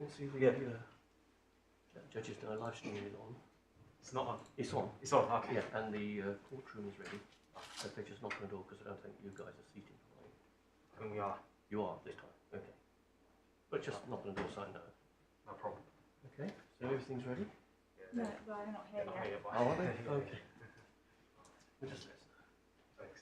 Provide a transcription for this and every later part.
can see the judges know live streaming is on. It's not on. It's on. It's on, okay. Yeah, and the courtroom is ready. So they just knock on the door because I don't think you guys are seated. I think we are. You are this time, okay. But just knock on the door so I know. No problem. Okay, so everything's ready? No, well, they're not here yet. Oh, are they? Okay. We'll just let us know. Thanks.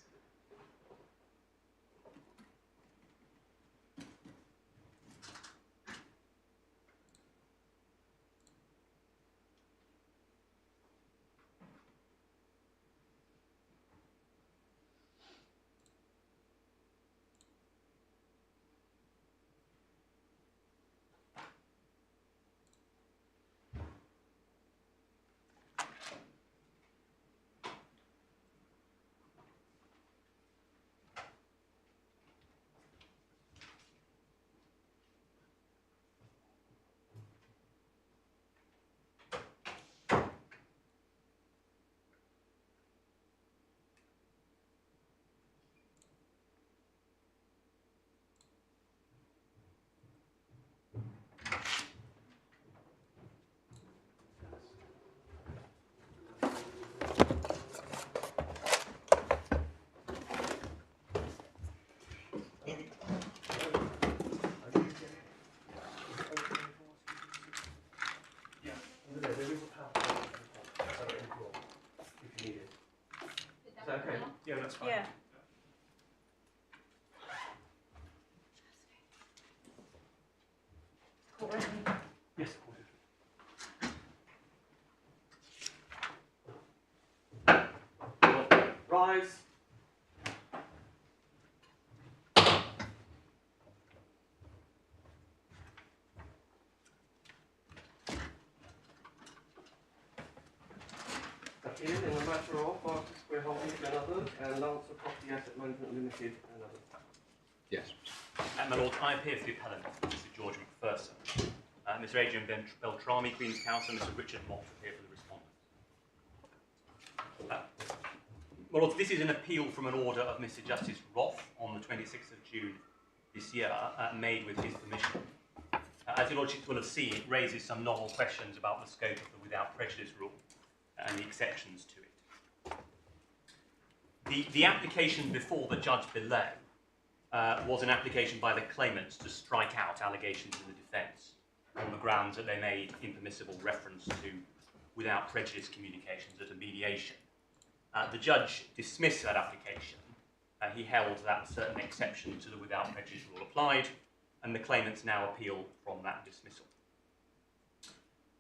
Okay. Yeah, that's fine. Yeah. Court ready? Yes. Rise. Appeal in the matter of Marcus Square Holdings and others, and Lancer Property Asset Management Limited and others. Yes. My Lord, I appear for the appellant, Mr. George McPherson. Mr. Adrian Beltrami, Queen's Counsel, Mr. Richard Mott appear for the respondent. My Lord, this is an appeal from an order of Mr. Justice Roth on the 26th of June this year, made with his permission. As your Lordships will have seen, it raises some novel questions about the scope of the without prejudice rule and the exceptions to it. The application before the judge below was an application by the claimants to strike out allegations in the defence on the grounds that they made impermissible reference to without prejudice communications at a mediation. The judge dismissed that application. He held that certain exception to the without prejudice rule applied, and the claimants now appeal from that dismissal.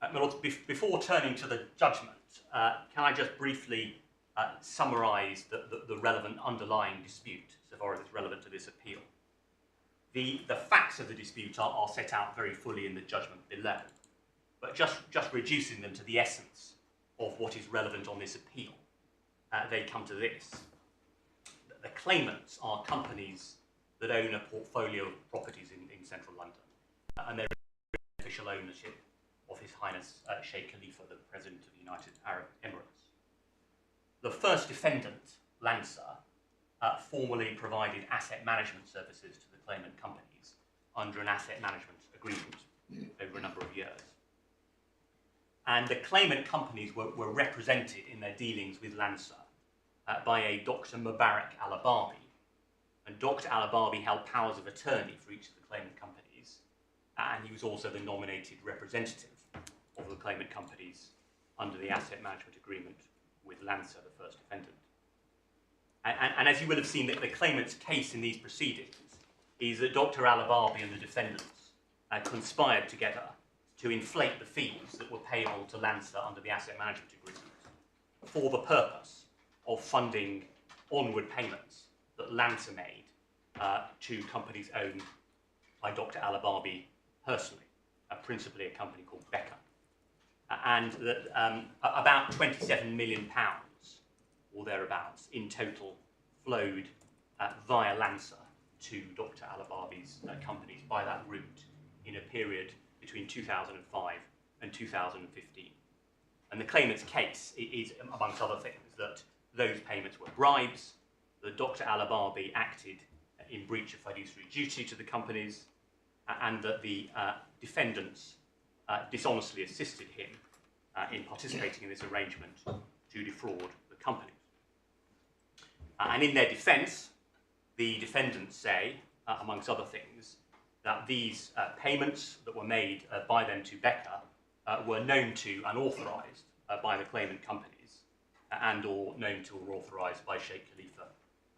My Lords, before turning to the judgment, can I just briefly summarise the relevant underlying dispute, so far as it's relevant to this appeal? The facts of the dispute are set out very fully in the judgment below, but just reducing them to the essence of what is relevant on this appeal, they come to this. The claimants are companies that own a portfolio of properties in central London, and they're in official ownership of His Highness Sheikh Khalifa, the President of the United Arab Emirates. The First Defendant, Lancer, formally provided asset management services to the claimant companies under an asset management agreement over a number of years. And the claimant companies were represented in their dealings with Lancer by a Dr. Mubarak Al-Ababi. And Dr. Al-Ababi held powers of attorney for each of the claimant companies, and he was also the nominated representative of the claimant companies under the asset management agreement with Lancer, the First Defendant. And as you will have seen, the claimant's case in these proceedings is that Dr. Al-Ababi and the defendants conspired together to inflate the fees that were payable to Lancer under the asset management agreement for the purpose of funding onward payments that Lancer made to companies owned by Dr. Al-Ababi personally, principally a company called Becker. And that about £27 million or thereabouts in total flowed via Lancer to Dr. Al-Ababi's companies by that route in a period between 2005 and 2015. And the claimant's case is, amongst other things, that those payments were bribes, that Dr. Al-Ababi acted in breach of fiduciary duty to the companies, and that the defendants dishonestly assisted him in participating in this arrangement to defraud the companies. And in their defence, the defendants say, amongst other things, that these payments that were made by them to Becker were known to and authorised by the claimant companies and or known to or authorised by Sheikh Khalifa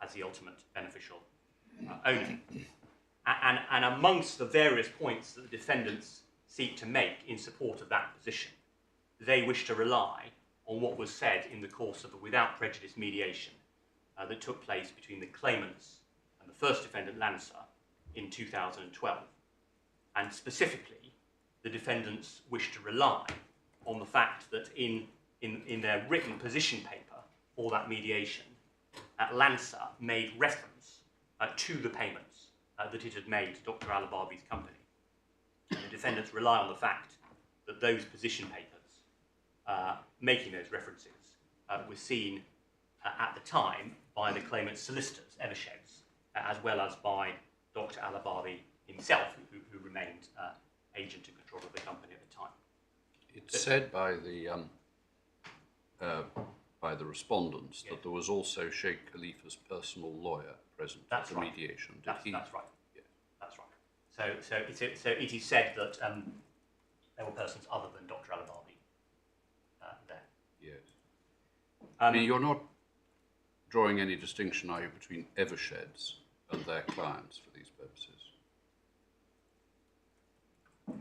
as the ultimate beneficial owner. And amongst the various points that the defendants seek to make in support of that position, they wish to rely on what was said in the course of a without prejudice mediation that took place between the claimants and the first defendant, Lancer, in 2012. And specifically, the defendants wish to rely on the fact that in their written position paper for that mediation, Lancer made reference to the payments that it had made to Dr. Al-Ababi's company. And the defendants rely on the fact that those position papers, making those references, were seen at the time by the claimant's solicitors, Eversheds, as well as by Dr. Al-Ababi himself, who remained agent and controller of the company at the time. It's said by the respondents that there was also Sheikh Khalifa's personal lawyer present at the mediation. That's right. Yeah. That's right. So it is said that there were persons other than Dr. Al-Ababi there. Yes. I mean, you're not drawing any distinction, are you, between Eversheds and their clients for these purposes? I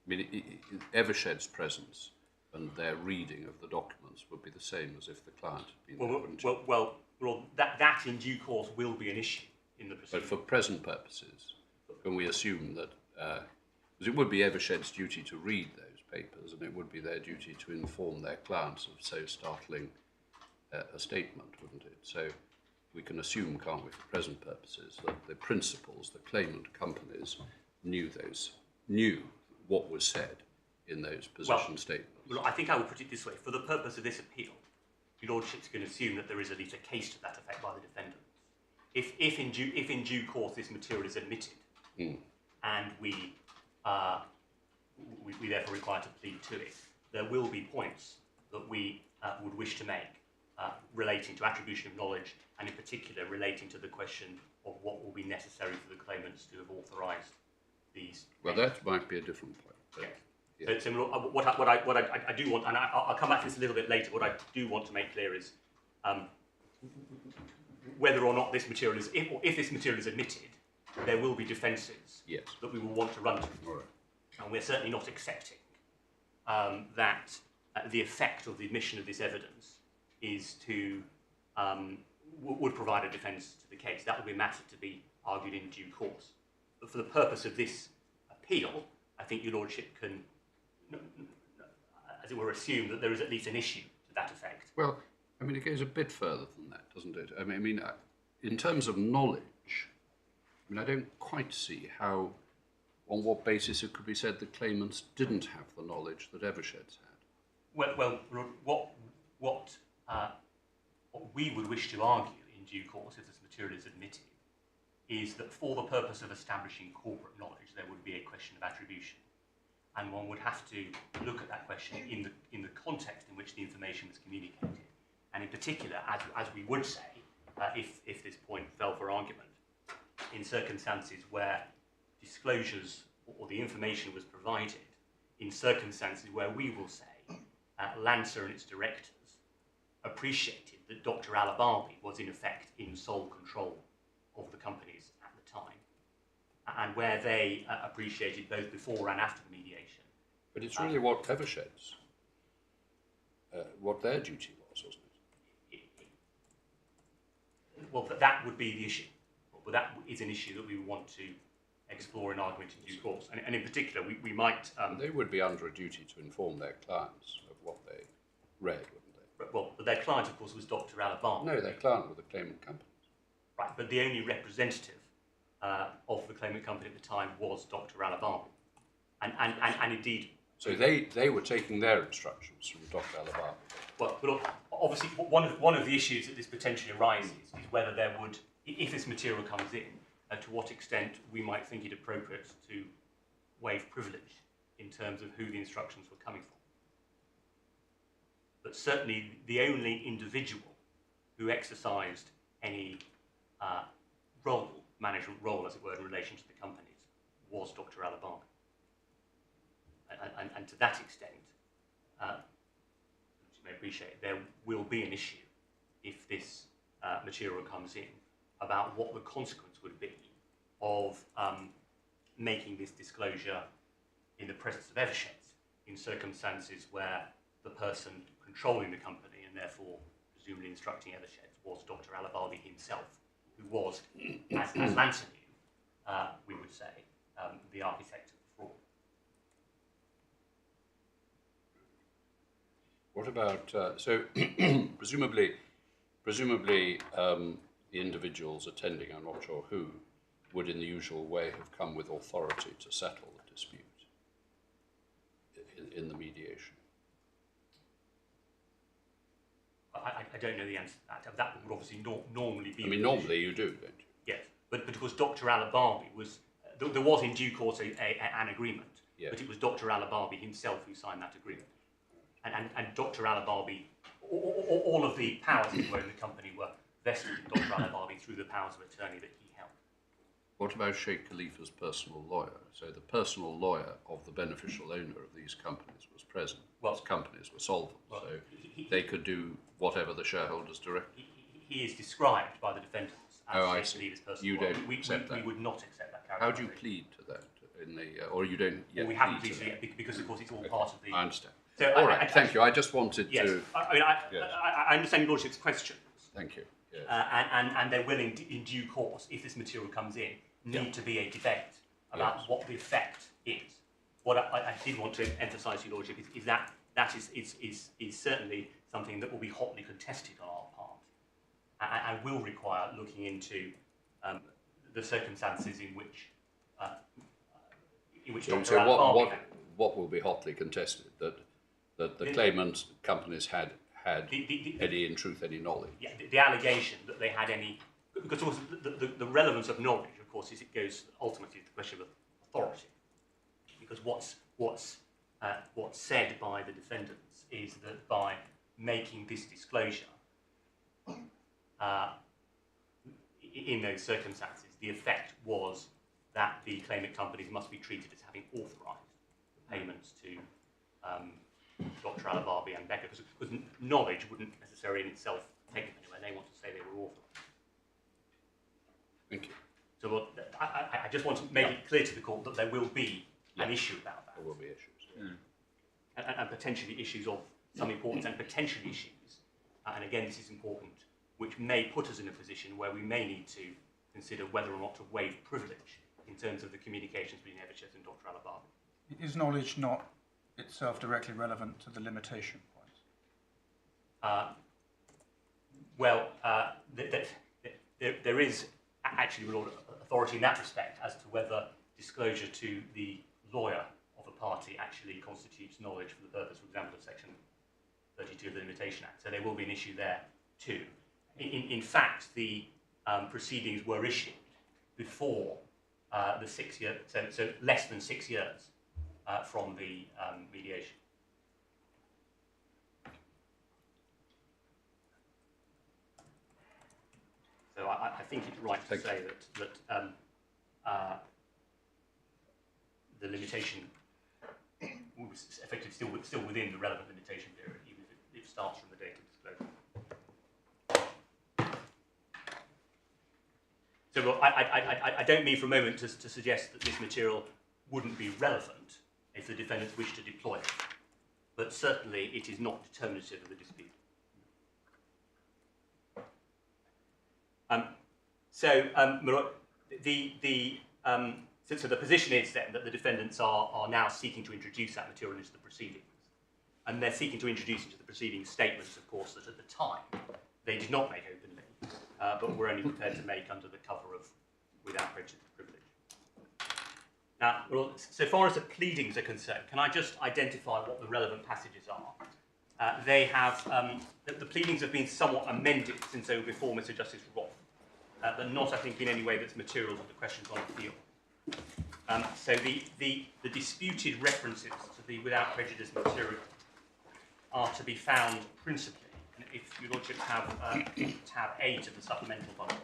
mean, Evershed's presence and their reading of the documents would be the same as if the client had been there, wouldn't it? Well, that in due course will be an issue in the proceedings. But for present purposes, can we assume that, because it would be Evershed's duty to read those papers, and it would be their duty to inform their clients of so startling a statement, wouldn't it? So we can assume, can't we, for present purposes, that the principals, the claimant companies, knew what was said in those position statements. Well, I think I would put it this way. For the purpose of this appeal, Your Lordship's going to assume that there is at least a case to that effect by the defendants. If in due course this material is admitted, and we therefore require to plead to it, there will be points that we would wish to make relating to attribution of knowledge, and in particular relating to the question of what will be necessary for the claimants to have authorised these. Well, that might be a different point. But, yeah. So what I do want, and I'll come back to this a little bit later, what I do want to make clear is whether or not this material is, if this material is admitted, there will be defences that we will want to run to. All right. And we're certainly not accepting that the effect of the admission of this evidence is to, would provide a defence to the case. That will be a matter to be argued in due course. But for the purpose of this appeal, I think Your Lordship can, as it were, assume that there is at least an issue to that effect. Well, I mean, it goes a bit further than that, doesn't it? I mean, in terms of knowledge, I mean, I don't quite see how, on what basis it could be said that claimants didn't have the knowledge that Eversheds had. Well, what we would wish to argue in due course, if this material is admitted, is that for the purpose of establishing corporate knowledge, there would be a question of attribution, and one would have to look at that question in the context in which the information was communicated, and in particular, as we would say, if this point fell for argument, in circumstances where disclosures or the information was provided, in circumstances where we will say Lancer and its directors appreciated that Dr. Al-Ababi was in effect in sole control of the companies at the time, and where they appreciated both before and after the mediation. But it's really what Eversheds, what their duty was, wasn't it? Well, that would be the issue. But that is an issue that we want to explore in argument in due course. And in particular, we might... they would be under a duty to inform their clients of what they read, wouldn't they? Well, but their client, of course, was Dr. Al-Ababi. No, their client were the claimant companies. Right, but the only representative of the claimant company at the time was Dr. Al-Ababi. And indeed... So they were taking their instructions from Dr. Al-Ababi. Well, obviously, one of the issues that this potentially arises is whether there would, if this material comes in, to what extent we might think it appropriate to waive privilege in terms of who the instructions were coming from. But certainly the only individual who exercised any management role, as it were, in relation to the companies was Dr. Al-Ababi. And to that extent, as you may appreciate, there will be an issue if this material comes in about what the consequence would be of making this disclosure in the presence of Eversheds in circumstances where the person controlling the company and therefore presumably instructing Eversheds was Dr. Al-Ababi himself, who was, as Lancer knew, we would say, the architect of the fraud. What about, so presumably the individuals attending, I'm not sure who, would in the usual way have come with authority to settle the dispute in the mediation? I don't know the answer to that. That would obviously normally be... I mean, normally you do, don't you? Yes, but because Dr. Al-Ababi was... There was in due course an agreement, yes. But it was Dr. Al-Ababi himself who signed that agreement. And Dr. Al-Ababi, all of the powers that were in the company were vested in Dr. Al-Ababi through the powers of attorney that he held. What about Sheikh Khalifa's personal lawyer? So the personal lawyer of the beneficial owner of these companies was present. Well, these companies were solvent, so they could do whatever the shareholders directed. He is described by the defendants as Sheikh Khalifa's personal you lawyer. don't accept that? We would not accept that characterisation. How do you plead to that in the, or you don't yet? Well, we haven't pleaded to it because, of course, it's all part of the. I understand. So all right, thank you. I just wanted yes, to. I understand your lordship's questions. Thank you. Yes. And they're willing, in due course, if this material comes in, need to be a debate about what the effect is. What I did want to emphasise to your lordship is that is certainly something that will be hotly contested on our part, and will require looking into the circumstances in which Dr. Al-Ababi what will be hotly contested? That the claimant companies had any, in truth, any knowledge. Yeah, the allegation that they had any, because also the relevance of knowledge, of course, is it goes ultimately to the question of authority. Because what's said by the defendants is that by making this disclosure in those circumstances, the effect was that the claimant companies must be treated as having authorised the payments to Dr. Al-Ababi and Becker, because knowledge wouldn't necessarily in itself take them anywhere. They want to say they were authorised. Thank you. So I just want to make it clear to the court that there will be an issue about that. There will be issues. And potentially issues of some importance, and potentially issues, and again this is important, which may put us in a position where we may need to consider whether or not to waive privilege in terms of the communications between Eversheds and Dr. Al-Ababi. Is knowledge not itself directly relevant to the limitation point? There is actually authority in that respect as to whether disclosure to the lawyer of a party actually constitutes knowledge for the purpose, for example, of Section 32 of the Limitation Act. So there will be an issue there too. In fact, the proceedings were issued before the 6 year, so less than 6 years from the mediation. So I think it's right to say that the limitation was effectively still within the relevant limitation period, even if it starts from the date of disclosure. So well, I don't mean for a moment to suggest that this material wouldn't be relevant if the defendants wish to deploy it, but certainly it is not determinative of the dispute. So the position is then that the defendants are now seeking to introduce that material into the proceedings, and they're seeking to introduce into the proceedings statements, of course, that at the time they did not make openly, but were only prepared to make under the cover of without prejudice privilege. Now, so far as the pleadings are concerned, can I just identify what the relevant passages are? They have the pleadings have been somewhat amended since they were before Mr. Justice Roth. but not, I think, in any way that's material to the questions on appeal. So the disputed references to the without prejudice material are to be found principally, and if your lordships have tab 8 of the supplemental bundle,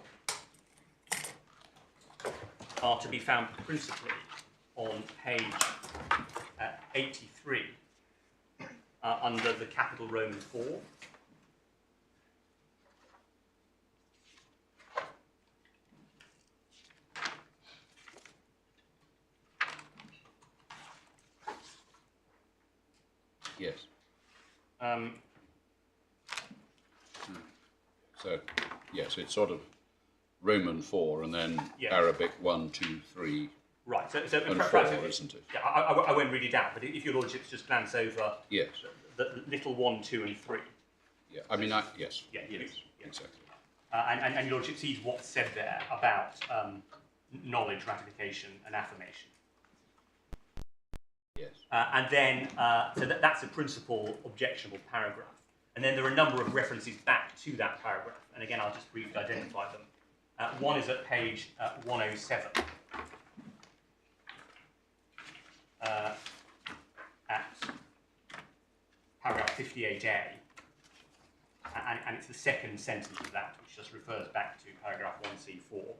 are to be found principally on page 83 under the capital Roman 4. Yes. So, yes, it's sort of Roman 4 and then Yes. Arabic 1, 2, 3, Right, so and perhaps 4, isn't it? Yeah, I won't read it out, but if your lordships just glance over Yes. the little 1, 2, and 3. Yeah. I mean, yes. Yeah, Yes. yeah. Exactly. And your lordship sees what's said there about knowledge, ratification, and affirmation. Yes. And then, so that's a principal objectionable paragraph. And then there are a number of references back to that paragraph. And again, I'll just briefly identify them. One is at page 107. At paragraph 58A. And it's the second sentence of that, which just refers back to paragraph 1C4.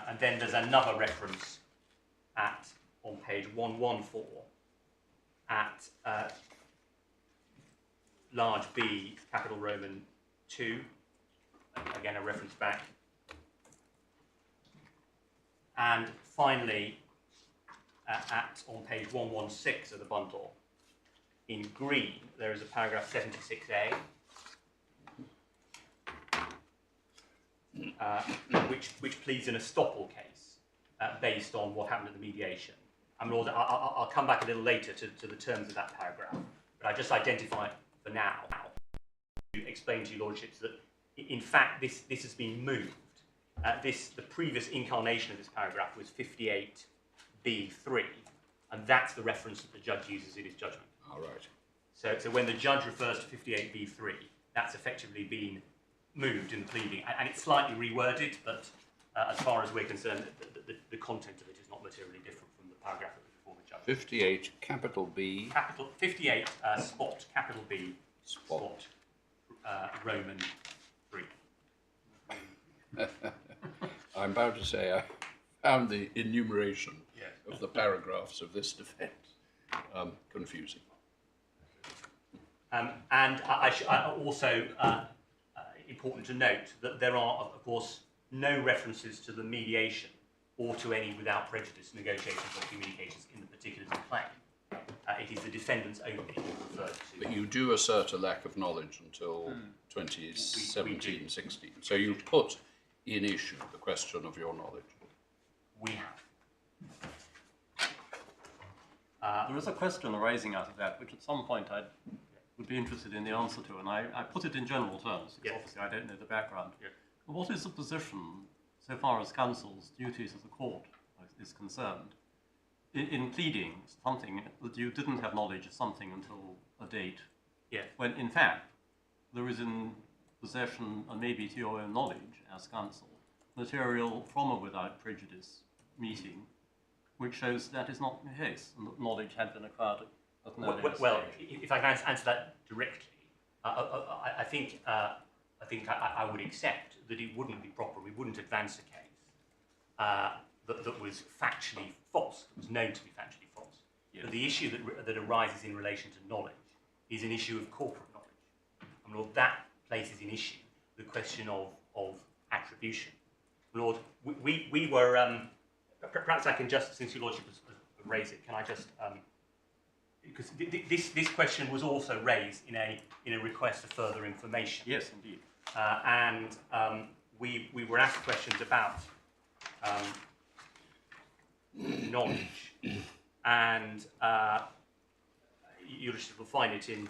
And then there's another reference on page 114 at large B, capital Roman 2, again a reference back. And finally, on page 116 of the bundle, in green, there is a paragraph 76A, which pleads an estoppel case based on what happened at the mediation. Lord, I'll come back a little later to the terms of that paragraph, but I just identify it for now to explain to your lordships that, in fact, this has been moved. The previous incarnation of this paragraph was 58B3, and that's the reference that the judge uses in his judgment. All right. So when the judge refers to 58B3, that's effectively been moved in the pleading, and it's slightly reworded, but as far as we're concerned, the content of it is not materially different from the paragraph that was before the judge. 58, capital B. Capital 58 spot capital B spot Roman 3. I'm about to say I found the enumeration of the paragraphs of this defence confusing. And also important to note that there are, of course, no references to the mediation or to any without prejudice negotiations or communications in the particulars of the claim. It is the defendants only referred to. But you do assert a lack of knowledge until 2017-16. So you put in issue the question of your knowledge. We have. There is a question arising out of that, which at some point I would be interested in the answer to, and I put it in general terms, because obviously I don't know the background. Yes. What is the position, so far as counsel's duties as a court is concerned, in pleading something that you didn't have knowledge of something until a date, when in fact there is in possession, and maybe to your own knowledge as counsel, material from a without prejudice meeting which shows that is not the case, and that knowledge had been acquired at an earlier well, stage? if I can answer that directly, I think I would accept that it wouldn't be proper. We wouldn't advance a case that was factually false, that was known to be factually false. Yes. But the issue that arises in relation to knowledge is an issue of corporate knowledge. And Lord, that places in issue the question of attribution. Lord, we were, perhaps I can just, since your lordship has raised it, can I just, because this question was also raised in a request for further information. Yes, indeed. And we were asked questions about knowledge, and you will find it in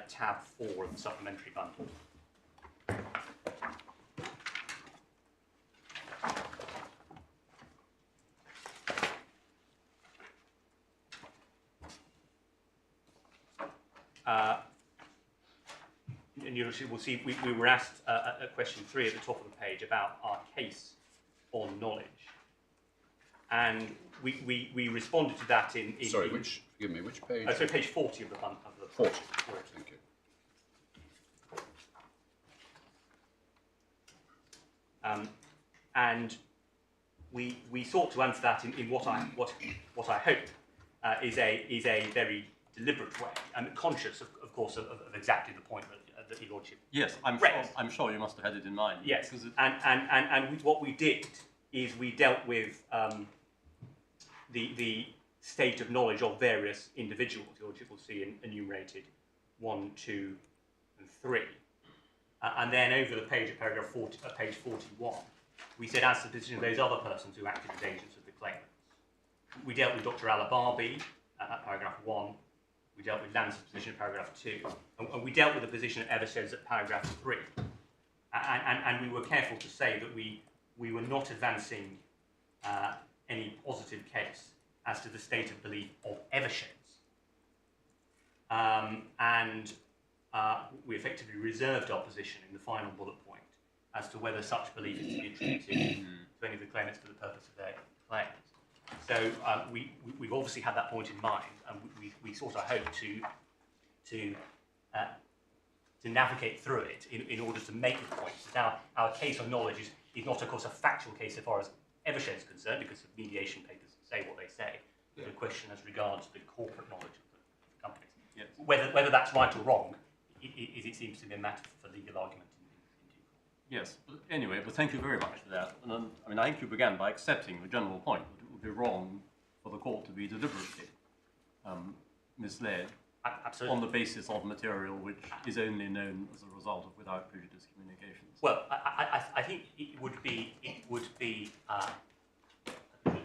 tab 4 of the supplementary bundle. and you will see we were asked at question 3 at the top of the page about our case on knowledge, and we responded to that in Sorry, which page? So page 40 of the 40. Thank you. And we sought to answer that in what I hope is a very deliberate way, and conscious, of course, of exactly the point that Your Lordship. Yes, I'm sure you must have had it in mind. Yes, what we did is we dealt with the state of knowledge of various individuals. Your Lordship will see enumerated 1, 2, and 3, and then over the page at paragraph 40, page 41, we said as to the position of those other persons who acted as agents of the claimants. We dealt with Dr. Al-Ababi at paragraph 1. We dealt with Lance's position at paragraph 2, and we dealt with the position of Eversheds at paragraph 3. And we were careful to say that we were not advancing any positive case as to the state of belief of Eversheds. We effectively reserved our position in the final bullet point as to whether such belief is to be attributed to any of the claimants for the purpose of their claims. So we've obviously had that point in mind, and we sort of hope to navigate through it in order to make the point. Now, our case on knowledge is not, of course, a factual case so far as Eversheds is concerned, because the mediation papers say what they say. But a question as regards the corporate knowledge of the companies. Yes. Whether that's right or wrong, it seems to be a matter for legal argument. Yes, but anyway, but thank you very much for that. And I mean, I think you began by accepting the general point that it would be wrong for the court to be deliberately misled Absolutely. on the basis of material which is only known as a result of without prejudice communications. Well, I think it would be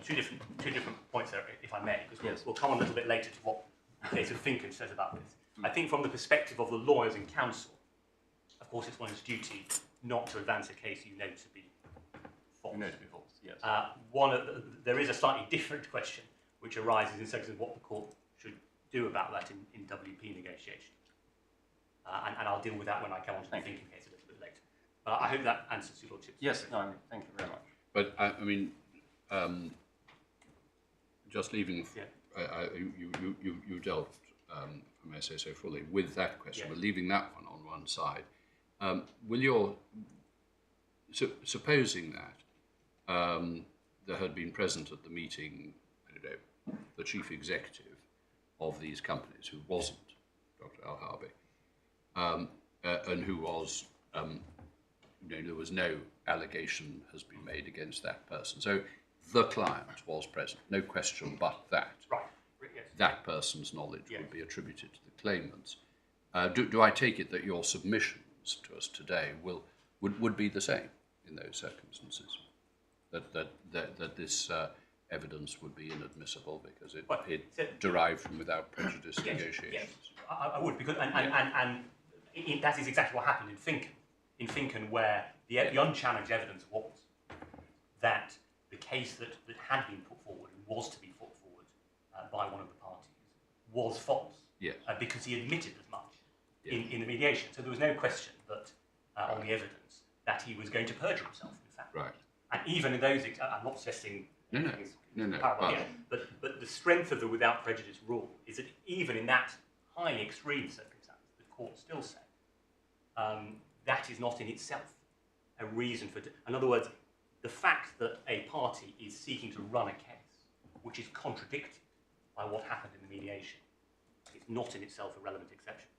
two different points there, if I may, because we'll come on a little bit later to what the case of Finken says about this. I think from the perspective of the lawyers in counsel, of course, it's one's duty not to advance a case you know to be false. You know to be false, yes. There is a slightly different question which arises in terms of what the court should do about that in WP negotiation. And I'll deal with that when I come on to the Finken case a little bit later. But I hope that answers your Lordship's Yes, no, thank you very much. But I mean, just leaving, you dealt, I may say so fully, with that question, but leaving that one on one side, will your, supposing that there had been present at the meeting, I don't know, the chief executive of these companies, who wasn't Dr. Al-Harbi, and who was, there was no allegation has been made against that person. So the client was present, no question but that. Right. Yes. That person's knowledge would be attributed to the claimants. Do I take it that your submissions to us today would be the same in those circumstances? That this evidence would be inadmissible because it derived from without prejudice negotiations? Yes, I would, because that is exactly what happened in Finken. In Finken, where the unchallenged evidence was that the case that had been put forward and was to be put forward by one of the parties was false, because he admitted as much in the mediation. So there was no question that on the evidence that he was going to perjure himself, in fact. Right. And even in those, I'm not suggesting No. But the strength of the without prejudice rule is that even in that highly extreme circumstance, the court still said that is not in itself a reason for. In other words, the fact that a party is seeking to run a case which is contradicted by what happened in the mediation is not in itself a relevant exception.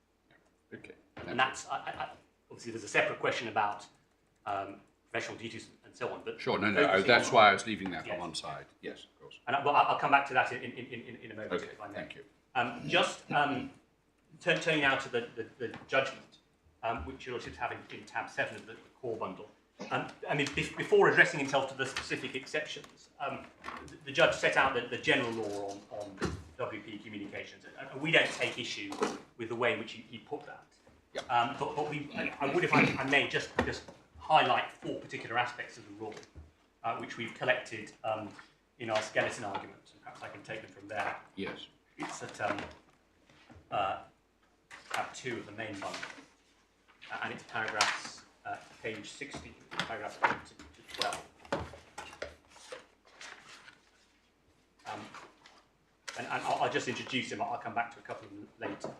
Okay. And that's obviously there's a separate question about professional duties and so on. But sure, no. That's why I was leaving that on one side. Yes, of course. And I'll come back to that in a moment. Okay. If I may. Thank you. Just turning now to the judgment, which your Lordship's having in tab 7 of the core bundle. I mean, before addressing himself to the specific exceptions, the judge set out the general law on WP communications, and we don't take issue with the way in which he put that. Yep. But I would, if I may, just highlight 4 particular aspects of the rule, which we've collected in our skeleton argument, and perhaps I can take them from there. Yes. It's at tab 2 of the main bundle. and it's paragraphs, page 60, paragraphs 8 to 12. And I'll just introduce him. I'll come back to a couple of them later.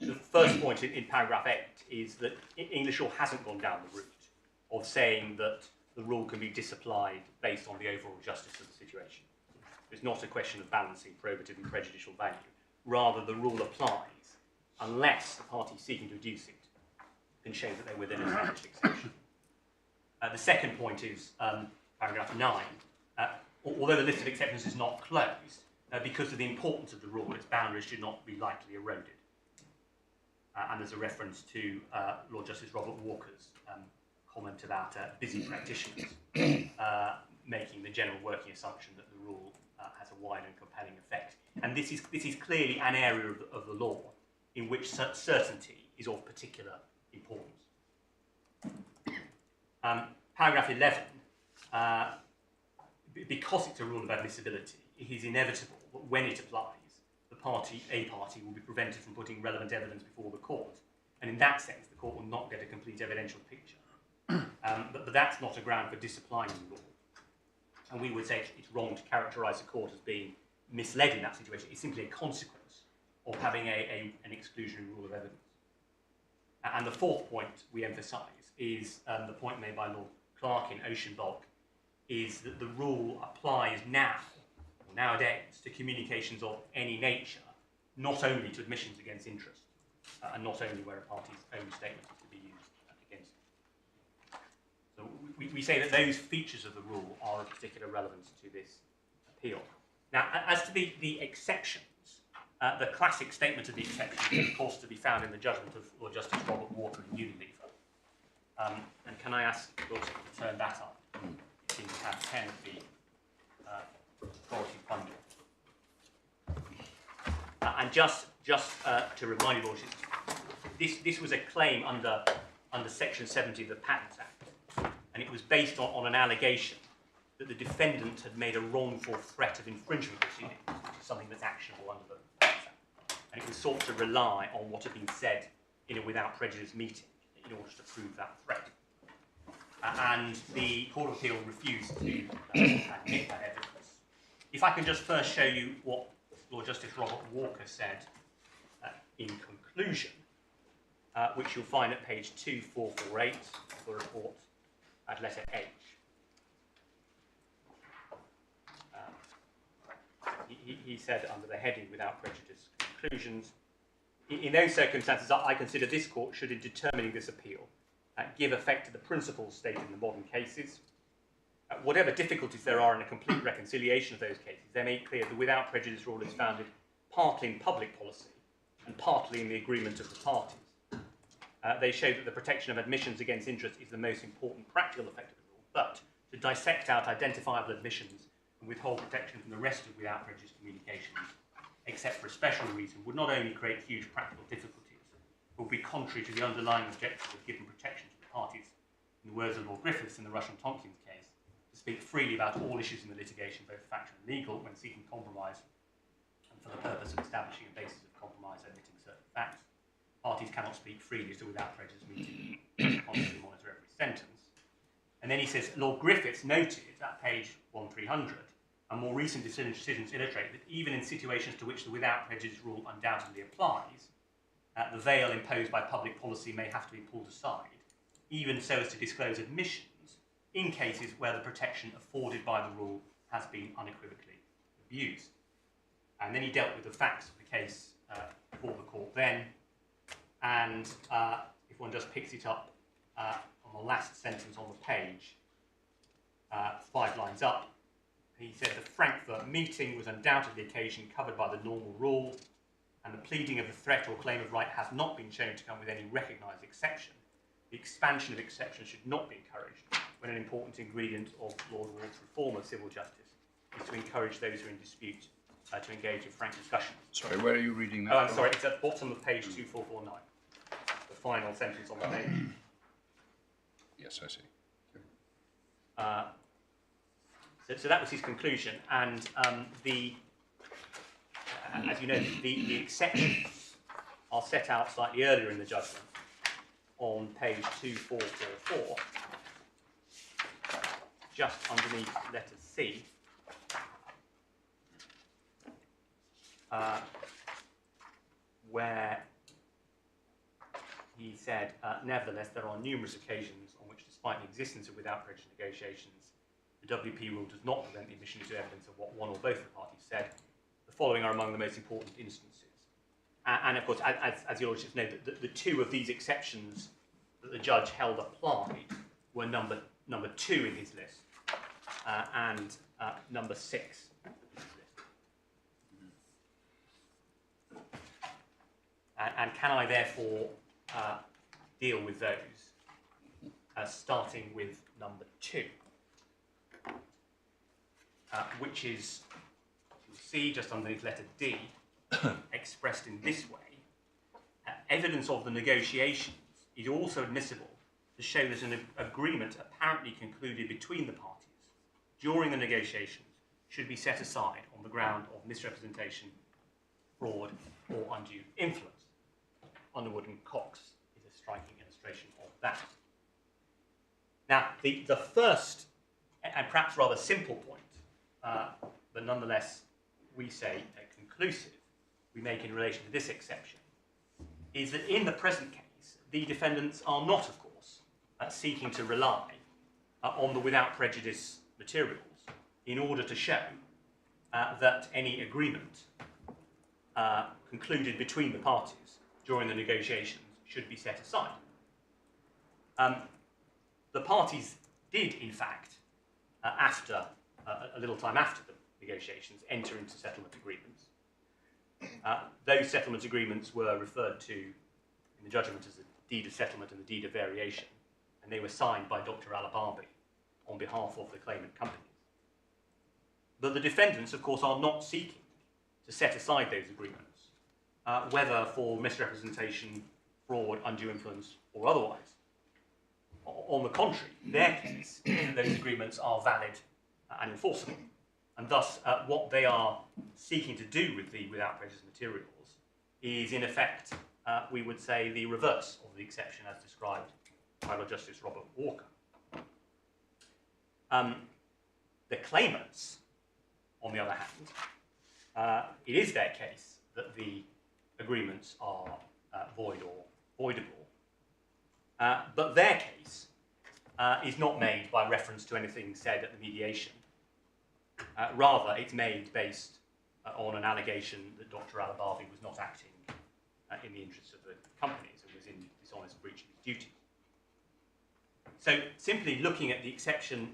The first point in paragraph 8 is that English law hasn't gone down the route of saying that the rule can be disapplied based on the overall justice of the situation. It's not a question of balancing probative and prejudicial value. Rather, the rule applies unless the party seeking to adduce it can show that they're within an established exception. The second point is paragraph 9. Although the list of exceptions is not closed, because of the importance of the rule, its boundaries should not be lightly eroded. And there's a reference to Lord Justice Robert Walker's comment about busy practitioners making the general working assumption that the rule has a wide and compelling effect. And this is clearly an area of the law in which certainty is of particular importance. Paragraph 11, because it's a rule of admissibility, it is inevitable that when it applies, a party will be prevented from putting relevant evidence before the court. And in that sense, the court will not get a complete evidential picture. But that's not a ground for disapplying the law. And we would say it's wrong to characterise the court as being misled in that situation. It's simply a consequence of having an exclusionary rule of evidence. And the fourth point we emphasise is the point made by Lord Clark in Ocean Bulk, is that the rule applies nowadays to communications of any nature, not only to admissions against interest, and not only where a party's own statement is to be used against it. So we say that those features of the rule are of particular relevance to this appeal. Now, as to the exceptions, the classic statement of the exceptions is, of course, to be found in the judgment of Lord Justice Robert Walker in Unilever. And can I ask Lord to turn that up? It seems to have 10 of the authority funding. And just to remind you, Lord, this was a claim under Section 70 of the Patents Act, and it was based on an allegation that the defendant had made a wrongful threat of infringement proceeding, which is something that's actionable under the Patents Act. And it was sought to rely on what had been said in a without prejudice meeting in order to prove that threat. And the Court of Appeal refused to admit that evidence. If I can just first show you what Lord Justice Robert Walker said in conclusion, which you'll find at page 2448 of the report at letter H. He said under the heading without prejudice conclusions, in those circumstances, I consider this court should, in determining this appeal, give effect to the principles stated in the modern cases. Whatever difficulties there are in a complete reconciliation of those cases, they make clear the without prejudice rule is founded partly in public policy and partly in the agreement of the parties. They show that the protection of admissions against interest is the most important practical effect of the rule, but to dissect out identifiable admissions and withhold protection from the rest of without prejudice communications, except for a special reason, would not only create huge practical difficulties, but would be contrary to the underlying objective of giving protection to the parties, in the words of Lord Griffiths in the Russian-Tompkins case, to speak freely about all issues in the litigation, both factual and legal, when seeking compromise, and for the purpose of establishing a basis of compromise omitting certain facts. Parties cannot speak freely as to without prejudice meeting, constantly monitor every sentence. And then he says, Lord Griffiths noted at page 1300, and more recent decisions illustrate that even in situations to which the without prejudice rule undoubtedly applies, the veil imposed by public policy may have to be pulled aside, even so as to disclose admissions in cases where the protection afforded by the rule has been unequivocally abused. And then he dealt with the facts of the case before the court then, and if one just picks it up on the last sentence on the page, 5 lines up, he said the Frankfurt meeting was undoubtedly occasion covered by the normal rule, and the pleading of the threat or claim of right has not been shown to come with any recognised exception. The expansion of exceptions should not be encouraged when an important ingredient of Lord Ward's reform of civil justice is to encourage those who are in dispute to engage in frank discussion. Sorry, where are you reading that? Oh, I'm sorry, it's at the bottom of page 2449, the final sentence on the page. Yes, I see. So that was his conclusion, and as you know, the exceptions are set out slightly earlier in the judgment on page 2444, just underneath letter C, where he said, nevertheless, there are numerous occasions on which, despite the existence of without prejudice negotiations, the WP rule does not prevent the admission into evidence of what one or both of the parties said. The following are among the most important instances. And of course, as your lordships know, the two of these exceptions that the judge held applied were number 2 in his list and number 6 in his list. And can I therefore deal with those, starting with number 2, which is, you'll see just underneath letter D, expressed in this way: evidence of the negotiations is also admissible to show that an agreement apparently concluded between the parties during the negotiations should be set aside on the ground of misrepresentation, fraud, or undue influence. Underwood and Cox is a striking illustration of that. Now, the first and perhaps rather simple point, but nonetheless we say conclusive, we make in relation to this exception, is that in the present case, the defendants are not, of course, seeking to rely on the without prejudice materials in order to show that any agreement concluded between the parties during the negotiations should be set aside. The parties did, in fact, after a little time after the negotiations, enter into settlement agreements. Those settlement agreements were referred to in the judgment as the deed of settlement and the deed of variation, and they were signed by Dr. Al-Ababi on behalf of the claimant companies. But the defendants, of course, are not seeking to set aside those agreements, whether for misrepresentation, fraud, undue influence, or otherwise. On the contrary, in their case, those agreements are valid and enforceable. And thus, what they are seeking to do with the without prejudice materials is, in effect, we would say, the reverse of the exception as described by Lord Justice Robert Walker. The claimants, on the other hand, it is their case that the agreements are void or voidable, but their case is not made by reference to anything said at the mediation. Rather, it's made based on an allegation that Dr. Al-Ababi was not acting in the interests of the companies and was in dishonest breach of his duties. So, simply looking at the exception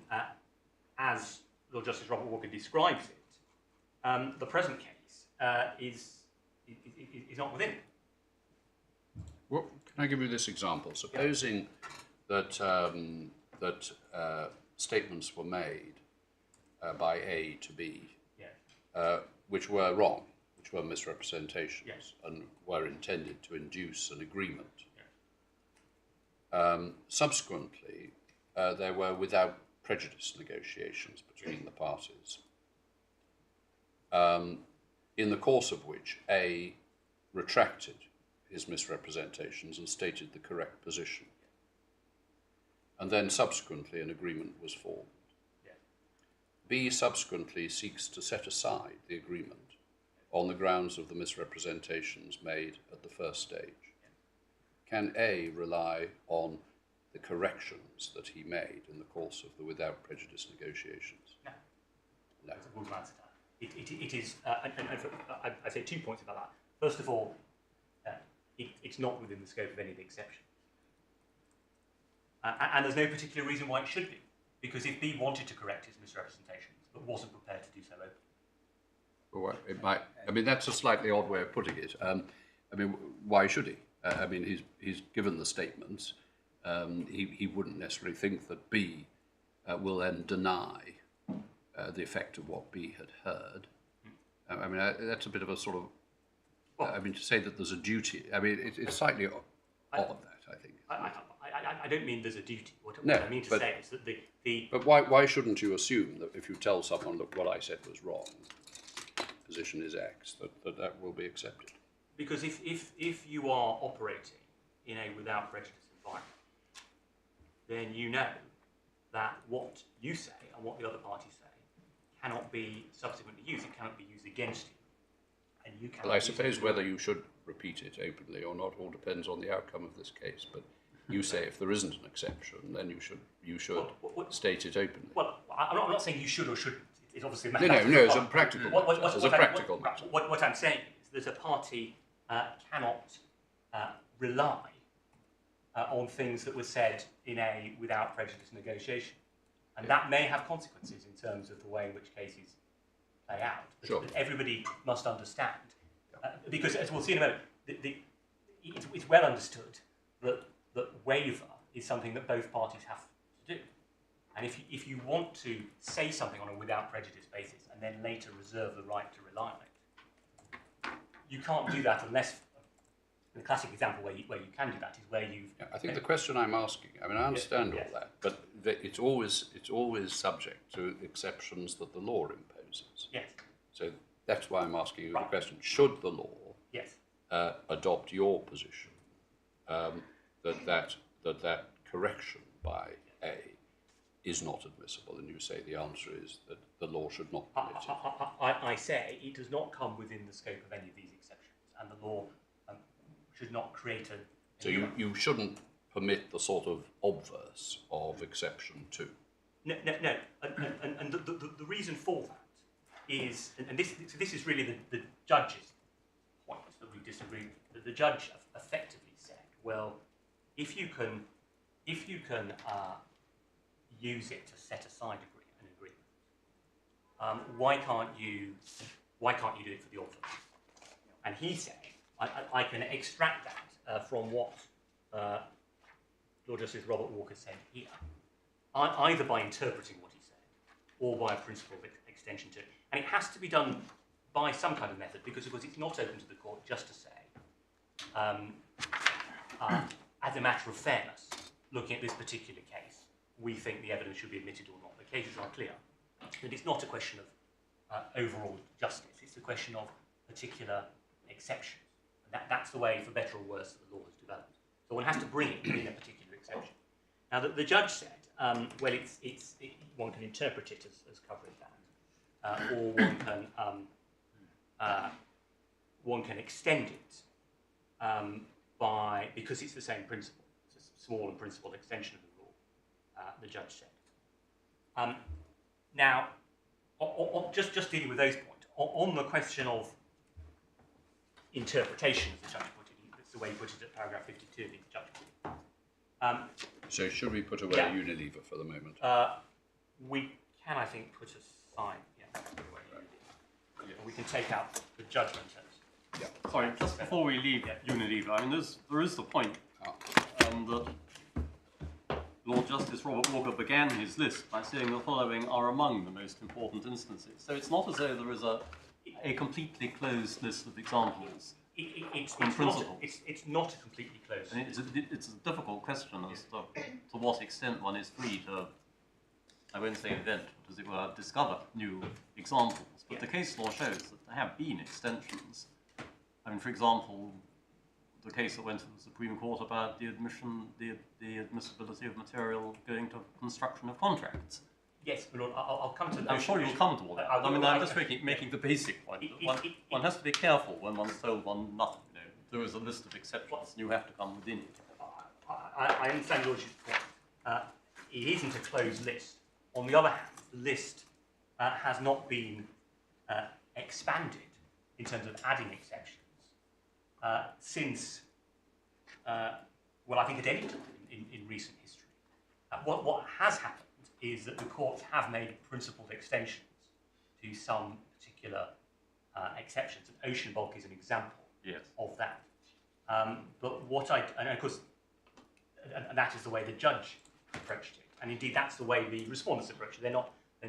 as Lord Justice Robert Walker describes it, the present case is not within it. Well, can I give you this example? Supposing that statements were made by A to B, which were wrong, which were misrepresentations, and were intended to induce an agreement. Subsequently, there were without prejudice negotiations between the parties, in the course of which A retracted his misrepresentations and stated the correct position. And then subsequently an agreement was formed. B subsequently seeks to set aside the agreement on the grounds of the misrepresentations made at the first stage. Can A rely on the corrections that he made in the course of the without prejudice negotiations? No. No. That's a good answer to that. It is, I'd say 2 points about that. First of all, it's not within the scope of any of the exceptions. And there's no particular reason why it should be, because if B wanted to correct his misrepresentations but wasn't prepared to do so openly. Well, it might. I mean, that's a slightly odd way of putting it. I mean, why should he? I mean, he's given the statements. He wouldn't necessarily think that B will then deny the effect of what B had heard. I mean, that's a bit of a sort of. Well, I mean, to say that there's a duty. I mean, it's slightly odd. That I think. I don't mean there's a duty. What I mean to say is that the. But why shouldn't you assume that if you tell someone, look, what I said was wrong, position is X, that will be accepted? Because if you are operating in a without prejudice environment, then you know that what you say and what the other party say cannot be subsequently used. It cannot be used against you. And you cannot Well, I suppose whether you should repeat it openly or not all depends on the outcome of this case. But you say if there isn't an exception, then you should state it openly. Well, I'm not saying you should or shouldn't. It's obviously a matter. No, as a practical matter. What I'm saying is that a party cannot rely on things that were said in a without prejudice negotiation. And that may have consequences in terms of the way in which cases play out. Sure. That everybody must understand. Because, as we'll see in a moment, it's well understood that waiver is something that both parties have to do. And if you want to say something on a without prejudice basis and then later reserve the right to rely on it, you can't do that unless, the classic example where you can do that is where you've... Yeah, I think the question I'm asking, I mean, I understand all that, but it's always subject to exceptions that the law imposes. Yes. So that's why I'm asking you the question. Should the law adopt your position that correction by A is not admissible, and you say the answer is that the law should not permit it? I say it does not come within the scope of any of these exceptions, and the law should not create a... So you shouldn't permit the sort of obverse of exception 2? No. And the reason for that is, and this is really the judge's point that we disagree with, that the judge effectively said, well, if you can use it to set aside an agreement, why can't you do it for the obverse? And he said, I can extract that from what Lord Justice Robert Walker said here, either by interpreting what he said or by a principle of extension to it. And it has to be done by some kind of method because, of course, it's not open to the court just to say, as a matter of fairness, looking at this particular case, we think the evidence should be admitted or not. The cases are clear. That it's not a question of overall justice. It's a question of particular exceptions. And that's the way, for better or worse, that the law has developed. So one has to bring it within a particular exception. Now, the judge said, well, one can interpret it as covering that, or one can extend it because it's the same principle. It's a small and principal extension of the rule, the judge said. Now, just dealing with those points, on the question of interpretation, as the judge put it, that's the way he put it at paragraph 52 of the judge put it. So should we put away Unilever for the moment? We can, I think, put aside, put away Unilever. We can take out the judgment. Sorry, just before we leave Unilever, I mean, there is the point that Lord Justice Robert Walker began his list by saying the following are among the most important instances. So it's not as though there is a completely closed list of examples. It's not a completely closed list. It's a difficult question as to what extent one is free to, I won't say invent, but as it were, discover new examples. But the case law shows that there have been extensions. I mean, for example, the case that went to the Supreme Court about the admissibility of material going to construction of contracts. Yes, but I'll come to that. I'm sure you'll come to all that. I mean, I'm just making the basic point. One has to be careful when one's told nothing. You know, there is a list of exceptions, and you have to come within it. I understand your point. It isn't a closed list. On the other hand, the list has not been expanded in terms of adding exceptions since, well, I think at any time in recent history. What has happened is that the courts have made principled extensions to some particular exceptions. And ocean bulk is an example of that. But and of course, and that is the way the judge approached it. And indeed, that's the way the respondents approached it. They're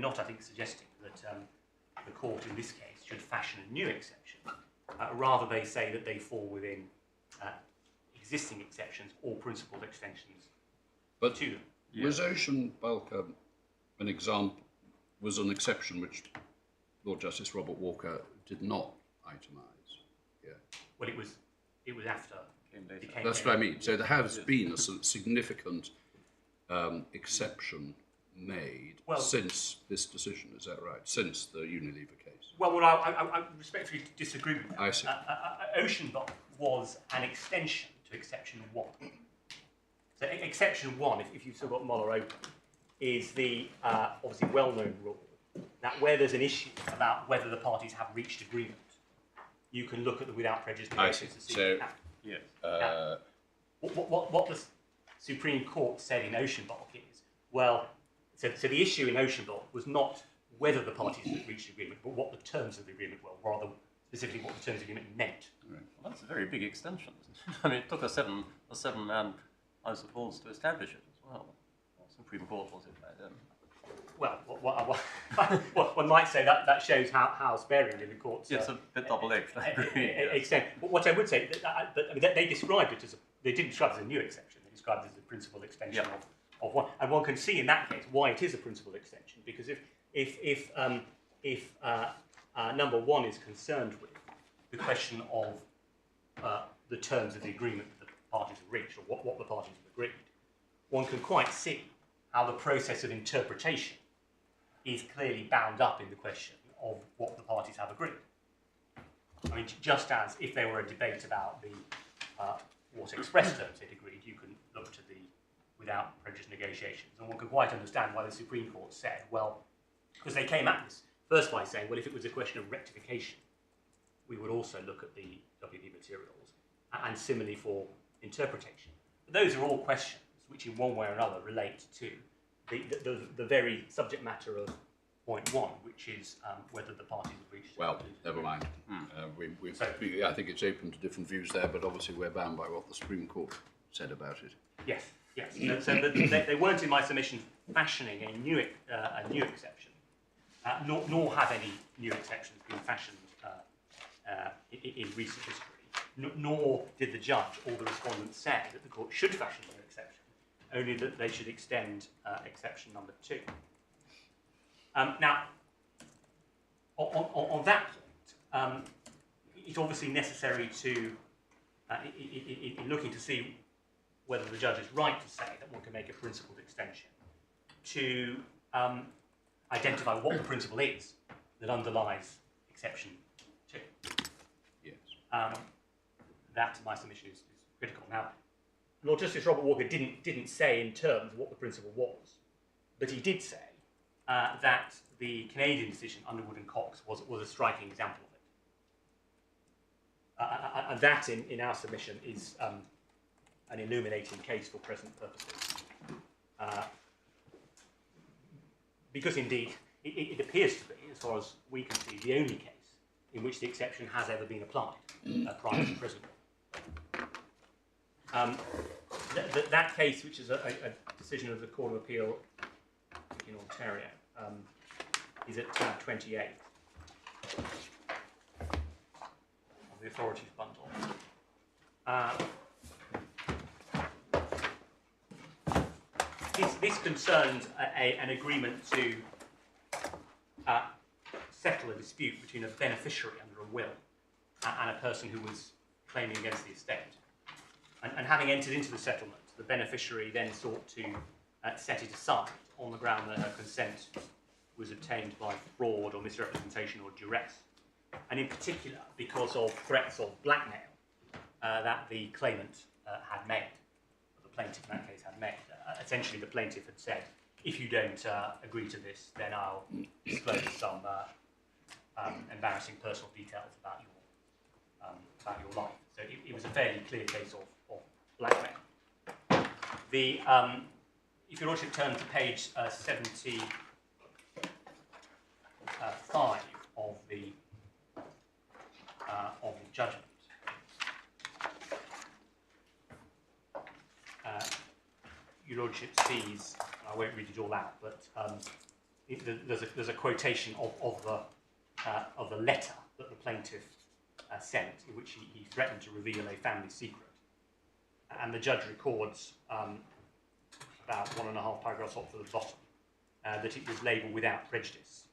not, I think, suggesting that the court in this case should fashion a new exception. Rather, they say that they fall within existing exceptions or principled extensions but to them. Was ocean bulk an example? Was an exception which Lord Justice Robert Walker did not itemise? Yeah. Well, it was after. Came later. It came That's later. what I mean. So there has been a significant exception made Well- since this decision. Is that right? Since the Unilever case. Well, I respectfully disagree with that. I see. Ocean Bulk was an extension to Exception 1. So Exception 1, if you've still got Muller open, is the obviously well-known rule that where there's an issue about whether the parties have reached agreement, you can look at the without prejudice I see. to see So- if it happened. Yes. What the Supreme Court said in Ocean Bulk is, well, so the issue in Ocean Bulk was not whether the parties had reached agreement, but what the terms of the agreement were, rather specifically what the terms of the agreement meant. Well, that's a very big extension, isn't it? I mean, it took a seven-man, I suppose, to establish it as well. Supreme Court was it by then? Well, one might say that shows how sparingly the courts. It's a bit double-edged. I agree. Extent. But what I would say, they described it as they didn't describe it as a new exception. They described it as a principal extension of one, and one can see in that case why it is a principal extension, because if number one is concerned with the question of the terms of the agreement that the parties have reached, or what the parties have agreed, one can quite see how the process of interpretation is clearly bound up in the question of what the parties have agreed. I mean, just as if there were a debate about the what express terms they'd agreed, you can look to the without prejudice negotiations, and one can quite understand why the Supreme Court said, well, because they came at this first by saying, well, if it was a question of rectification, we would also look at the WP materials, and similarly for interpretation. But those are all questions which in one way or another relate to the very subject matter of point one, which is whether the parties have reached. Well, never mind. I think it's open to different views there, but obviously we're bound by what the Supreme Court said about it. Yes. So they weren't in my submission fashioning a new exception, nor have any new exceptions been fashioned in recent history. Nor did the judge or the respondent say that the court should fashion a new exception, only that they should extend exception number 2. Now, on that point, it's obviously necessary to, in looking to see whether the judge is right to say that one can make a principled extension, to identify what the principle is that underlies exception 2. Yes. That, to my submission, is critical. Now, Lord Justice Robert Walker didn't say in terms what the principle was, but he did say that the Canadian decision, Underwood and Cox, was a striking example of it. And that, in our submission, is an illuminating case for present purposes. Because indeed, it appears to be, as far as we can see, the only case in which the exception has ever been applied prior to present law. That case, which is a decision of the Court of Appeal in Ontario, is at tab 28 of the authorities bundle. This concerns an agreement to settle a dispute between a beneficiary under a will and a person who was claiming against the estate. And having entered into the settlement, the beneficiary then sought to set it aside on the ground that her consent was obtained by fraud or misrepresentation or duress. And in particular, because of threats of blackmail that the claimant had made, or the plaintiff in that case had made. Essentially, the plaintiff had said, if you don't agree to this, then I'll disclose some embarrassing personal details about your life. So it was a fairly clear case of blackmail. If your Lordship turn to page 75 of the judgment, your Lordship sees, I won't read it all out, but there's a quotation of the letter that the plaintiff sent, in which he threatened to reveal a family secret. And the judge records about 1.5 paragraphs up to the bottom that it was labelled without prejudice.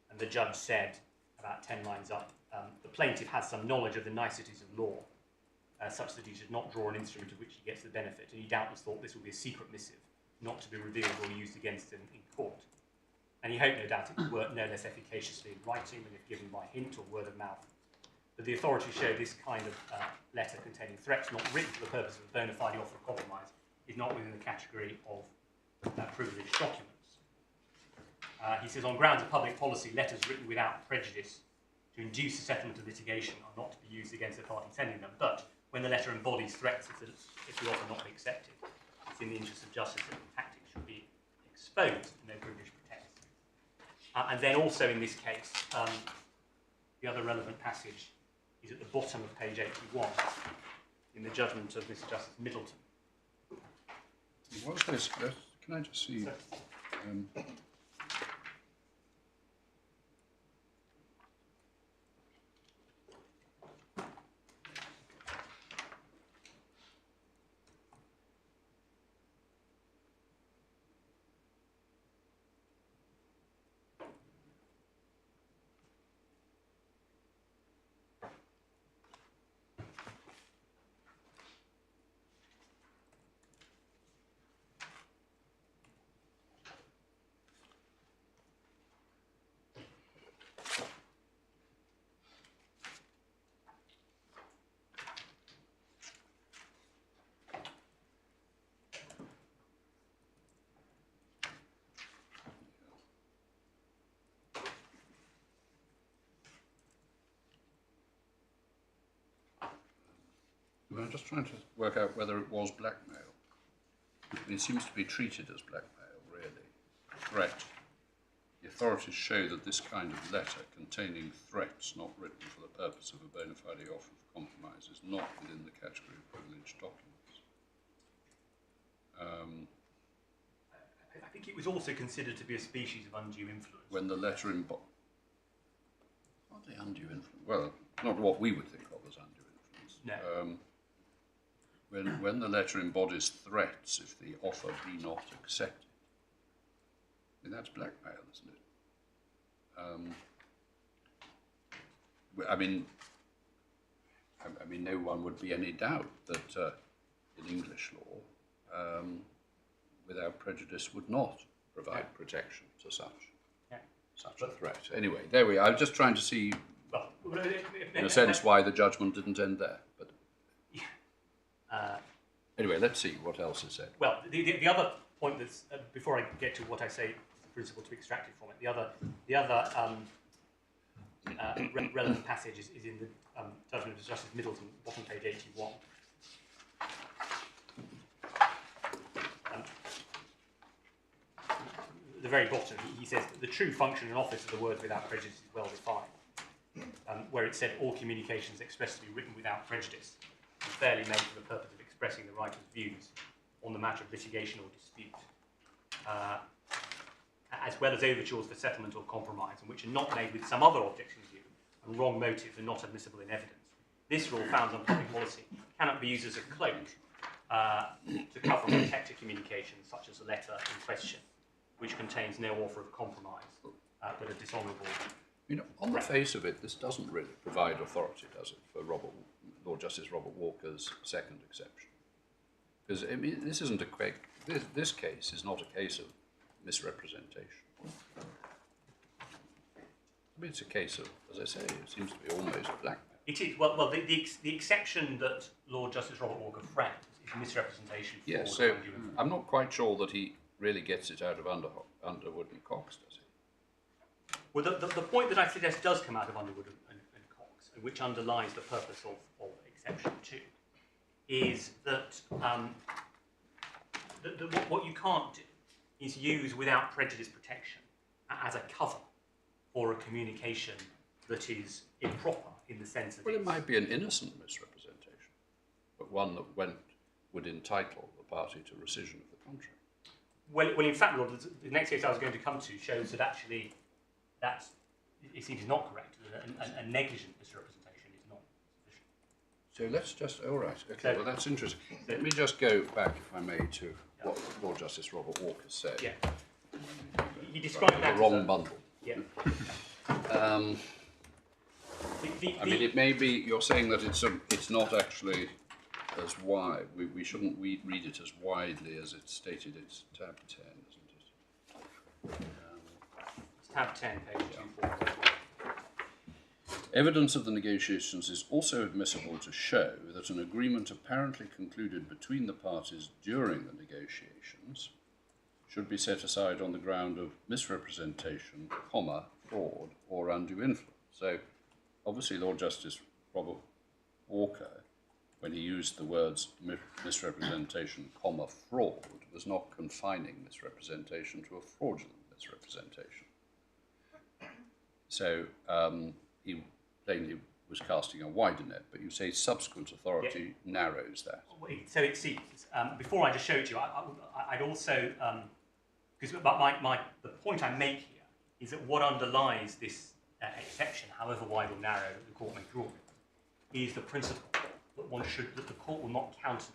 And the judge said, about 10 lines up, the plaintiff has some knowledge of the niceties of law, such that he should not draw an instrument of which he gets the benefit, and he doubtless thought this would be a secret missive, not to be revealed or used against him in court. And he hoped, no doubt, it would work no less efficaciously in writing than if given by hint or word of mouth. But the authorities show this kind of letter containing threats not written for the purpose of a bona fide offer of compromise is not within the category of privileged documents. He says, on grounds of public policy, letters written without prejudice to induce a settlement of litigation are not to be used against the party sending them, but when the letter embodies threats if the offer not be accepted, it's in the interest of justice that the tactics should be exposed and no privilege protected. And then also in this case, the other relevant passage is at the bottom of page 81 in the judgment of Mr. Justice Middleton. What's this? Can I just see? I'm just trying to work out whether it was blackmail. It seems to be treated as blackmail, really. Threat. The authorities show that this kind of letter containing threats not written for the purpose of a bona fide offer of compromise is not within the category of privileged documents. I think it was also considered to be a species of undue influence. When the letter embodies... Not the undue influence. Well, not what we would think of as undue influence. No. When the letter embodies threats if the offer be not accepted. I mean, that's blackmail, isn't it? I mean, no one would be any doubt that in English law, without prejudice would not provide protection to such a threat. Anyway, there we are. I'm just trying to see, in a sense, why the judgment didn't end there. But anyway, let's see what else is said. Well, the other point that's before I get to what I say is the principle to be extracted from it. The other relevant passage is in the judgment of Justice Middleton, bottom page 81. At the very bottom, he says that the true function and office of the words without prejudice is well defined, where it said all communications expressly written without prejudice and fairly made for the purpose of expressing the writer's views on the matter of litigation or dispute, as well as overtures for settlement or compromise, and which are not made with some other object in view and wrong motives and not admissible in evidence. This rule, found on public policy, cannot be used as a cloak to cover and protect a communication such as the letter in question, which contains no offer of compromise, but a dishonourable... You know, on the face of it, this doesn't really provide authority, does it, for Lord Justice Robert Walker's second exception? Because, I mean, this isn't this case is not a case of misrepresentation. I mean, it's a case of, as I say, it seems to be almost blackmail. It is. Well, the exception that Lord Justice Robert Walker framed is misrepresentation. Yes, so I'm not quite sure that he really gets it out of Underwood and Cox, does he? Well, the point that I suggest does come out of Underwood and Cox, and which underlies the purpose of exception 2, is that what you can't do is use without prejudice protection as a cover for a communication that is improper in the sense that it might be an innocent misrepresentation, but one that would entitle the party to rescission of the contract. Well, in fact, Lord, the next case I was going to come to shows that actually it seems not correct. A negligent misrepresentation is not sufficient. So let's just, all right, okay, well that's interesting. Let me just go back, if I may, to what Lord Justice Robert Walker said. Yeah. He described that the wrong bundle. Yeah. I mean, it may be, you're saying that it's not actually as wide, we shouldn't read it as widely as it's stated. It's tab 10, isn't it? It's tab 10, page 240. Evidence of the negotiations is also admissible to show that an agreement apparently concluded between the parties during the negotiations should be set aside on the ground of misrepresentation, fraud, or undue influence. So, obviously, Lord Justice Robert Walker, when he used the words misrepresentation, fraud, was not confining misrepresentation to a fraudulent misrepresentation. So, he plainly was casting a wider net, but you say subsequent authority narrows that. So it seems, before I just showed you, I'd also, because the point I make here is that what underlies this exception, however wide or narrow the court may draw it, is the principle that the court will not countenance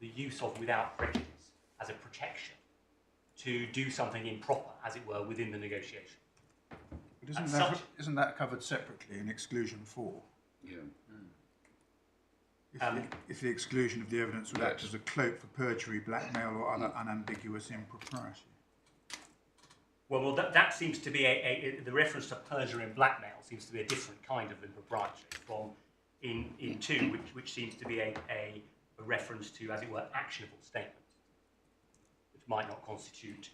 the use of without prejudice as a protection to do something improper, as it were, within the negotiation. But isn't that covered separately in exclusion 4? Yeah. If the exclusion of the evidence would act as a cloak for perjury, blackmail, or other unambiguous impropriety. Well, that seems to be the reference to perjury and blackmail seems to be a different kind of impropriety from in 2, which seems to be a reference to, as it were, actionable statements, which might not constitute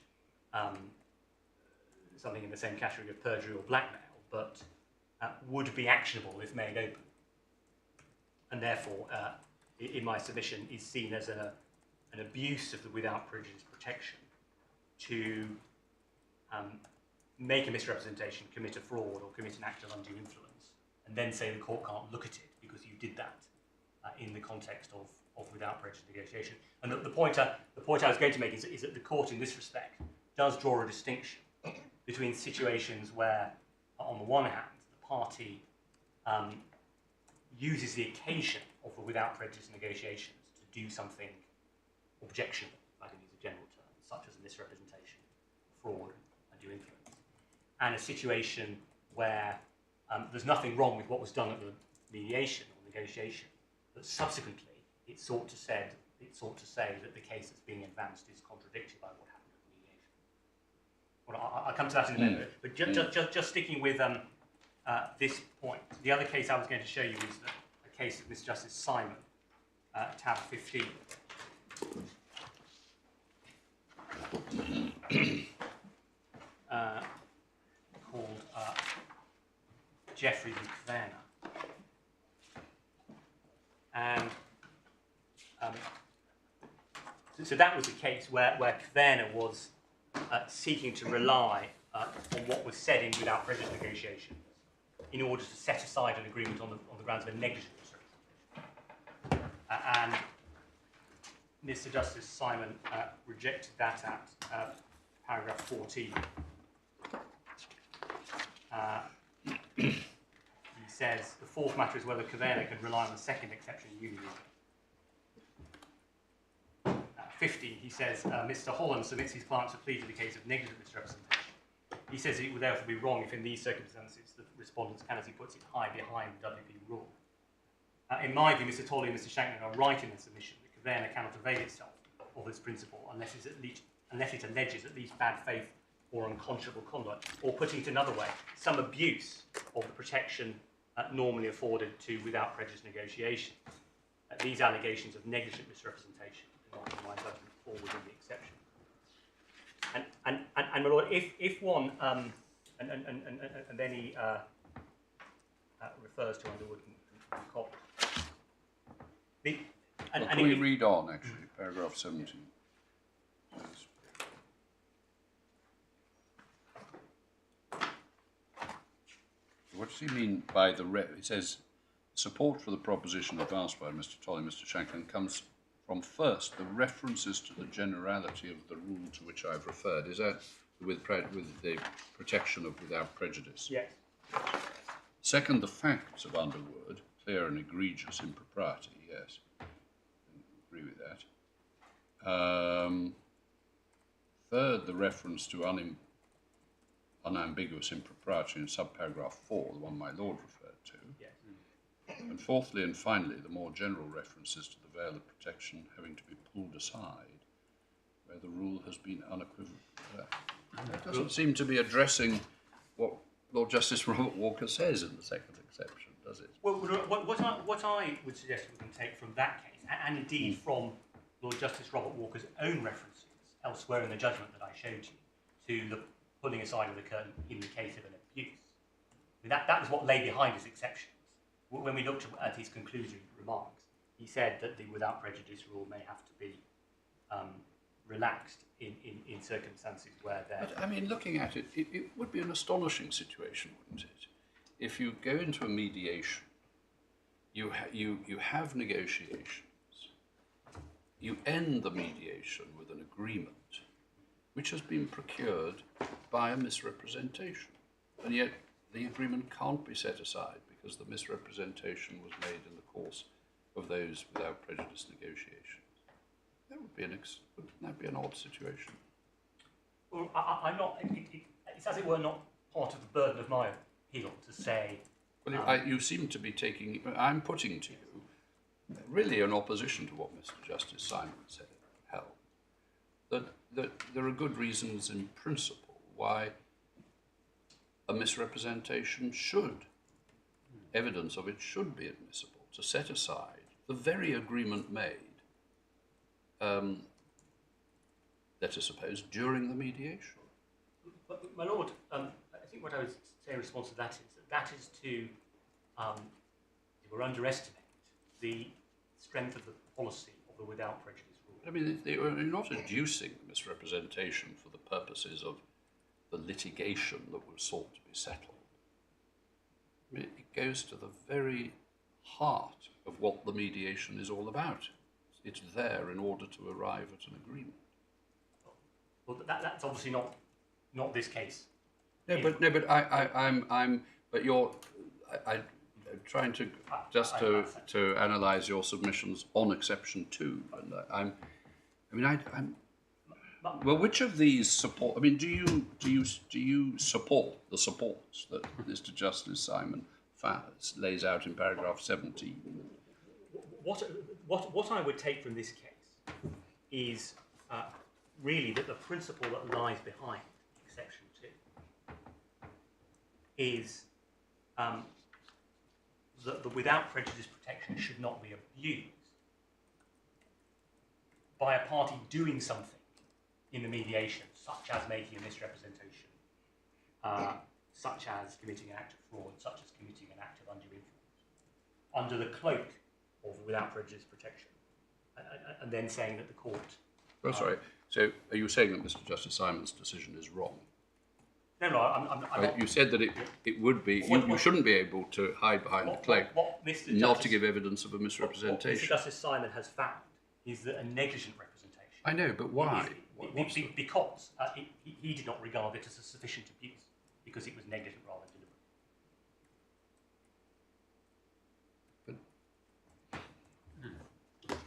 something in the same category of perjury or blackmail, but would be actionable if made open, and therefore, in my submission, is seen as an abuse of the without prejudice protection to make a misrepresentation, commit a fraud, or commit an act of undue influence, and then say the court can't look at it because you did that in the context of without prejudice negotiation. And the point I was going to make is that the court, in this respect, does draw a distinction between situations where, on the one hand, the party uses the occasion of the without prejudice negotiations to do something objectionable, if I can use a general term, such as a misrepresentation, fraud, undue influence, and a situation where there's nothing wrong with what was done at the mediation or negotiation, but subsequently it sought to say that the case that's being advanced is contradicted by what happened at the mediation. Well, I'll come to that in a minute, but just sticking with this point, the other case I was going to show you is a case of Mr. Justice Simon, tab 15. Called Jeffrey v. Kverner. And so that was a case where Kverner was seeking to rely on what was said in without prejudice negotiations in order to set aside an agreement on the grounds of a negligent misrepresentation. And Mr. Justice Simon rejected that at paragraph 14. He says the fourth matter is whether Kverner can rely on the second exception union. 15, he says Mr. Holland submits his client to plead for the case of negligent misrepresentation. He says it would therefore be wrong if in these circumstances the respondents can, as he puts it, hide behind the WP rule. In my view, Mr. Tolley and Mr. Shanklin are right in their submission that Kverner cannot avail itself of this principle unless it alleges at least bad faith or unconscionable conduct, or putting it another way, some abuse of the protection normally afforded to without prejudice negotiation. These allegations of negligent misrepresentation, in my judgment, fall within the exception. And my lord, if one and then he refers to Underwood and Cox. Can we read on, actually, paragraph 17? What does he mean by the... It says, support for the proposition advanced by Mr. Tolley and Mr. Shanklin comes from, first, the references to the generality of the rule to which I've referred. Is that with the protection of without prejudice? Yes. Second, the facts of Underwood, clear and egregious impropriety, yes. I agree with that. Third, the reference to unambiguous impropriety in subparagraph 4, the one my lord referred to. Yes. And fourthly and finally, the more general references to the veil of protection having to be pulled aside where the rule has been unequivocal. It doesn't seem to be addressing what Lord Justice Robert Walker says in the second exception, does it? Well, what I would suggest we can take from that case, and indeed from Lord Justice Robert Walker's own references elsewhere in the judgment that I showed you, to the pulling aside of the curtain in the case of an abuse. I mean, that was what lay behind his exceptions. When we looked at his conclusory remarks, he said that the without prejudice rule may have to be relaxed in circumstances where there... But, I mean, looking at it, it would be an astonishing situation, wouldn't it? If you go into a mediation, you have negotiations, you end the mediation with an agreement which has been procured by a misrepresentation, and yet the agreement can't be set aside because the misrepresentation was made in the course of those without prejudice negotiations. That would be wouldn't that be an odd situation? Well, I'm not... It's as it were not part of the burden of my appeal to say... Well, you seem to be taking... I'm putting to you, really in opposition to what Mr. Justice Simon said, held, that there are good reasons in principle why a misrepresentation evidence of it should be admissible, to set aside the very agreement made, let us suppose, during the mediation. But, my lord, I think what I would say in response to that is to underestimate the strength of the policy of the without prejudice rule. I mean, they are not adducing misrepresentation for the purposes of the litigation that was sought to be settled. I mean, it goes to the very heart of what the mediation is all about. It's there in order to arrive at an agreement. Well, that's obviously not this case. I'm trying to to analyse your submissions on exception 2, and well, which of these support? I mean, do you support the supports that Mr. Justice Simon lays out in paragraph 17? What I would take from this case is really that the principle that lies behind exception 2 is that the without prejudice protection should not be abused by a party doing something in the mediation, such as making a misrepresentation, such as committing an act of fraud, such as committing an act of undue influence, under the cloak of without prejudice protection, and then saying that the court... Oh, sorry. So are you saying that Mr. Justice Simon's decision is wrong? No, I'm not... You said that it would be... You shouldn't be able to hide behind the cloak, not to give evidence of a misrepresentation. What Mr. Justice Simon has found is that a negligent representation... I know, but why? Because he did not regard it as a sufficient abuse, because it was negligent rather than deliberate.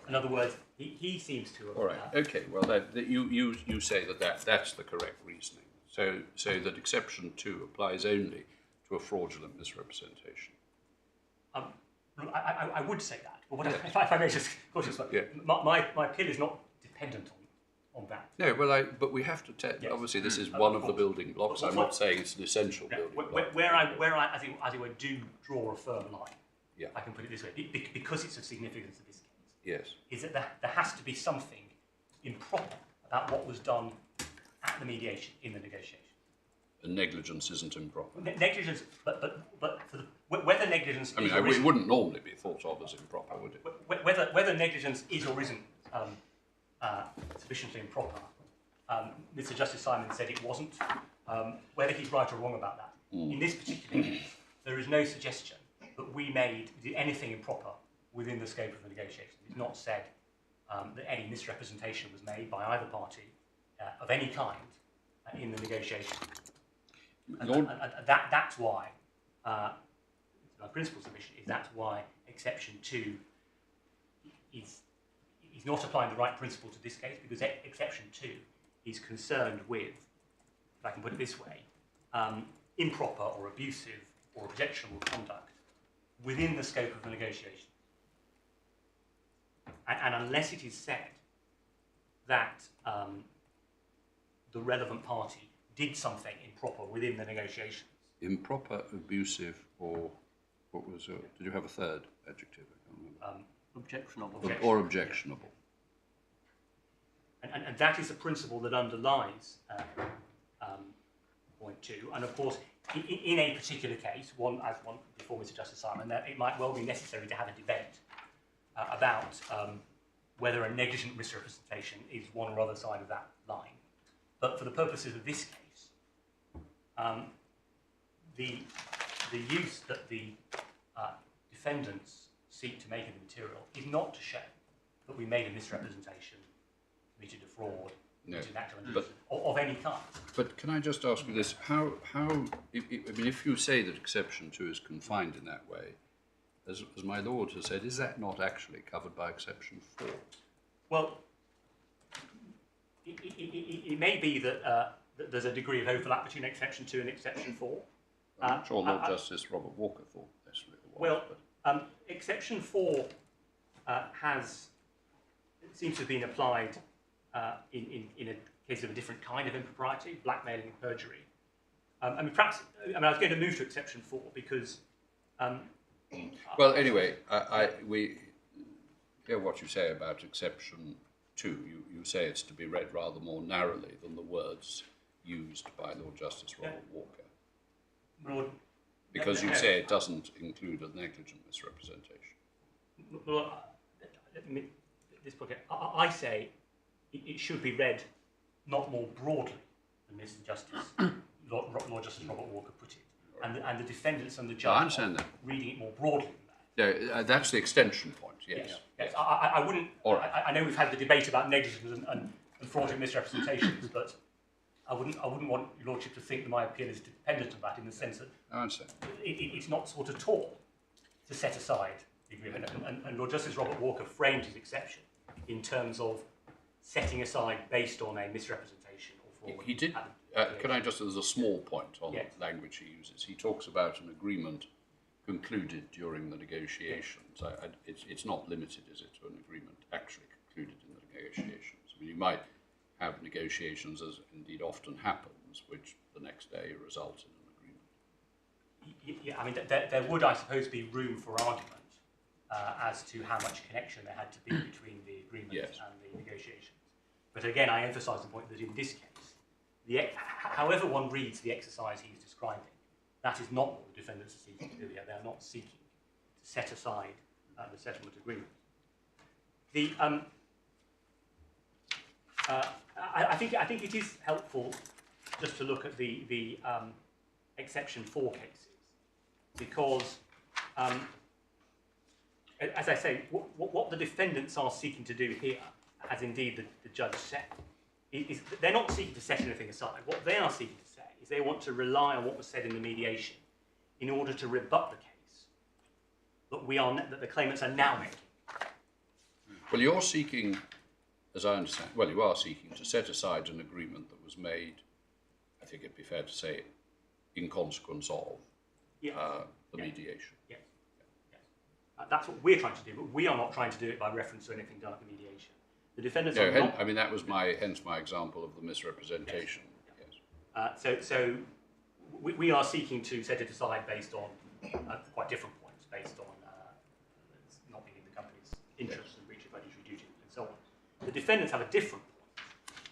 In other words, he seems to have... All right, okay, well, you say that's the correct reasoning. So that exception 2 applies only to a fraudulent misrepresentation. I would say that, but yes. if I may just cautious, yeah. my appeal is not dependent on that. No, well, but we have to Yes. Obviously, this is one of the building blocks. I'm not saying it's an essential building block. Where I, as it were, do draw a firm line, Yeah. I can put it this way, because it's of significance in this case, Yes. is that there has to be something improper about what was done at the mediation, in the negotiation. And negligence isn't improper. Negligence, but for whether negligence... I mean, it wouldn't normally be thought of as improper, would it? Whether negligence is or isn't sufficiently improper, Mr. Justice Simon said it wasn't. Whether he's right or wrong about that. In this particular case, there is no suggestion that we did anything improper within the scope of the negotiation. It's not said that any misrepresentation was made by either party of any kind in the negotiation. And that's why, my principal submission is that's why exception 2 is not applying the right principle to this case, because exception 2 is concerned with, if I can put it this way, improper or abusive or objectionable conduct within the scope of the negotiation. And unless it is said that the relevant party did something improper within the negotiations. Improper, abusive, or what was it? Did you have a third adjective? I can't remember. Objectionable. Or objectionable. And that is a principle that underlies point 2. And of course, in a particular case, before Mr. Justice Simon, that it might well be necessary to have a debate about whether a negligent misrepresentation is one or other side of that line. But for the purposes of this case, the use that the defendants seek to make of the material is not to show that we made a misrepresentation, committed a fraud, committed an act of injustice of any kind. But can I just ask you this? If you say that exception 2 is confined in that way, as my Lord has said, is that not actually covered by exception 4? Well, it may be that there's a degree of overlap between exception 2 and exception 4. I'm sure Lord Justice Robert Walker thought necessarily there was. Well, exception 4 seems to have been applied in a case of a different kind of impropriety, blackmailing and perjury. I was going to move to exception 4 because. Well, anyway, we hear what you say about exception 2. You say it's to be read rather more narrowly than the words used by Lord Justice Robert Walker. Because you say it doesn't include a negligent misrepresentation. Well, this point, I say it should be read not more broadly than Lord Justice Robert Walker put it. And the defendants and the judge are reading it more broadly than that. Yeah, that's the extension point, yes. Yes. I wouldn't. Right. I know we've had the debate about negligence and fraudulent misrepresentations, but I wouldn't want your lordship to think that my appeal is dependent on that, in the sense that it's not sought at all to set aside the agreement. And Lord Justice Robert Walker framed his exception in terms of setting aside based on a misrepresentation or fraud. He did. Can I just, there's a small point on the language he uses. He talks about an agreement concluded during the negotiations. It's not limited, is it, to an agreement actually concluded in the negotiations? I mean, you might have negotiations, as indeed often happens, which the next day result in an agreement. Yeah, I mean, there would, I suppose, be room for argument as to how much connection there had to be between the agreement and the negotiations. But again, I emphasise the point that in this case, however one reads the exercise he's describing, that is not what the defendants are seeking to do here. They are not seeking to set aside the settlement agreement. I think it is helpful just to look at the exception 4 cases, because, as I say, what the defendants are seeking to do here, as indeed the judge said, is they're not seeking to set anything aside. What they are seeking to say is they want to rely on what was said in the mediation in order to rebut the case that the claimants are now making. Well, you're seeking, as I understand, you are seeking to set aside an agreement that was made, I think it'd be fair to say, in consequence of the mediation. Yes. That's what we're trying to do, but we are not trying to do it by reference to anything done at the mediation. The defendants are not... I mean, that was hence my example of the misrepresentation. Yes. So we are seeking to set it aside based on quite different points, based on not being in the company's interest and breach of fiduciary duty and so on. The defendants have a different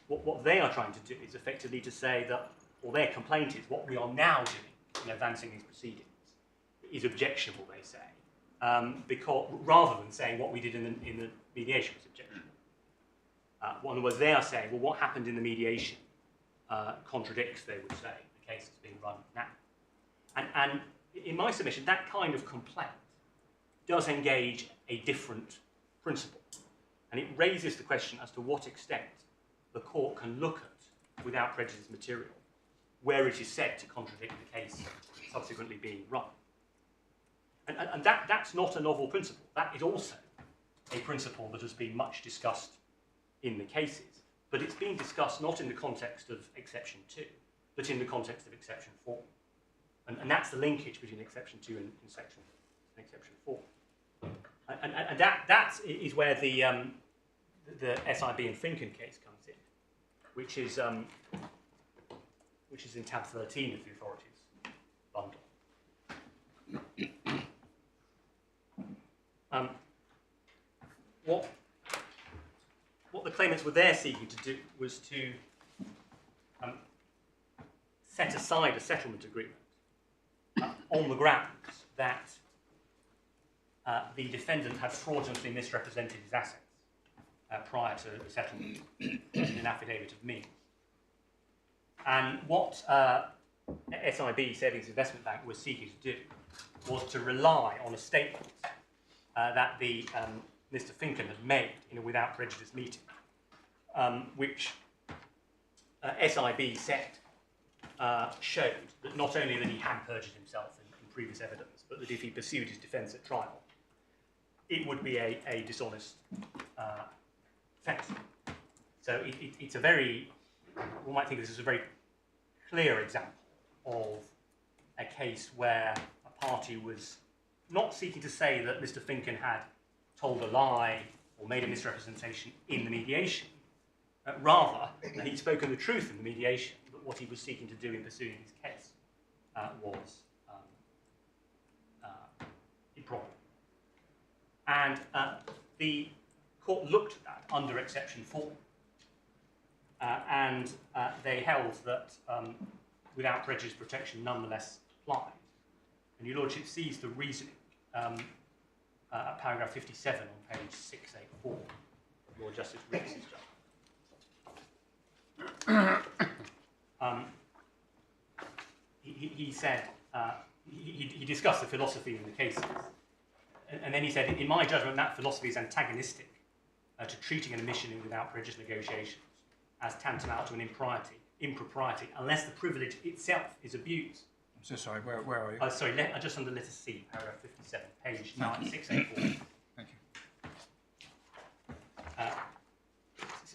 point. What they are trying to do is effectively to say that, or their complaint is, what we are now doing in advancing these proceedings is objectionable, they say, because rather than saying what we did in the mediation was objectionable. In other words, they are saying, well, what happened in the mediation contradicts, they would say, the case that's being run now. And in my submission, that kind of complaint does engage a different principle. And it raises the question as to what extent the court can look at, without prejudice material, where it is said to contradict the case subsequently being run. And that's not a novel principle. That is also a principle that has been much discussed in the cases, but it's being discussed not in the context of exception 2, but in the context of exception 4. And that's the linkage between exception 2 and exception 4. And that is where the SIB and Finken case comes in, which is in tab 13 of the authorities bundle. What the claimants were there seeking to do was to set aside a settlement agreement on the grounds that the defendant had fraudulently misrepresented his assets prior to the settlement in an affidavit of means. And what SIB, Savings Investment Bank, was seeking to do was to rely on a statement that the Mr. Finken had made in a without prejudice meeting, which SIB said showed that not only that he had perjured himself in previous evidence, but that if he pursued his defence at trial, it would be a dishonest offence. So it's a very, one might think this is a very clear example of a case where a party was not seeking to say that Mr. Finken had told a lie or made a misrepresentation in the mediation, rather that he'd spoken the truth in the mediation, but what he was seeking to do in pursuing his case was improper. And the court looked at that under exception 4, and they held that without prejudice protection nonetheless applied. And your lordship sees the reasoning at paragraph 57 on page 684 of Lord Justice Rick's judgment. He said, he discussed the philosophy in the cases, and then he said, in my judgment, that philosophy is antagonistic to treating an omission in without prejudice negotiations as tantamount to an impropriety, unless the privilege itself is abused. I'm so sorry, where are you? Sorry, just under letter C, paragraph 57, page 684. Thank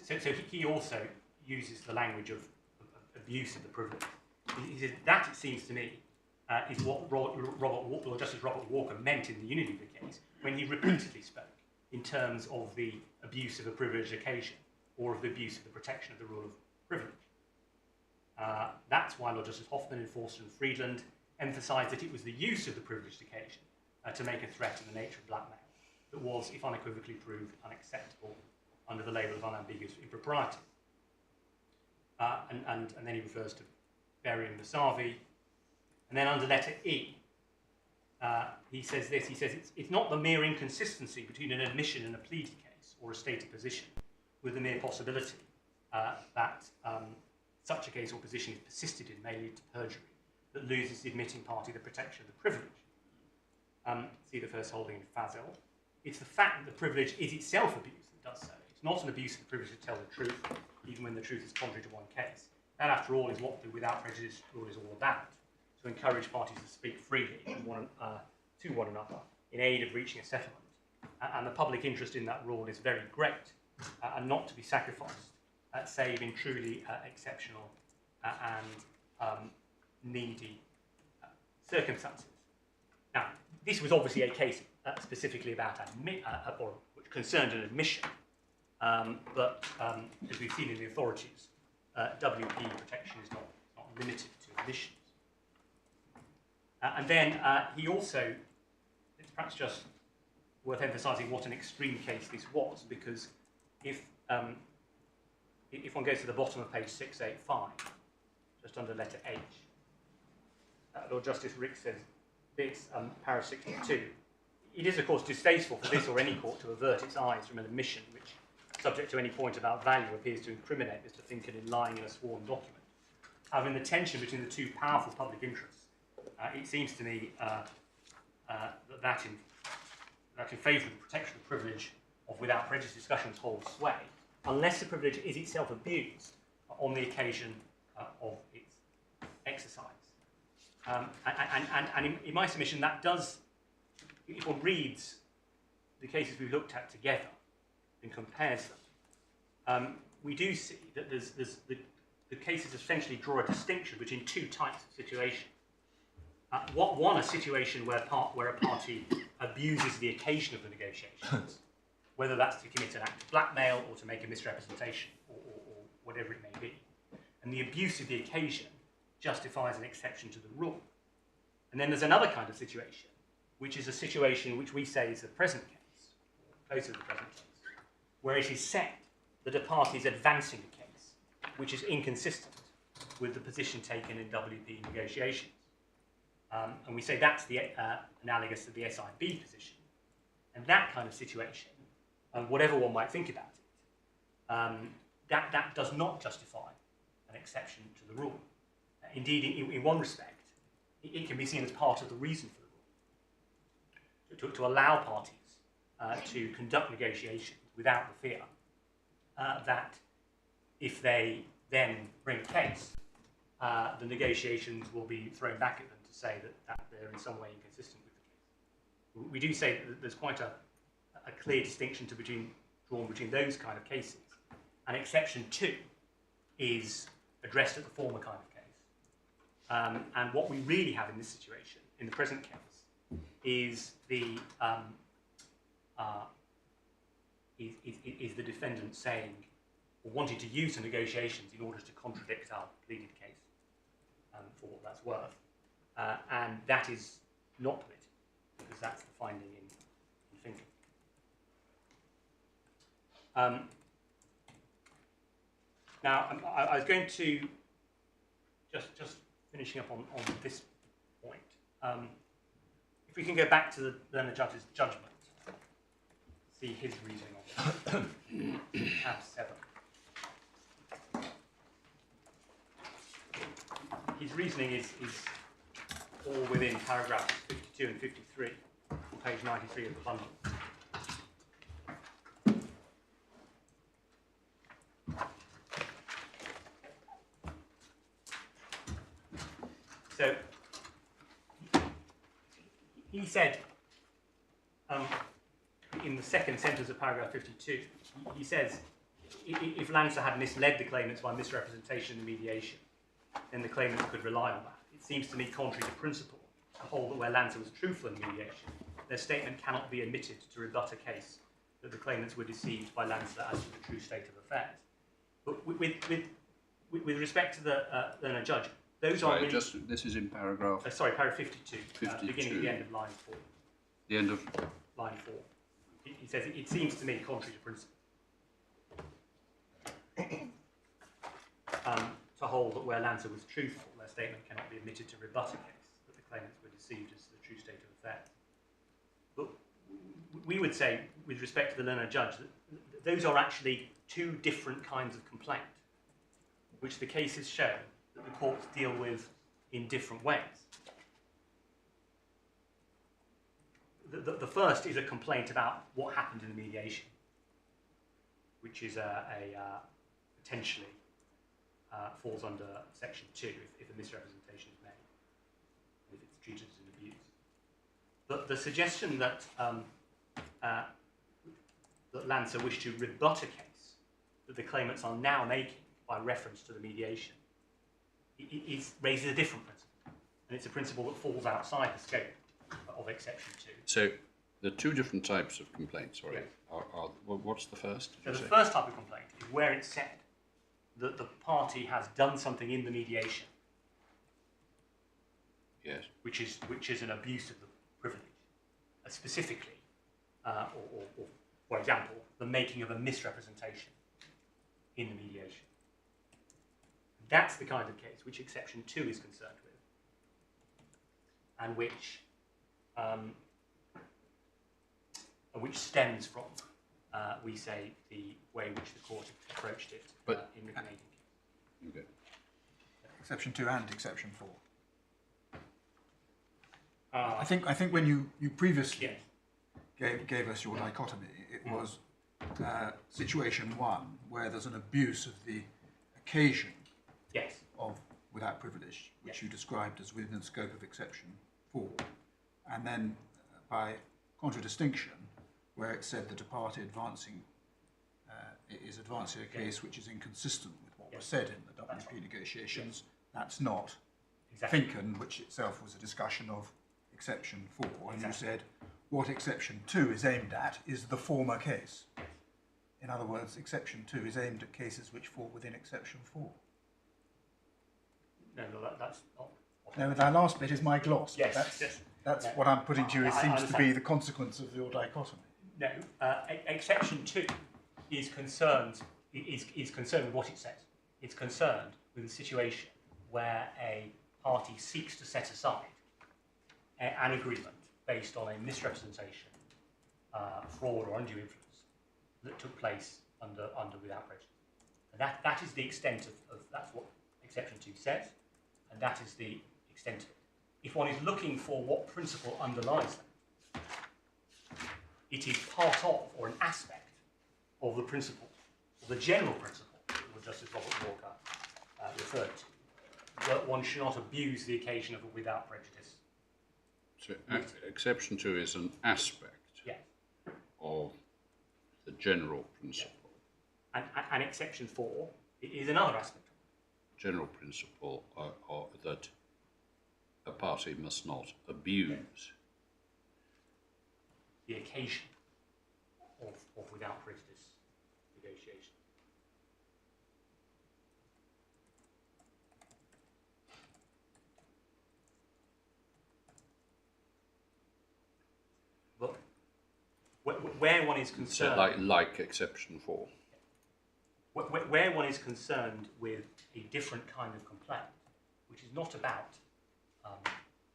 you. So he also uses the language of abuse of the privilege. He said that, it seems to me, is what Justice Robert Walker meant in the Unilever case when he repeatedly spoke in terms of the abuse of a privileged occasion or of the abuse of the protection of the rule of privilege. That's why Lord Justice Hoffman and Forster and Friedland emphasised that it was the use of the privileged occasion to make a threat in the nature of blackmail that was, if unequivocally proved, unacceptable under the label of unambiguous impropriety. And then he refers to Berry and Vasavi. And then under letter E, he says this, he says, it's not the mere inconsistency between an admission and a pleading case or a stated position with the mere possibility that such a case or position is persisted in may lead to perjury that loses the admitting party the protection of the privilege. See the first holding in Fazel. It's the fact that the privilege is itself abused that does so. It's not an abuse of the privilege to tell the truth, even when the truth is contrary to one case. That, after all, is what the without prejudice rule is all about, to encourage parties to speak freely to one another in aid of reaching a settlement. And the public interest in that rule is very great and not to be sacrificed, save in truly exceptional and needy circumstances. Now, this was obviously a case specifically about or which concerned an admission, but as we've seen in the authorities, WP protection is not limited to admissions. And then he also, it's perhaps just worth emphasising what an extreme case this was, because if one goes to the bottom of page 685, just under letter H, Lord Justice Rick says this, paragraph 62, it is of course distasteful for this or any court to avert its eyes from an admission which, subject to any point about value, appears to incriminate Mr. Finken in lying in a sworn document. However, in the tension between the two powerful public interests, it seems to me that in favour of the protection of the privilege of without prejudice discussions holds sway, unless the privilege is itself abused on the occasion of its exercise. And in my submission, that does, if one reads the cases we've looked at together and compares them, we do see that the cases essentially draw a distinction between two types of situation. A situation where a party abuses the occasion of the negotiations, whether that's to commit an act of blackmail or to make a misrepresentation or whatever it may be. And the abuse of the occasion justifies an exception to the rule. And then there's another kind of situation, which is a situation which we say is the present case, or close to the present case, where it is said that a party is advancing a case which is inconsistent with the position taken in WP negotiations. And we say that's the analogous to the SIB position. And that kind of situation, and whatever one might think about it, that does not justify an exception to the rule. Indeed, in one respect, it can be seen as part of the reason for the rule, to allow parties to conduct negotiations without the fear that if they then bring a case, the negotiations will be thrown back at them to say that they're in some way inconsistent with the case. We do say that there's quite a clear distinction drawn between those kind of cases. And exception 2 is addressed at the former kind of case. And what we really have in this situation, in the present case, is the defendant saying, or wanting to use the negotiations in order to contradict our pleaded case, for what that's worth. And that is not permitted, because that's the finding in Finkel. Now, I was going to, just finishing up on this point, if we can go back to the learned judge's judgment, see his reasoning on it. Tab 7. His reasoning is all within paragraphs 52 and 53 on page 93 of the bundle. So, he said, in the second sentence of paragraph 52, he says, if Lancer had misled the claimants by misrepresentation in the mediation, then the claimants could rely on that. It seems to me contrary to principle to hold that where Lancer was truthful in the mediation, their statement cannot be admitted to rebut a case that the claimants were deceived by Lancer as to the true state of affairs. But with respect to the learned judge, those are really... this is in paragraph... paragraph 52, 52. Beginning at the end of line 4. The end of... Line 4. He says, it seems to me contrary to principle to hold that where Lancer was truthful, their statement cannot be admitted to rebut a case that the claimants were deceived as to the true state of affairs. But we would say, with respect to the learned judge, that those are actually two different kinds of complaint, which the cases show that the courts deal with in different ways. The first is a complaint about what happened in the mediation, which is potentially falls under section 2 if a misrepresentation is made, if it's treated as an abuse. But the suggestion that that Lancer wished to rebut a case that the claimants are now making by reference to the mediation raises a different principle, and it's a principle that falls outside the scope of exception 2. So, there are two different types of complaints, sorry. Yeah. What's the first? So the first type of complaint is where it's said that the party has done something in the mediation, Yes. which is an abuse of the privilege, specifically, or for example, the making of a misrepresentation in the mediation. That's the kind of case which exception 2 is concerned with, and which stems from, we say, the way in which the court approached it in the Canadian case. Okay. Exception 2 and exception 4. I think when you previously gave us your dichotomy, it was situation 1 where there's an abuse of the occasion of without privilege, which you described as within the scope of exception 4, and then by contradistinction, where it said that a party is advancing a case which is inconsistent with what was said in the WP negotiations. That's not Exactly. Finken, which itself was a discussion of exception 4, and Exactly. you said what exception 2 is aimed at is the former case. In other words, exception 2 is aimed at cases which fall within exception 4. No, that's not. No, that last bit is my gloss. Yes, That's, yes. that's No. what I'm putting to you. It I seems to be understand. the consequence of your dichotomy. No, exception 2 is concerned with what it says. It's concerned with a situation where a party seeks to set aside an agreement based on a misrepresentation, fraud, or undue influence that took place under without prejudice. And that is the extent of that's what exception 2 says, and that is the extent of it. If one is looking for what principle underlies that, it is part of or an aspect of the principle, or the general principle that Justice Robert Walker referred to, that one should not abuse the occasion of a without prejudice. So exception 2 is an aspect Yes. of the general principle. And exception 4 is another aspect. General principle are that a party must not abuse The occasion of without prejudice negotiation. But where one is so concerned, like exception 4. where one is concerned with a different kind of complaint, which is not about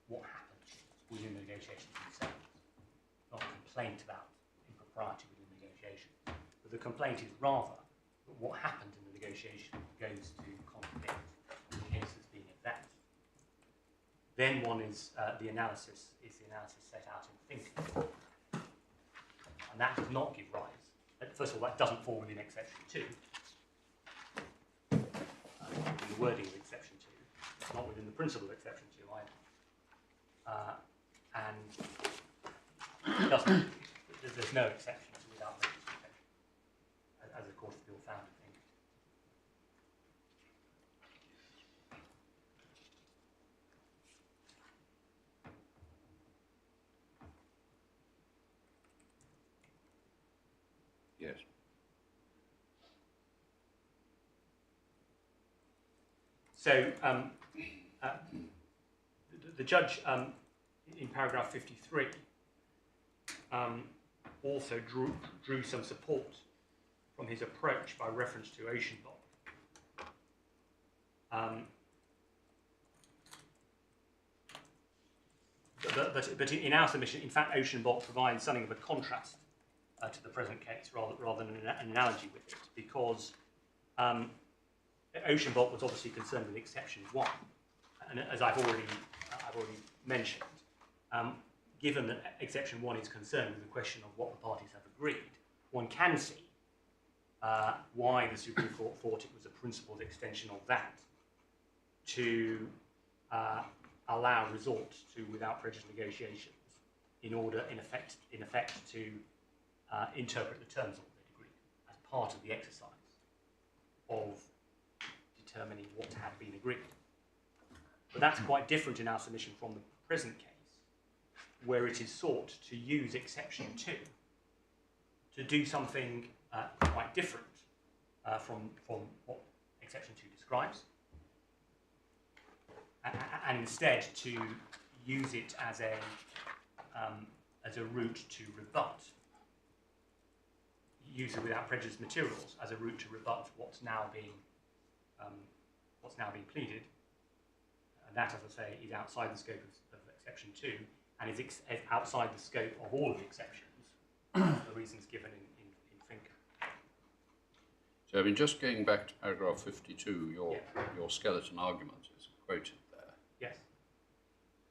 what happened within the negotiations themselves, not a complaint about impropriety within negotiations, but the complaint is rather that what happened in the negotiation goes to contradict the case that's being advanced. Then one is the analysis set out in Finken, and that does not give rise. First of all, that doesn't fall within exception 2. The wording of exception 2, it's not within the principle of exception 2 either. And it doesn't, there's no exception to without prejudice exception, as the Court of Appeal found, I think. Yes. So the judge, in paragraph 53, also drew some support from his approach by reference to Oceanbolt. But in our submission, in fact, Oceanbolt provides something of a contrast to the present case rather than an analogy with it, because Oceanbolt was obviously concerned with exception 1, and as I've already mentioned, given that exception 1 is concerned with the question of what the parties have agreed, one can see why the Supreme Court thought it was a principled extension of that to allow resort to without prejudice negotiations in order, in effect, to interpret the terms of what they'd agreed as part of the exercise of determining what had been agreed. But that's quite different in our submission from the present case, where it is sought to use exception 2 to do something quite different from what exception 2 describes, and instead to use it as a route to rebut, use it without prejudice materials as a route to rebut what's now being pleaded, and that, as I say, is outside the scope of exception 2, and is outside the scope of all of the exceptions, the reasons given in Finken. So, I mean, just going back to paragraph 52, your skeleton argument is quoted there. Yes.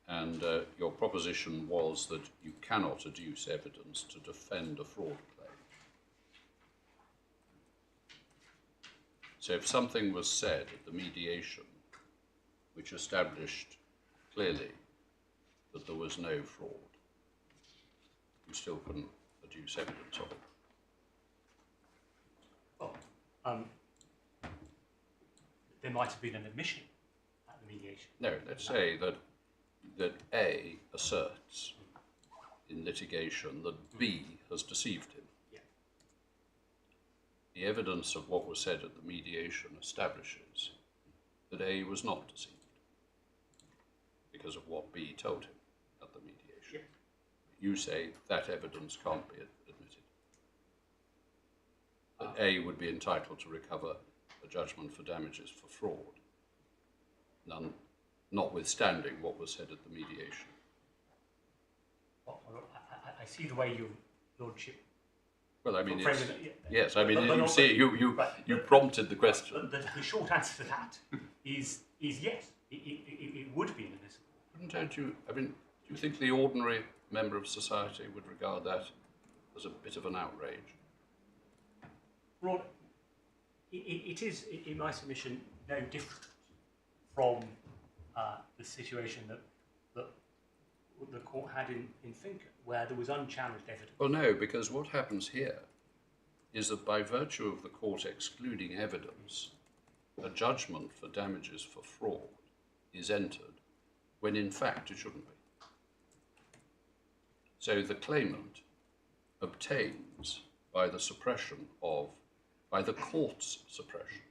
And your proposition was that you cannot adduce evidence to defend a fraud claim. So if something was said at the mediation which established clearly that there was no fraud, you still couldn't adduce evidence of it. Well, there might have been an admission at the mediation. No, let's say that A asserts in litigation that B has deceived him. Yeah. The evidence of what was said at the mediation establishes that A was not deceived because of what B told him at the mediation. Yeah. You say that evidence can't be admitted. That A would be entitled to recover a judgment for damages for fraud, notwithstanding what was said at the mediation. Well, I see the way your lordship. Well, I mean, Framing it's, it, yeah. yes, I mean, But you not- see, you but- prompted the question. The short answer to that is yes. It would be inadmissible. Don't you? I mean, do you think the ordinary member of society would regard that as a bit of an outrage? Rod, it is, in my submission, no different from the situation that the court had in Finken, where there was unchallenged evidence. Well, no, because what happens here is that by virtue of the court excluding evidence, a judgment for damages for fraud is entered when in fact it shouldn't be. So the claimant obtains by the court's suppression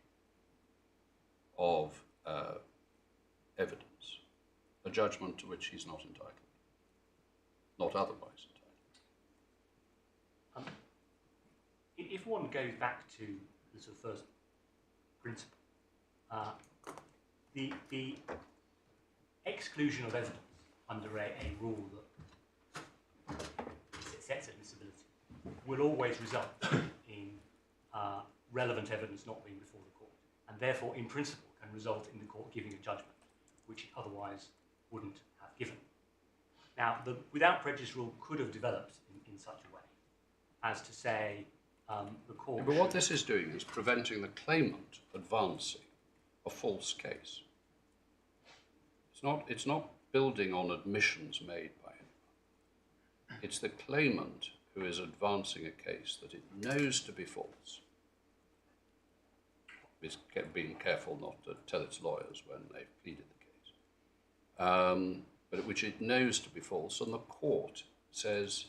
of evidence, a judgment to which he's not entitled, not otherwise entitled. If one goes back to the sort of first principle, the exclusion of evidence under a rule that sets admissibility will always result in relevant evidence not being before the court, and therefore, in principle, can result in the court giving a judgment which it otherwise wouldn't have given. Now, the without prejudice rule could have developed in such a way as to say the court. But what this is doing is preventing the claimant advancing a false case. It's not building on admissions made by anyone. It's the claimant who is advancing a case that it knows to be false. It's being careful not to tell its lawyers when they've pleaded the case. But which it knows to be false, and the court says,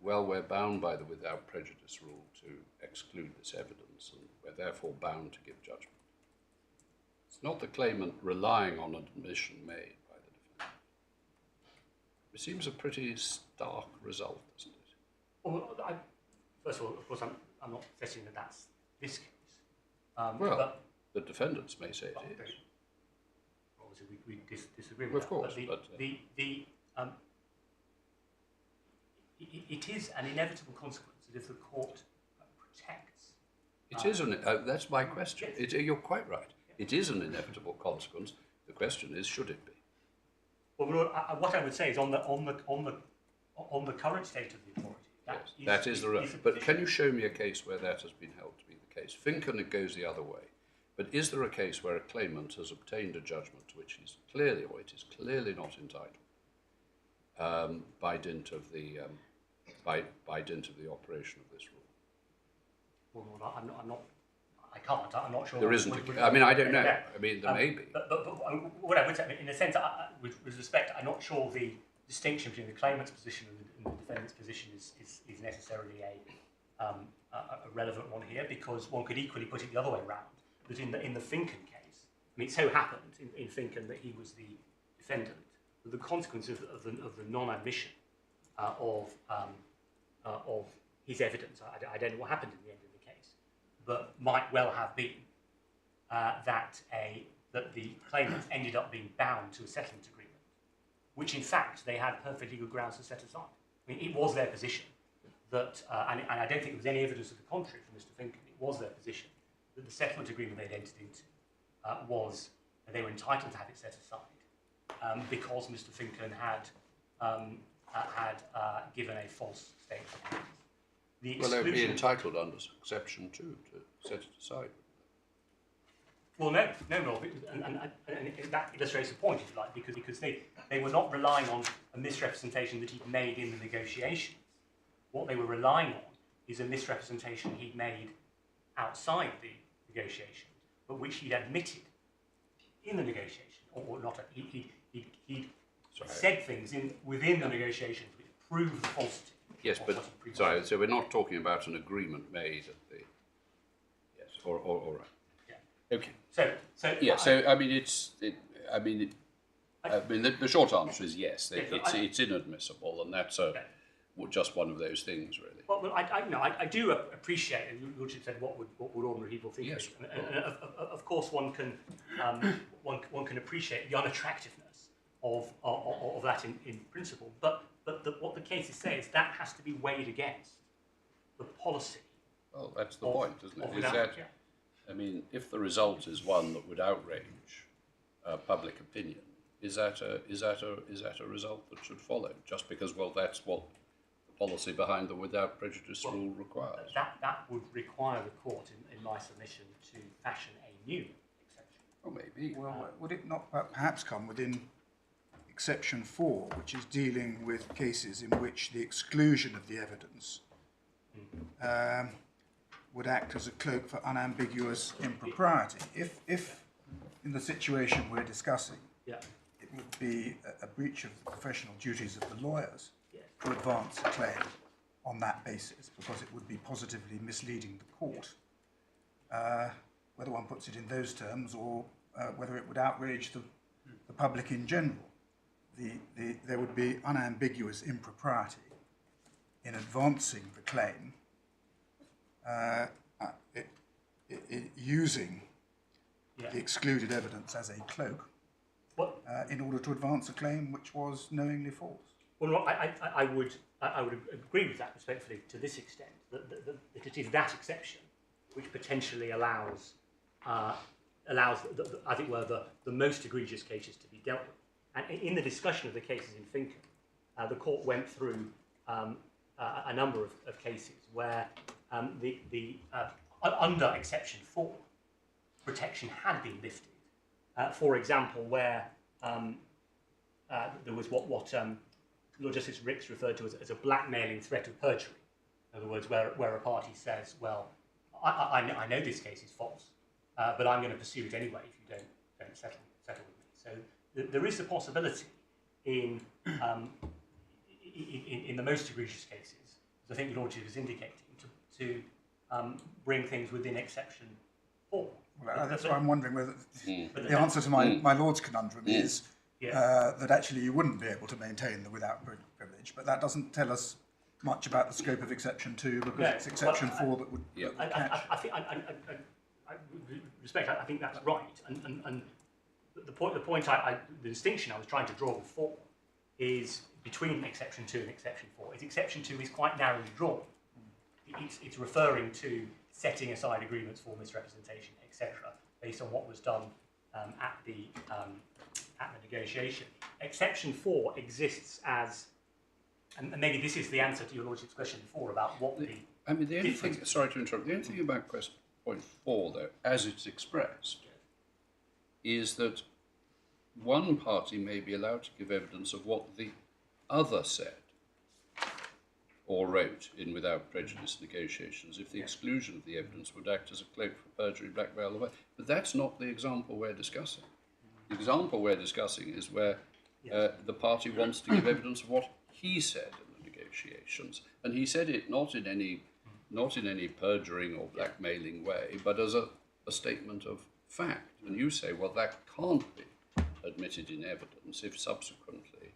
well, we're bound by the without prejudice rule to exclude this evidence, and we're therefore bound to give judgment. It's not the claimant relying on an admission made by the defendant. It seems a pretty stark result, doesn't it? Well, first of all, of course, I'm not suggesting that that's this case. Well, but the defendants may say it is. obviously, we disagree with Of that. course, it is an inevitable consequence that if the court protects. It is that's my question. Yes. You're quite right. It is an inevitable consequence. The question is, should it be? Well, what I would say is on the current state of the authority. That is the. But can you show me a case where that has been held to be the case? Finken, it goes the other way. But is there a case where a claimant has obtained a judgment to which he's clearly, or it is clearly not entitled, by dint of the operation of this rule? Well, I'm not. I can't. I'm not sure. There isn't. I mean, I don't know. I mean, there may be. But what I would say, in a sense, with respect, I'm not sure the distinction between the claimant's position and the defendant's position is necessarily a relevant one here, because one could equally put it the other way around. That in the Finken case, I mean, it so happened in Finken that he was the defendant, that the consequence of the non-admission of his evidence, I don't know what happened in the end of the case, but might well have been that the claimants ended up being bound to a settlement agreement, which in fact they had perfectly good grounds to set aside. I mean, it was their position that, and I don't think there was any evidence of the contrary from Mr. Finken, it was their position that the settlement agreement they'd entered into was that they were entitled to have it set aside because Mr. Finken had given a false statement. Well, they'd be entitled under exception 2 to set it aside. Well, no, and that illustrates the point, if you like, because they were not relying on a misrepresentation that he'd made in the negotiations. What they were relying on is a misrepresentation he'd made outside the negotiations, but which he'd admitted in the negotiation, or not. He said things within the negotiations which proved the falsity. Yes, but sorry. So we're not talking about an agreement made at the. Yes, or right. Yeah. Okay. So yeah. So I mean, the short answer is yes. It's inadmissible, and that's just one of those things, really. Well, I do appreciate, and you Lordship said, what would ordinary people think? Yes. And of course, one can appreciate the unattractiveness of that in principle. But what the cases say is that has to be weighed against the policy. Well, that's the point, isn't it? Is that, I mean, if the result is one that would outrage public opinion, is that a result that should follow? Just because, well, that's what the policy behind the without prejudice rule requires. That would require the court, in my submission, to fashion a new exception. Oh, maybe. Well, would it not perhaps come within exception 4, which is dealing with cases in which the exclusion of the evidence would act as a cloak for unambiguous impropriety? If in the situation we're discussing, it would be a breach of the professional duties of the lawyers to advance a claim on that basis, because it would be positively misleading the court, whether one puts it in those terms or whether it would outrage the public in general. There would be unambiguous impropriety in advancing the claim, using the excluded evidence as a cloak in order to advance a claim which was knowingly false. Well, I would agree with that respectfully to this extent, that it is that exception which potentially allows I think, the most egregious cases to be dealt with. And in the discussion of the cases in Finkham, the court went through a number of cases where under exception 4, protection had been lifted. For example, where there was what Lord Justice Ricks referred to as a blackmailing threat of perjury. In other words, where a party says, well, I know this case is false, but I'm going to pursue it anyway if you don't settle with me. So there is a possibility in the most egregious cases, as I think the Lordship is indicating, to bring things within exception 4. Well, that's why I'm wondering whether the answer to my Lord's conundrum is that actually you wouldn't be able to maintain the without privilege, but that doesn't tell us much about the scope of exception 2, because it's exception 4 that would catch. I think that's right, and the distinction I was trying to draw before is between exception 2 and exception 4. Exception 2 is quite narrowly drawn. It's referring to setting aside agreements for misrepresentation, etc., based on what was done at the negotiation. Exception 4 exists as, and maybe this is the answer to your Lordship's question before about what the only thing, sorry to interrupt, the only thing about point 4, though, as it's expressed, is that one party may be allowed to give evidence of what the other said or wrote in without prejudice negotiations if the exclusion of the evidence would act as a cloak for perjury, blackmail, or but that's not the example we're discussing. The example we're discussing is where the party wants to give evidence of what he said in the negotiations, and he said it not in any perjuring or blackmailing way, but as a statement of fact. And you say, well, that can't be admitted in evidence if subsequently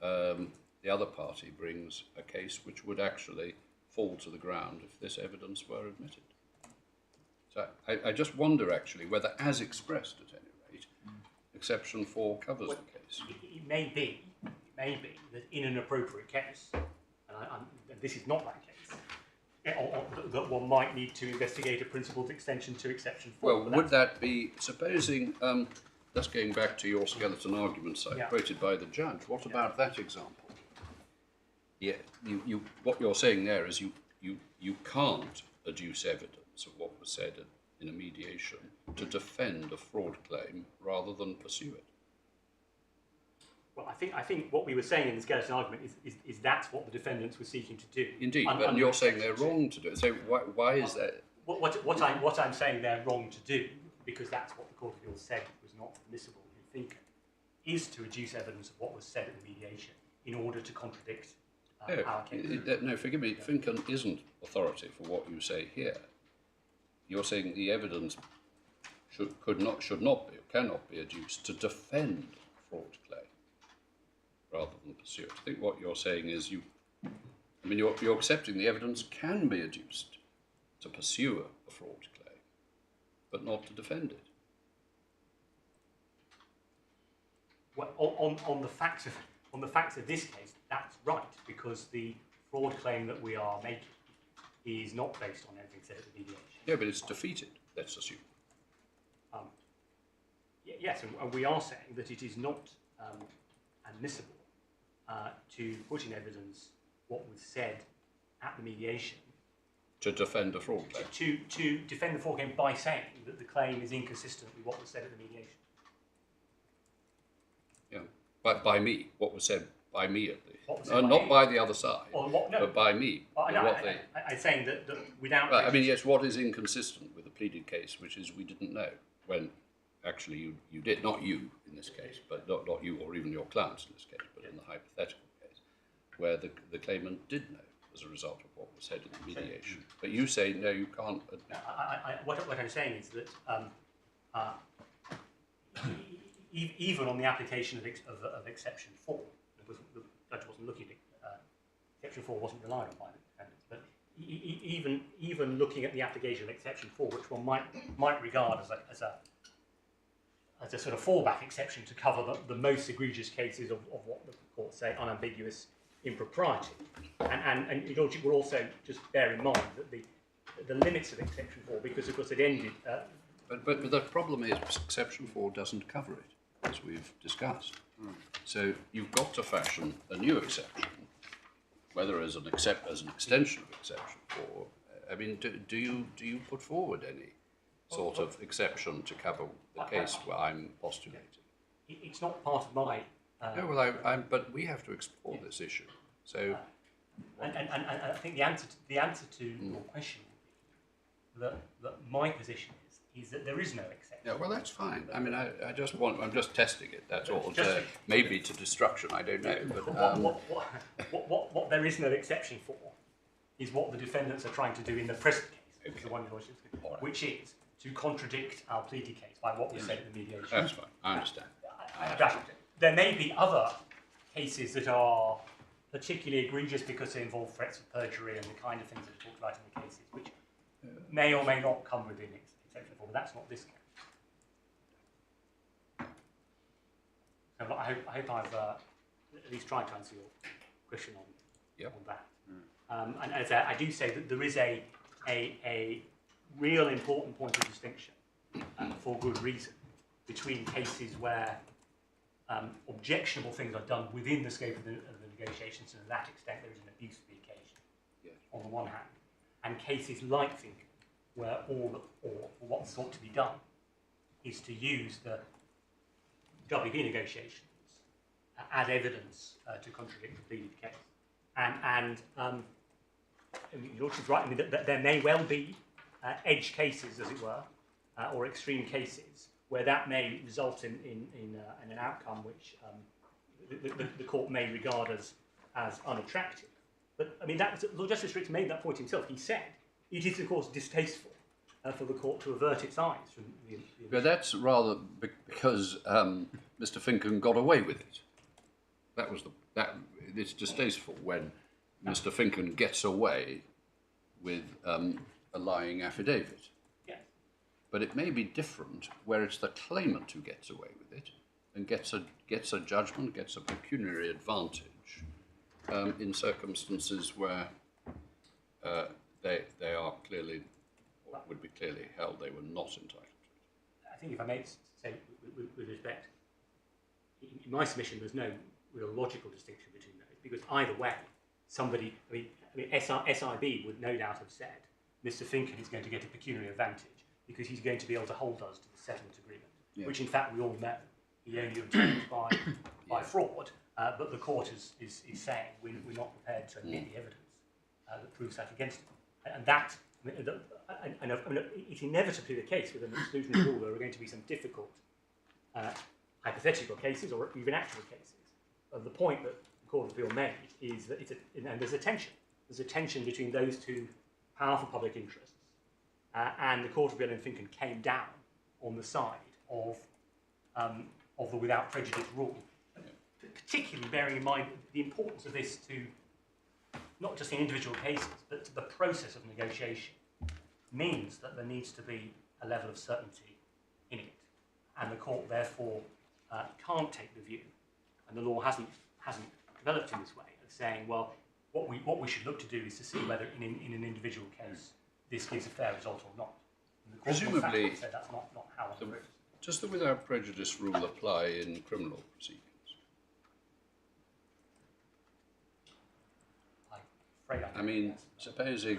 the other party brings a case which would actually fall to the ground if this evidence were admitted. So I just wonder, actually, whether, as expressed at any rate, exception 4 covers the case. It may be that in an appropriate case, and this is not that case, that one might need to investigate a principled extension to exception 4. Well, would that be, supposing, just going back to your skeleton arguments quoted by the judge, what about that example? Yeah, what you're saying there is you can't adduce evidence of what was said in a mediation to defend a fraud claim rather than pursue it. Well, I think what we were saying in the skeleton argument is that's what the defendants were seeking to do. Indeed, but you're saying they're wrong to do it. So why is that? What I'm saying they're wrong to do because that's what the Court of Appeal said was not admissible in Finken, is to adduce evidence of what was said at the mediation in order to contradict our case. No, forgive me, Finken isn't authority for what you say here. You're saying the evidence should not be, or cannot be adduced to defend a fraud claim rather than pursue it. I think what you're saying is you're accepting the evidence can be adduced to pursue a fraud claim, but not to defend it. Well, on the facts of this case, that's right, because the fraud claim that we are making is not based on anything said at the mediation. Yeah, but it's defeated, let's assume. Yes, and we are saying that it is not admissible to put in evidence what was said at the mediation. To defend a fraud claim. To defend the fraud claim by saying that the claim is inconsistent with what was said at the mediation. Yeah, by me, what was said by me at least. By not me? by the other side, No. but by me. I'm saying that without... Well, yes, what is inconsistent with the pleaded case, which is we didn't know, when actually you did, not you in this case, but not you or even your clients in this case, but in the hypothetical case, where the claimant did know as a result of what was said in the mediation. But you say, no, you can't admit. What I'm saying is that even on the application of Exception 4, the judge wasn't looking at Exception 4 wasn't relied on by the defendants, but even looking at the application of Exception 4, which one might regard as a sort of fallback exception to cover the most egregious cases of what the courts say unambiguous impropriety, and your Lordship will also just bear in mind that the limits of Exception 4, because of course it ended. But the problem is Exception 4 doesn't cover it, as we've discussed. So you've got to fashion a new exception, whether as an extension of Exception 4. I mean, do you put forward any sort of exception to cover the case where I'm postulating? It's not part of my... No, well, but we have to explore this issue. So, and I think the answer to your question would be that my position is that there is no exception. yeah, well, that's fine. I mean, I'm just testing it. That's all. Maybe to destruction. I don't know. But what there is no exception for is what the defendants are trying to do in the present case, the one which is to contradict our pleading case by what was said in the mediation. That's fine. I understand. There may be other cases that are particularly egregious because they involve threats of perjury and the kind of things that are talked about in the cases, which may or may not come within Exception 4, but that's not this case. So I hope I've at least tried to answer your question on that. And as I do say that there is a real important point of distinction, for good reason, between cases where objectionable things are done within the scope of the negotiations, and to that extent there is an abuse of the occasion, on the one hand, and cases like Finken, where what's sought to be done is to use the WP negotiations as evidence to contradict the pleaded case. And your Lordship's right, I mean, that there may well be edge cases, as it were, or extreme cases, where that may result in an outcome which the court may regard as unattractive. But I mean, Lord Justice Ricks made that point himself. He said it is, of course, distasteful for the court to avert its eyes from the but that's rather because Mr. Finken got away with it. It's distasteful when Mr. Finken gets away with a lying affidavit. Yes. But it may be different where it's the claimant who gets away with it and gets a judgment, gets a pecuniary advantage in circumstances where they are clearly, or would be clearly held they were not entitled to it. I think if I may say with respect, in my submission there's no real logical distinction between those, because either way, somebody, I mean SIB would no doubt have said Mr. Finken is going to get a pecuniary advantage because he's going to be able to hold us to the settlement agreement, which in fact we all know he only obtained by fraud, but the court is saying we're not prepared to admit the evidence that proves that against him. And that I mean, it's inevitably the case with an exclusionary rule there are going to be some difficult hypothetical cases or even actual cases. The point that the Court of Appeal made is that and there's a tension. There's a tension between those two powerful public interests, and the Court of Appeal in Finken came down on the side of the without prejudice rule, particularly bearing in mind the importance of this to not just in individual cases, but to the process of negotiation, means that there needs to be a level of certainty in it, and the court therefore can't take the view, and the law hasn't developed in this way, of saying, well, what we should look to do is to see whether in an individual case this gives a fair result or not. And the court Presumably, said that's not how it works. does the without prejudice rule apply in criminal proceedings? I mean, supposing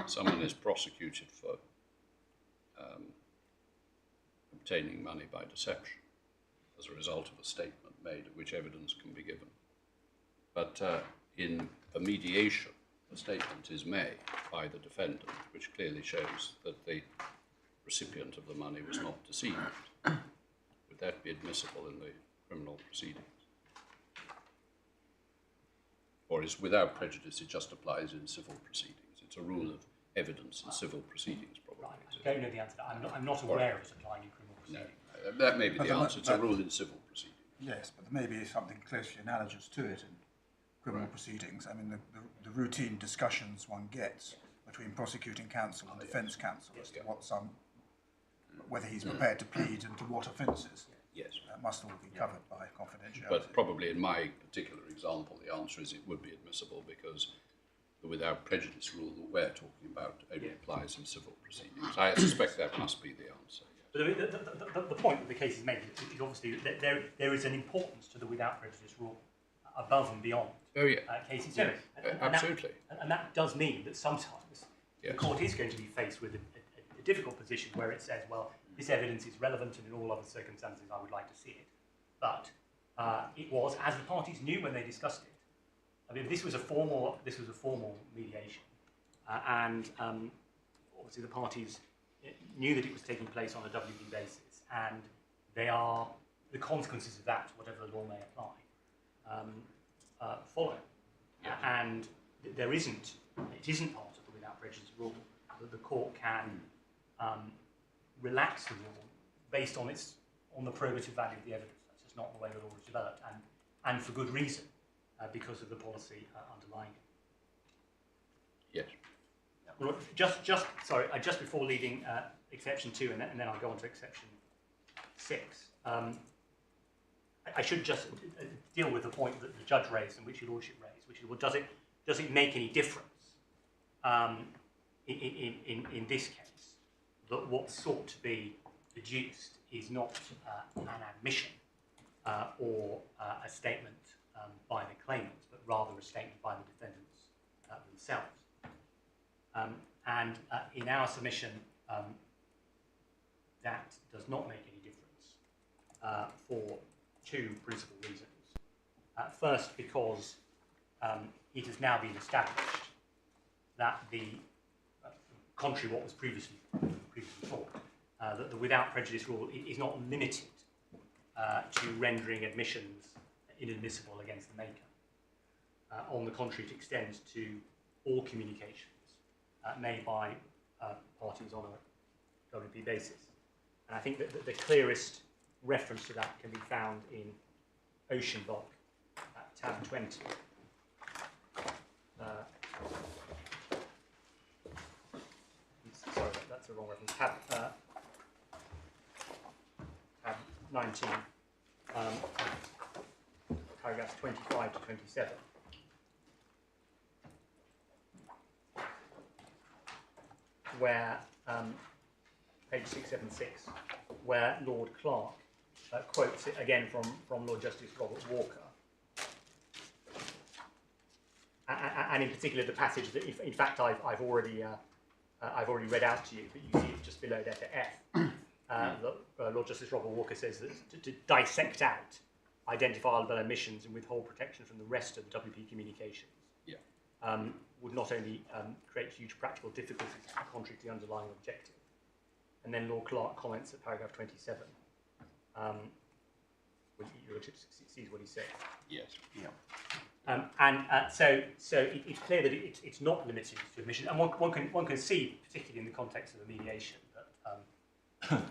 someone is prosecuted for obtaining money by deception as a result of a statement made of which evidence can be given. But in a mediation, a statement is made by the defendant which clearly shows that the recipient of the money was not deceived. Would that be admissible in the criminal proceedings? Or is without prejudice, it just applies in civil proceedings? It's a rule of evidence in civil proceedings, probably. Right, I don't know the answer to that. I'm not aware of it applying in criminal proceedings. No, that may be the answer. It's a rule in civil proceedings. Yes, but there may be something closely analogous to it in criminal proceedings. I mean, the routine discussions one gets between prosecuting counsel and defence counsel as to whether he's prepared to plead and to what offences. Yes. Must all be covered by confidentiality. But probably in my particular example, the answer is it would be admissible because the without prejudice rule that we're talking about only applies in civil proceedings. I suspect that must be the answer. But the point that the case is making is obviously that there is an importance to the without prejudice rule above and beyond cases. Yeah. Absolutely. And that does mean that sometimes the court is going to be faced with a difficult position where it says, well, this evidence is relevant and in all other circumstances I would like to see it. But it was, as the parties knew when they discussed it. I mean, this was a formal mediation, and obviously the parties knew that it was taking place on a WB basis, and the consequences of that, whatever the law may apply, follow. Yeah. And it isn't part of the without prejudice rule that the court can relax the rule based on the probative value of the evidence. That's just not the way the law is developed, and for good reason, because of the policy underlying it. Yes. Well, just before leaving exception 2, and then I'll go on to exception 6. I should just deal with the point that the judge raised and which your lordship raised, which is, well, does it make any difference in this case that what's sought to be deduced is not an admission or a statement by the claimant, but rather a statement by the defendants themselves. And in our submission, that does not make any difference for 2 principal reasons. First, because it has now been established that contrary to what was previously thought, that the without prejudice rule is not limited to rendering admissions inadmissible against the maker. On the contrary, it extends to all communications made by parties on a WP basis. And I think that the clearest reference to that can be found in Oceanbach at tab 20. Sorry, that's the wrong reference. Tab 19, paragraphs 25 to 27. Where, page 676, where Lord Clark quotes it again from Lord Justice Robert Walker, and in particular the passage that, in fact, I've already read out to you, but you see it just below letter F. Lord Justice Robert Walker says that to dissect out identifiable omissions and withhold protection from the rest of the WP communications. Yeah. would not only create huge practical difficulties contrary to the underlying objective. And then Lord Clark comments at paragraph 27. Your Lordship sees what he said. Yes. Yeah. So it's clear that it's not limited to admission, and one can see, particularly in the context of a mediation, that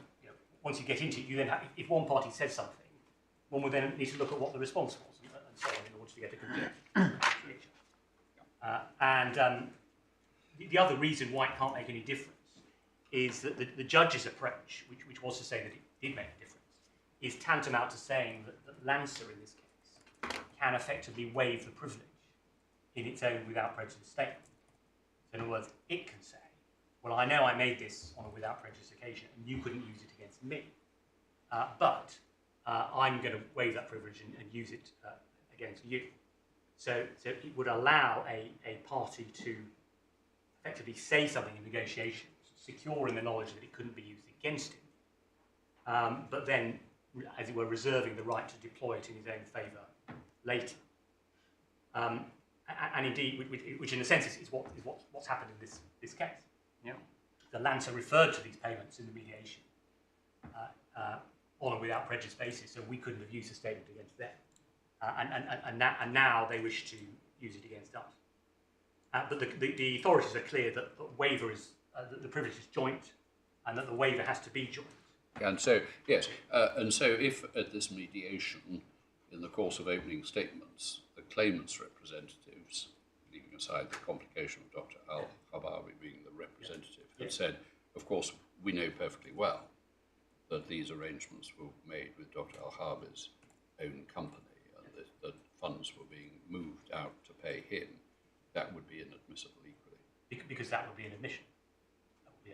once you get into it, you then have, if one party says something, one would then need to look at what the response was and so on in order to get a complete picture. The other reason why it can't make any difference is that the judge's approach, which was to say that it did make a difference, is tantamount to saying that Lancer in this case can effectively waive the privilege in its own without prejudice statement. So in other words, it can say, well, I know I made this on a without prejudice occasion and you couldn't use it against me, but I'm going to waive that privilege and use it against you. So it would allow a party to effectively say something in negotiations, secure in the knowledge that it couldn't be used against him, but then, as it were, reserving the right to deploy it in his own favour later. And indeed, which in a sense is what's happened in this case. Yeah. The Lancer referred to these payments in the mediation on a without prejudice basis, so we couldn't have used a statement against them. And now they wish to use it against us. But the authorities are clear that waiver is that the privilege is joint, and that the waiver has to be joint. And so, yes, and so if at this mediation, in the course of opening statements, the claimant's representatives, leaving aside the complication of Dr. Al-Habawi being the representative, had said, of course, we know perfectly well that these arrangements were made with Dr. Al-Habawi's own company, and that funds were being moved out to pay him, that would be inadmissible equally. Because that would be an admission. That would be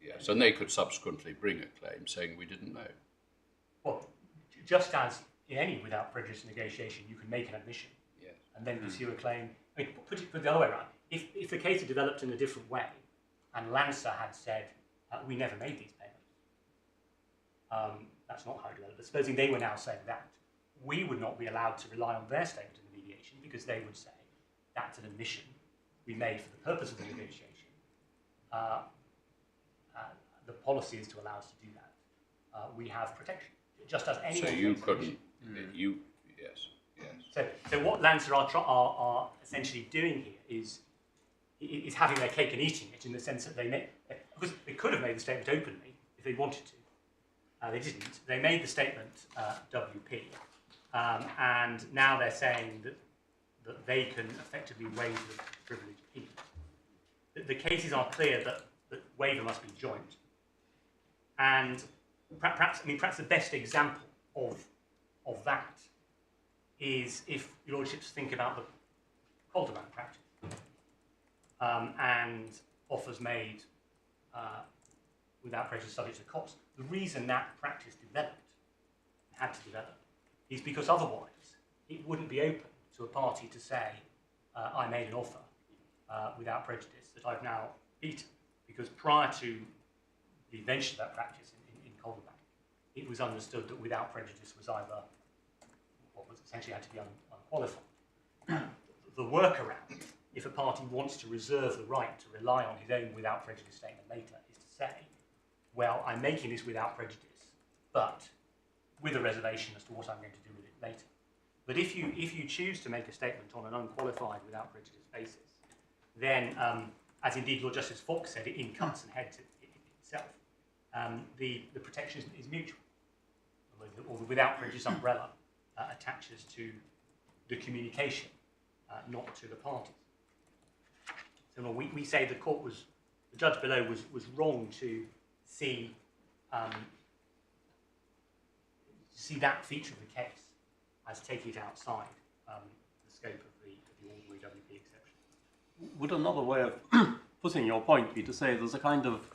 Yes, and they could subsequently bring a claim saying we didn't know. Well, just as in any without prejudice negotiation, you can make an admission and then pursue a claim. I mean, put it the other way around. If the case had developed in a different way, and Lancer had said, we never made these payments, that's not how it developed. But supposing they were now saying that, we would not be allowed to rely on their statement in the mediation, because they would say, that's an admission we made for the purpose of the negotiation. The policy is to allow us to do that. We have protection, just as anyone. So you couldn't. Yes. So what Lancer are essentially doing here is having their cake and eating it, in the sense that because they could have made the statement openly if they wanted to. They didn't. They made the statement WP, and now they're saying that they can effectively waive the privilege P. The cases are clear that waiver must be joint. And perhaps the best example of that is if your lordships think about the Calderman practice and offers made without prejudice subject to cost. The reason that practice had to develop, is because otherwise it wouldn't be open to a party to say, I made an offer without prejudice that I've now beaten. Because prior to the invention of that practice in Calderman, it was understood that without prejudice was either what was essentially had to be unqualified. The workaround, if a party wants to reserve the right to rely on his own without prejudice statement later, is to say, well, I'm making this without prejudice, but with a reservation as to what I'm going to do with it later. But if you choose to make a statement on an unqualified without prejudice basis, then, as indeed Lord Justice Fox said, in Cuts and Heads itself, the protection is mutual, or the without prejudice umbrella attaches to the communication, not to the parties. So we say the judge below was wrong to see that feature of the case as taking it outside the scope of the ordinary WP exception. Would another way of putting your point be to say there's a kind of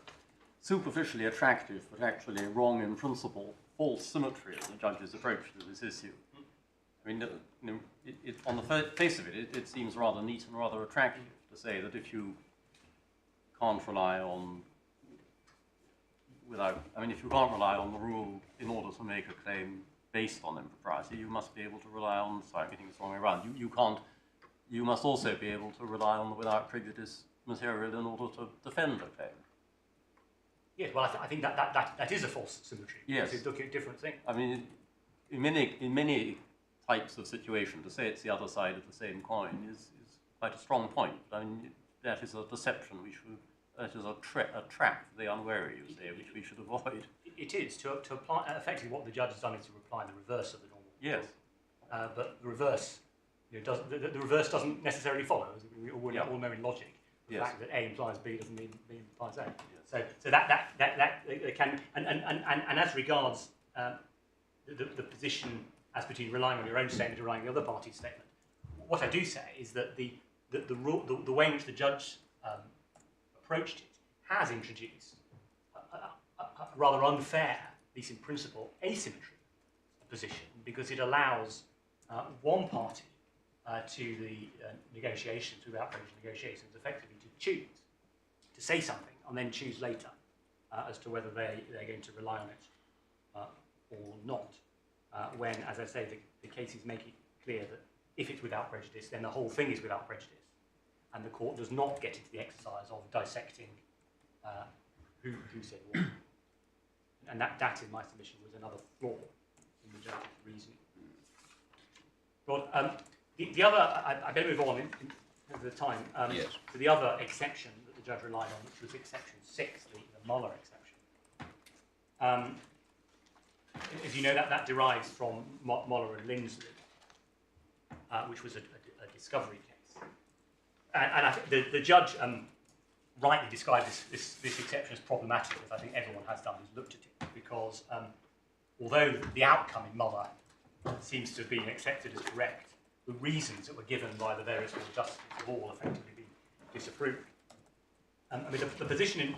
superficially attractive but actually wrong in principle false symmetry in the judge's approach to this issue? I mean, on the face of it, it seems rather neat and rather attractive to say that if you can't rely on if you can't rely on the rule in order to make a claim based on impropriety, you must be able to rely on, sorry, I'm getting this wrong way around, you can't you must also be able to rely on the without prejudice material in order to defend a claim. Yes, well, I think that is a false symmetry. Yes. Because it's looking at different things. I mean, in many types of situation, to say it's the other side of the same coin is quite a strong point. I mean, that is a deception that is a trap for the unwary, you say, which we should avoid. It is to apply effectively what the judge has done is to apply the reverse of the normal. Yes. But the reverse, the reverse doesn't necessarily follow. As we all know in logic, the fact that A implies B doesn't mean B implies A. Yes. So that can and as regards the position as between relying on your own statement and relying on the other party's statement, what I do say is that the way in which the judge approached it has introduced a rather unfair, at least in principle, asymmetry position, because it allows one party to the negotiations, without prejudice negotiations, effectively to choose, to say something, and then choose later as to whether they're going to rely on it or not. When, as I say, the cases make it clear that if it's without prejudice, then the whole thing is without prejudice, and the court does not get into the exercise of dissecting who said what. And that, in my submission, was another flaw in the judge's reasoning. But the other, I better move on in over the time, Yes. to the other exception that the judge relied on, which was exception 6, the Muller exception. As you know, that derives from Muller and Lindsley, which was a discovery case. And I think the judge rightly described this exception as problematic, as I think everyone has done who's looked at it, because although the outcome in Muller seems to have been accepted as correct, the reasons that were given by the various court justices have all effectively been disapproved. I mean, the position in...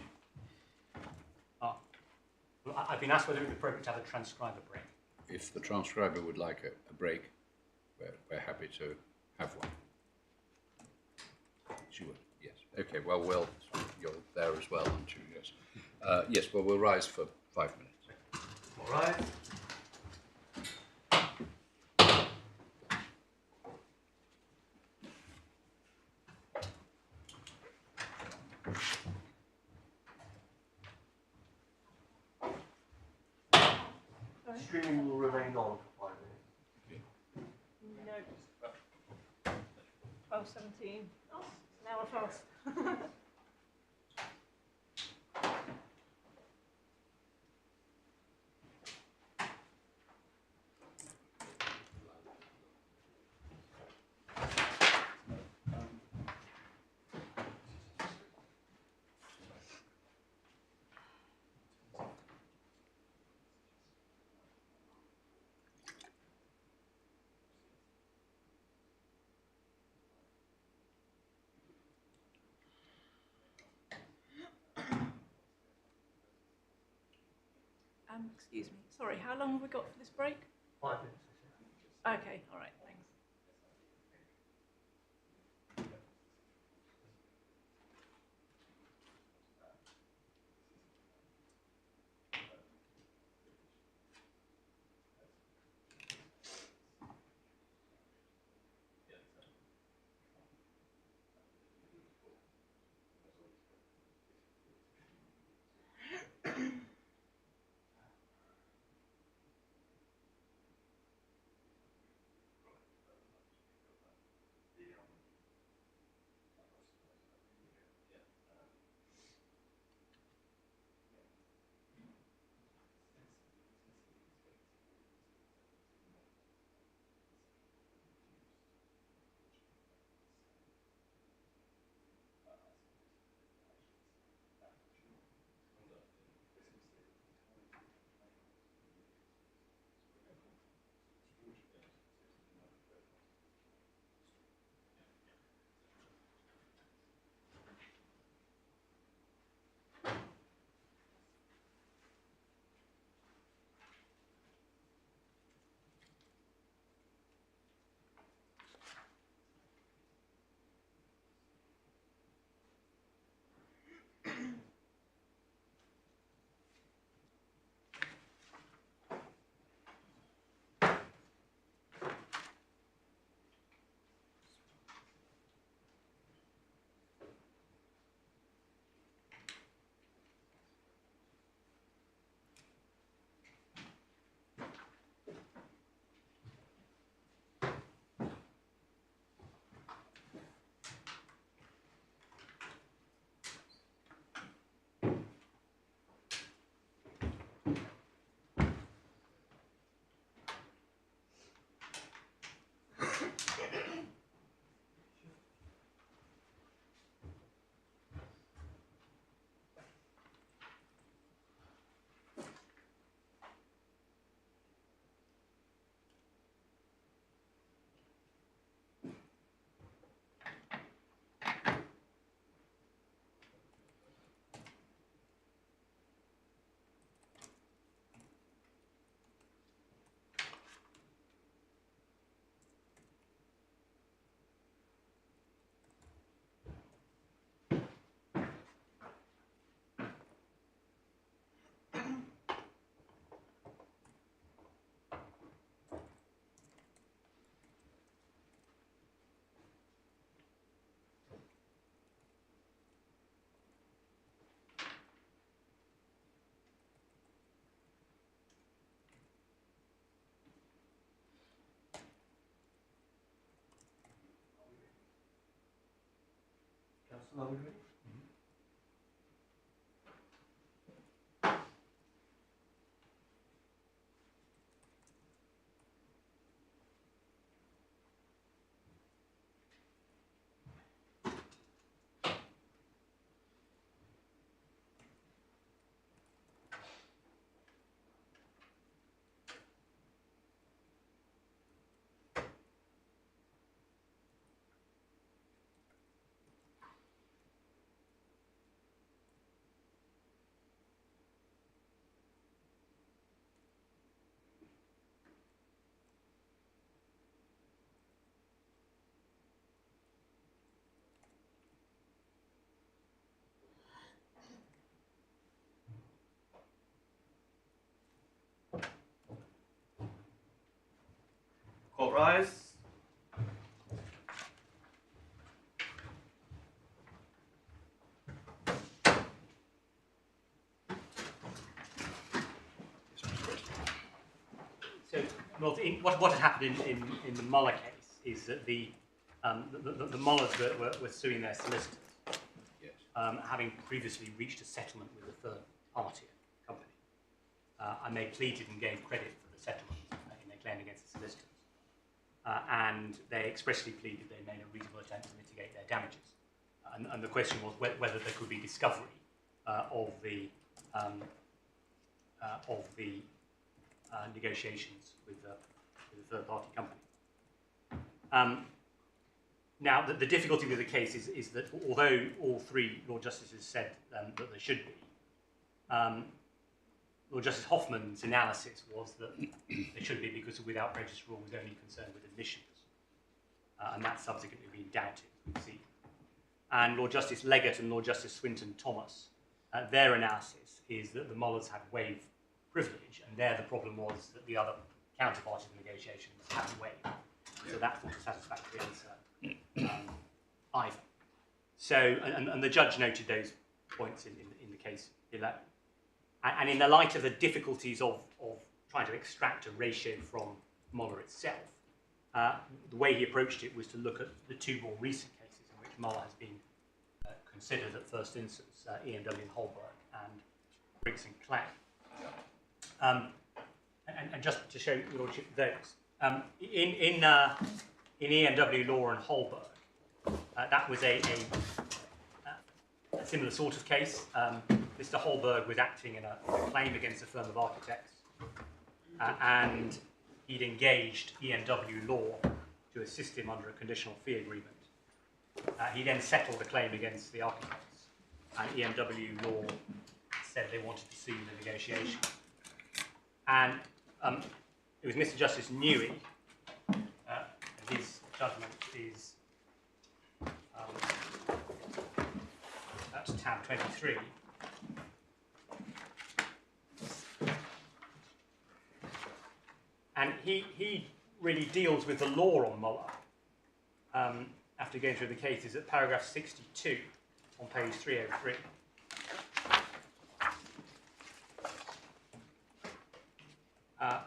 I've been asked whether it would be appropriate to have a transcriber break. If the transcriber would like a break, we're happy to have one. She would, yes. Okay, well, you're there as well, aren't you? Yes. Yes, well, we'll rise for 5 minutes. All right. Streaming will remain on for 5 minutes. No. 12:17. Oh, an hour fast. Excuse me. Sorry, how long have we got for this break? 5 minutes. Okay, all right, thanks. So are we ready? Court rise. So, well, what had happened in the Muller case is that the Mullers were suing their solicitors, Yes. having previously reached a settlement with a third party company, and they pleaded and gave credit for the settlement in their claim against the solicitors. And they expressly pleaded they made a reasonable attempt to mitigate their damages. And the question was whether there could be discovery of the negotiations with the third-party company. Now, the difficulty with the case is that although all three Lord Justices said that there should be, Lord Justice Hoffman's analysis was that there should be because the without prejudice rule was only concerned with admissions. And that's subsequently been doubted, we see. And Lord Justice Leggett and Lord Justice Swinton Thomas, their analysis is that the Mullers had waived privilege, and there the problem was that the other counterpart of the negotiations hadn't waived. So that's not a satisfactory answer either. So, and the judge noted those points in the case below. And in the light of the difficulties of trying to extract a ratio from Muller itself, the way he approached it was to look at the two more recent cases in which Muller has been considered at first instance, EMW and Holberg and Briggs and Clay. And just to show your lordship those, in EMW Law and Holberg, that was a similar sort of case. Mr. Holberg was acting in a claim against a firm of architects, and he'd engaged EMW Law to assist him under a conditional fee agreement. He then settled a claim against the architects, and EMW Law said they wanted to sue the negotiation. And it was Mr. Justice Newey, his judgment is that's tab 23. And he really deals with the law on Muller after going through the cases at paragraph 62 on page 303.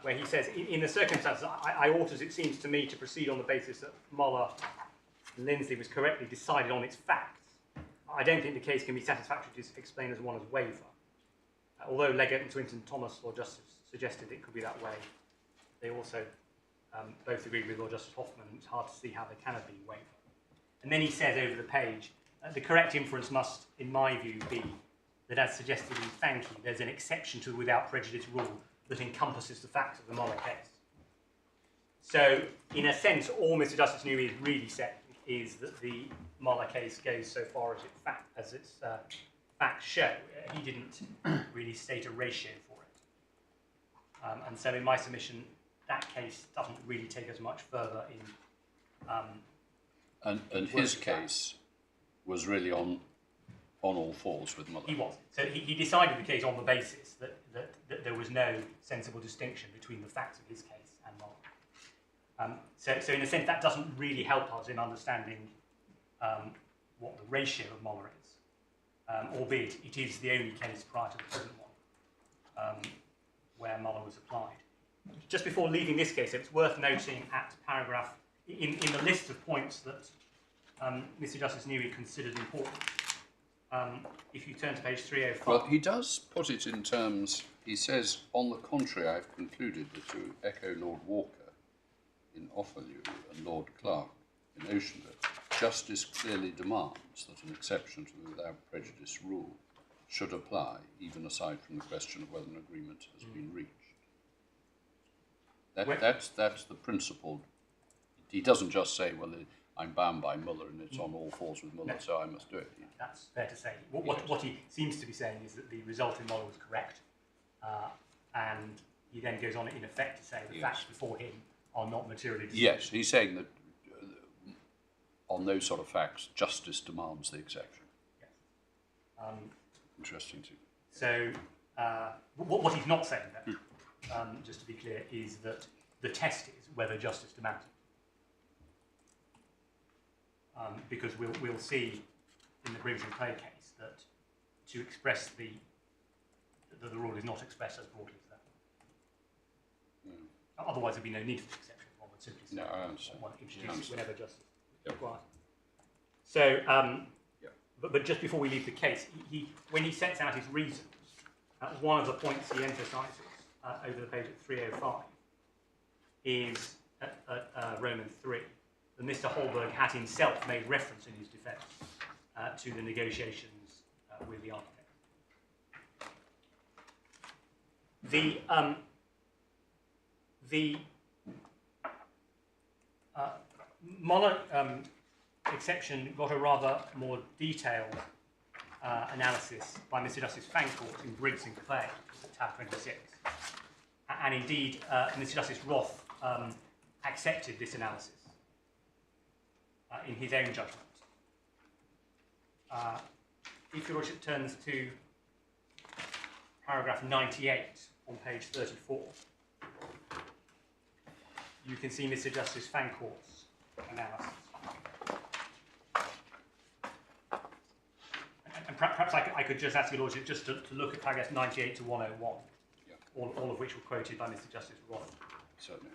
Where he says, in the circumstances, I ought, as it seems to me, to proceed on the basis that Muller-Lindsley was correctly decided on its facts. I don't think the case can be satisfactory to explain as one as waiver. Although Leggett and Swinton Thomas, Lord Justice, suggested it could be that way, they also both agreed with Lord Justice Hoffman, and it's hard to see how there can have been waiver. And then he says over the page, the correct inference must, in my view, be that, as suggested in Thank You, there's an exception to the without prejudice rule that encompasses the facts of the Muller case. So, in a sense, all Mr. Justice Newey is really saying is that the Muller case goes so far as its facts show. He didn't really state a ratio for it. And so, in my submission, that case doesn't really take us much further in... And his case was really on all fours with Muller. He was. So he decided the case on the basis that there was no sensible distinction between the facts of his case and Muller. So in a sense, that doesn't really help us in understanding what the ratio of Muller is, albeit it is the only case prior to the present one where Muller was applied. Just before leaving this case, it's worth noting at paragraph, in the list of points that Mr. Justice Newey considered important. If you turn to page 305. Well, he does put it in terms, he says, on the contrary, I've concluded that to echo Lord Walker in Offalyou and Lord Clark in Oceanville, justice clearly demands that an exception to the without prejudice rule should apply, even aside from the question of whether an agreement has been reached. That's the principle. He doesn't just say, well, I'm bound by Muller and it's on all fours with Muller, so I must do it. That's fair to say. What he seems to be saying is that the result in Muller was correct, and he then goes on in effect to say the facts before him are not materially distinct. Yes, he's saying that on those sort of facts, justice demands the exception. Yes. Interesting too. So what he's not saying then, just to be clear, is that the test is whether justice demands it. Because we'll see in the Briggs and Clay case that to express that the rule is not expressed as broadly as that. Otherwise, there'd be no need for the exception. One would simply say one introduces whenever justice is required. So, but just before we leave the case, when he sets out his reasons, one of the points he emphasises over the page at 305 is at Roman 3. That Mr. Holberg had himself made reference in his defence to the negotiations with the architect. The Muller exception got a rather more detailed analysis by Mr. Justice Fancourt in Briggs and Clay, tab 26. And indeed, Mr. Justice Roth accepted this analysis in his own judgment. If your Lordship turns to paragraph 98 on page 34, you can see Mr. Justice Fancourt's analysis. And perhaps I could just ask your Lordship just to look at paragraphs 98 to 101, all of which were quoted by Mr. Justice Roth. Certainly.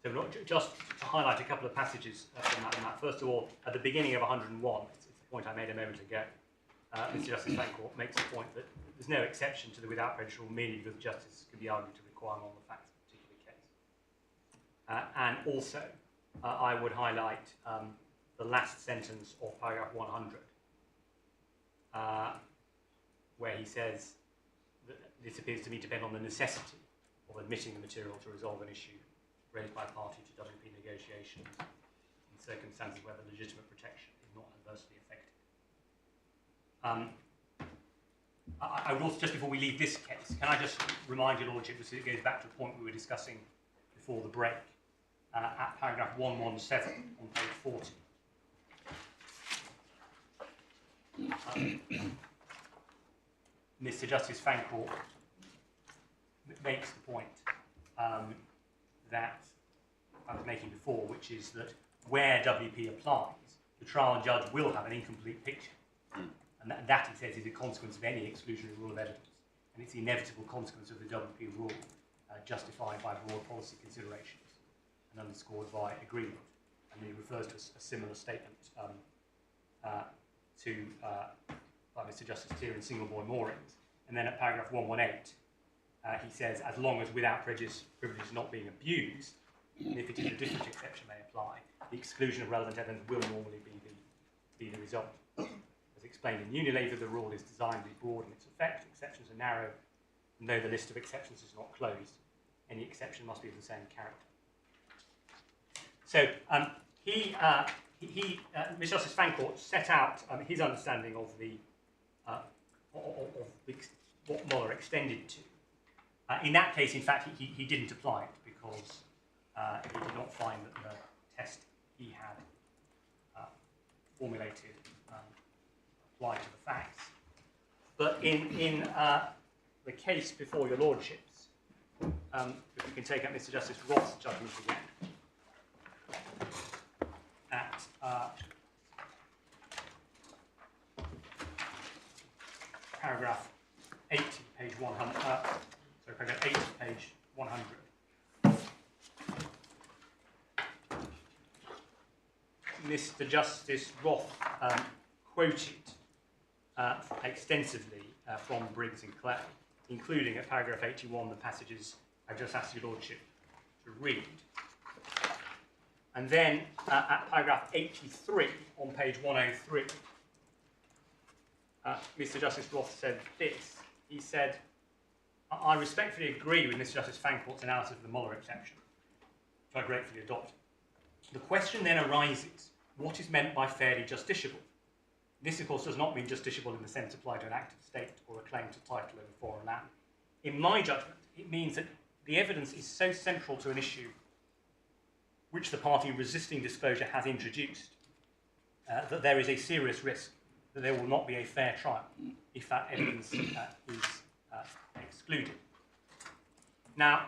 So just to highlight a couple of passages from that. First of all, at the beginning of 101, it's the point I made a moment ago, Mr. Justice Fancourt makes the point that there's no exception to the without prejudice rule merely because justice can be argued to require on the facts of a particular case. And also, I would highlight the last sentence of paragraph 100, where he says this appears to me to depend on the necessity of admitting the material to resolve an issue raised by a party to WP negotiations in circumstances where the legitimate protection is not adversely affected. I would also, just before we leave this case, can I just remind your Lordship, because it goes back to a point we were discussing before the break, at paragraph 117 on page 40. Mr. Justice Fancourt makes the point that I was making before, which is that where WP applies, the trial judge will have an incomplete picture. And that, he says, is a consequence of any exclusionary rule of evidence. And it's the inevitable consequence of the WP rule, justified by broad policy considerations and underscored by agreement. And he refers to a similar statement by Mr. Justice Tier in Single Boy Moorings. And then at paragraph 118, he says, as long as without prejudice, privilege is not being abused, and if it is a different exception may apply, the exclusion of relevant evidence will normally be the result. As explained in Unilever, the rule is designed to be broad in its effect, exceptions are narrow, and though the list of exceptions is not closed, any exception must be of the same character. So Mr. Justice Fancourt set out his understanding of what Muller extended to. In that case, in fact, he didn't apply it because he did not find that the test he had formulated applied to the facts. But in the case before your Lordships, if we can take up Mr. Justice Roth's judgment again, at paragraph 80, page 100, paragraph 80, page 100. Mr. Justice Roth quoted extensively from Briggs and Clay, including at paragraph 81 the passages I've just asked your Lordship to read. And then at paragraph 83 on page 103, Mr. Justice Roth said this. He said, I respectfully agree with Mr. Justice Fancourt's analysis of the Muller exception, which I gratefully adopt. The question then arises, what is meant by fairly justiciable? This, of course, does not mean justiciable in the sense applied to an act of state or a claim to title over foreign land. In my judgment, it means that the evidence is so central to an issue which the party resisting disclosure has introduced, that there is a serious risk that there will not be a fair trial if that evidence is excluded. Now,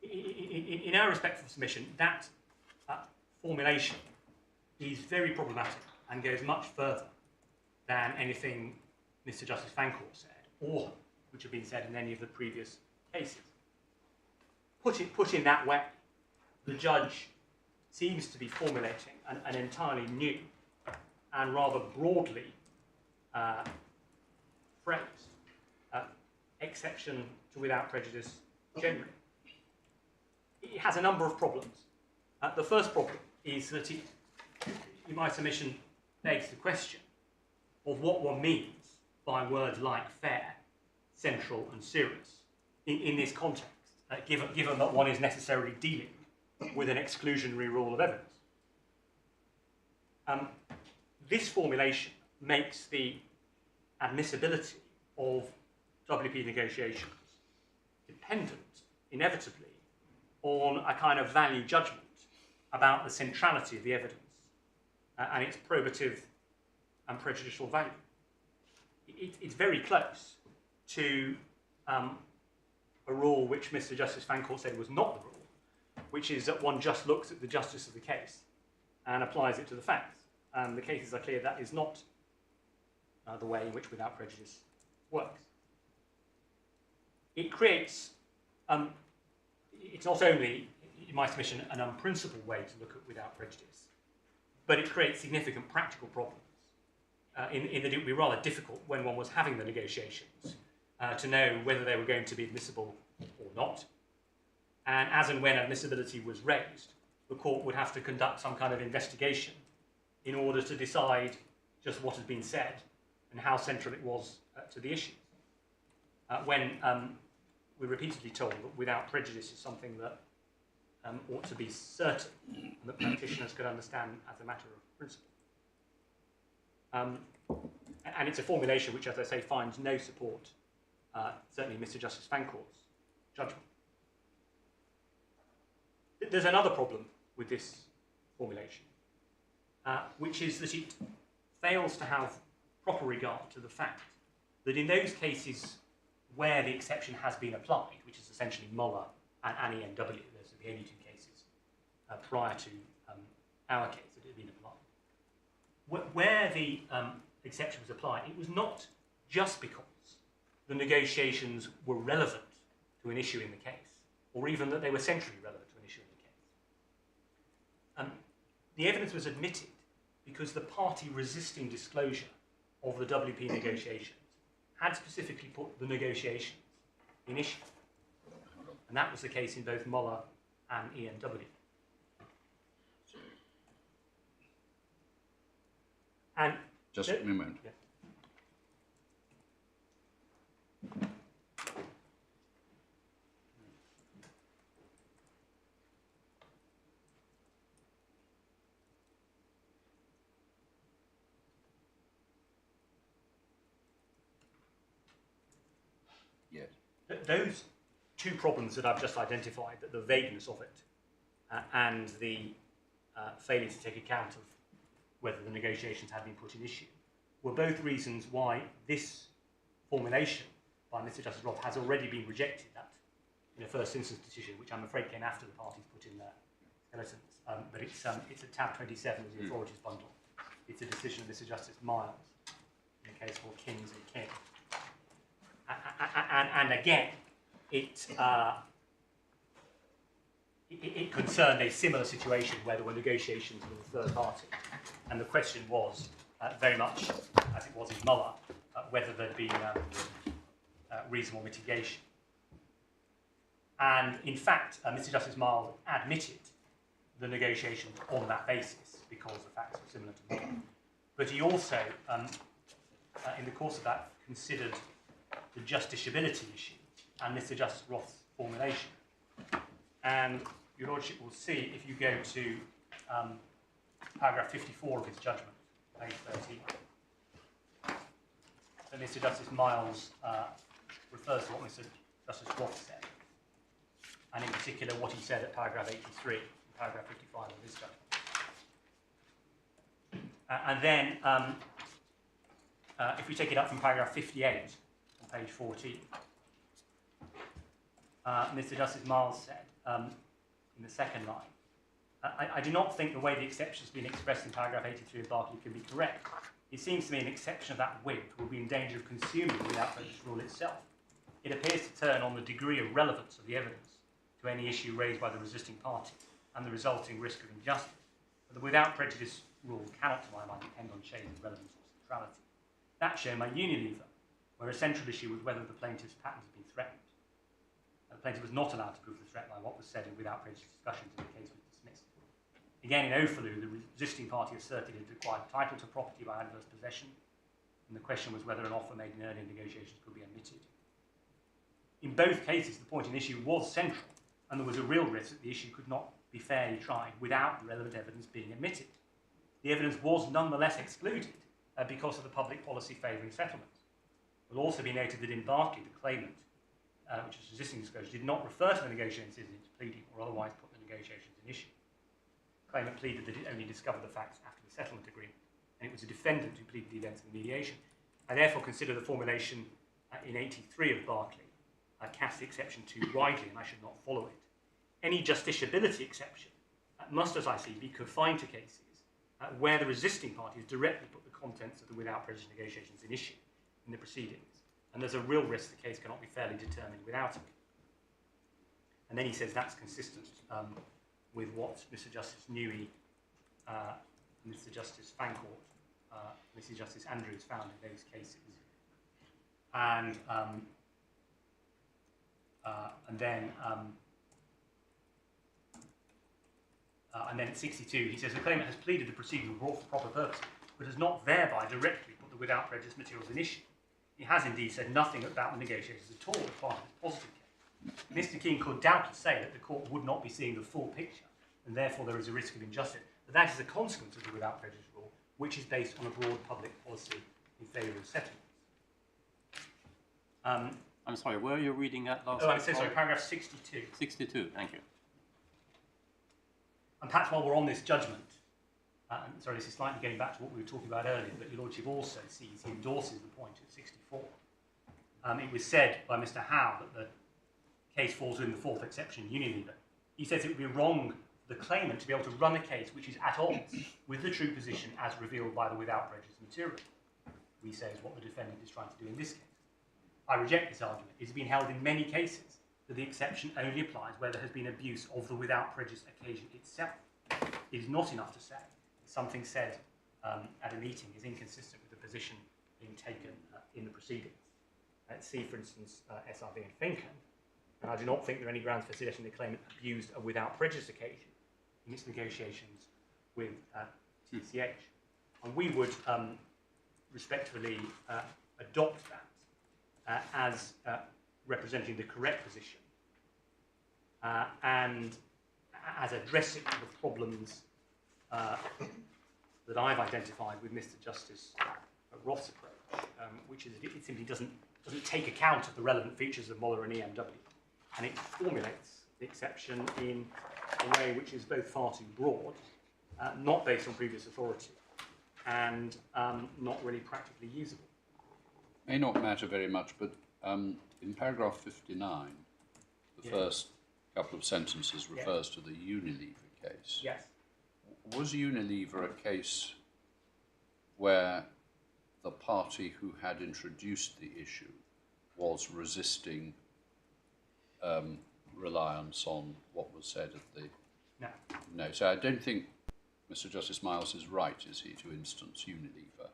in our respectful submission, that formulation is very problematic and goes much further than anything Mr. Justice Fancourt said, or which have been said in any of the previous cases. Put in that way, the judge seems to be formulating an entirely new and rather broadly phrased exception to without prejudice generally. It has a number of problems. The first problem is that it, in my submission, begs the question of what one means by words like fair, central and serious in this context, given that one is necessarily dealing with an exclusionary rule of evidence. This formulation makes the admissibility of WP negotiations dependent, inevitably, on a kind of value judgment about the centrality of the evidence and its probative and prejudicial value. It's very close to a rule which Mr. Justice Fancourt said was not the rule, which is that one just looks at the justice of the case and applies it to the facts. The cases are clear that is not the way in which without prejudice works. It creates, it's not only, in my submission, an unprincipled way to look at without prejudice, but it creates significant practical problems in that it would be rather difficult when one was having the negotiations to know whether they were going to be admissible or not. And as and when admissibility was raised, the court would have to conduct some kind of investigation in order to decide just what had been said and how central it was to the issue. when we're repeatedly told that without prejudice is something that ought to be certain and that practitioners could understand as a matter of principle. And it's a formulation which, as I say, finds no support, certainly in Mr. Justice Fancourt's judgment. There's another problem with this formulation, which is that it fails to have proper regard to the fact that in those cases where the exception has been applied, which is essentially Muller and ENW, those are the only two cases prior to our case that had been applied, where the exception was applied, it was not just because the negotiations were relevant to an issue in the case, or even that they were centrally relevant to an issue in the case. The evidence was admitted because the party resisting disclosure of the WP negotiations had specifically put the negotiations in issue. And that was the case in both Muller and ENW. And just a moment. Yeah. Yes. Those two problems that I've just identified, the vagueness of it and the failure to take account of whether the negotiations had been put in issue, were both reasons why this formulation by Mr. Justice Roth has already been rejected in a first instance decision, which I'm afraid came after the parties put in their skeletons. But it's at tab 27 of the authorities bundle. It's a decision of Mr. Justice Miles in a case called Kings and King. And again, it concerned a similar situation where there were negotiations with a third party. And the question was, very much as it was in Muller, whether there'd been reasonable mitigation. And in fact, Mr. Justice Miles admitted the negotiations on that basis because the facts were similar to Muller. But he also, in the course of that, considered the justiciability issue and Mr. Justice Roth's formulation. And your Lordship will see, if you go to paragraph 54 of his judgment, page 13, that Mr. Justice Miles refers to what Mr. Justice Roth said, and in particular what he said at paragraph 83 and paragraph 55 of his judgment. And then, if we take it up from paragraph 58 on page 14, Mr. Justice Miles said, in the second line, I do not think the way the exception has been expressed in paragraph 83 of Berkeley can be correct. It seems to me an exception of that width will be in danger of consuming the without prejudice rule itself. It appears to turn on the degree of relevance of the evidence to any issue raised by the resisting party and the resulting risk of injustice. But the without prejudice rule cannot, to my mind, depend on shade of relevance or centrality. That's shown by Unilever, where a central issue was whether the plaintiff's patent had been threatened. The plaintiff was not allowed to prove the threat by what was said in without prejudice discussions, and the case was dismissed. Again, in Ofalu, the resisting party asserted it acquired title to property by adverse possession, and the question was whether an offer made in earlier negotiations could be admitted. In both cases, the point in issue was central, and there was a real risk that the issue could not be fairly tried without relevant evidence being admitted. The evidence was nonetheless excluded because of the public policy favouring settlement. It will also be noted that in Berkeley, the claimant, which was resisting disclosure, did not refer to the negotiations in its pleading or otherwise put the negotiations in issue. The claimant pleaded that it only discovered the facts after the settlement agreement, and it was a defendant who pleaded the events of the mediation. I therefore consider the formulation in 83 of Berkeley casts the exception too widely, and I should not follow it. Any justiciability exception must, as I see, be confined to cases where the resisting parties directly put the contents of the without prejudice negotiations in issue in the proceedings, and there's a real risk the case cannot be fairly determined without it. And then he says that's consistent with what Mr. Justice Newey, Mr. Justice Fancourt, Mr. Justice Andrews found in those cases. And then at 62, he says the claimant has pleaded the proceeding were brought for proper purpose, but has not thereby directly put the without prejudice materials in issue. he has indeed said nothing about the negotiations at all as part of his positive case. Mr. King could doubtless say that the court would not be seeing the full picture, and therefore there is a risk of injustice. But that is a consequence of the without prejudice rule, which is based on a broad public policy in favour of settlements. I'm sorry, where are you reading that last? Oh, it says, sorry, paragraph 62. 62, thank you. And perhaps while we're on this judgment, sorry, this is slightly going back to what we were talking about earlier, but Your Lordship also sees, he endorses the point at 64. It was said by Mr. Howe that the case falls within the fourth exception, Unilever. He says it would be wrong for the claimant to be able to run a case which is at odds with the true position as revealed by the without prejudice material. We say is what the defendant is trying to do in this case. I reject this argument. It has been held in many cases that the exception only applies where there has been abuse of the without prejudice occasion itself. It is not enough to say that something said at a meeting is inconsistent with the position being taken in the proceedings. See, for instance, SRV and Finken, and I do not think there are any grounds for suggesting the claimant abused a without prejudice occasion in its negotiations with TCH. And we would respectfully adopt that as representing the correct position and as addressing the problems that I've identified with Mr. Justice Roth's approach, which is it simply doesn't take account of the relevant features of Muller and EMW, and it formulates the exception in a way which is both far too broad, not based on previous authority, and not really practically usable. May not matter very much, but in paragraph 59, the first couple of sentences refers to the Unilever case. Yes. Was Unilever a case where the party who had introduced the issue was resisting reliance on what was said at the... No. No, so I don't think Mr. Justice Miles is right, is he, to instance Unilever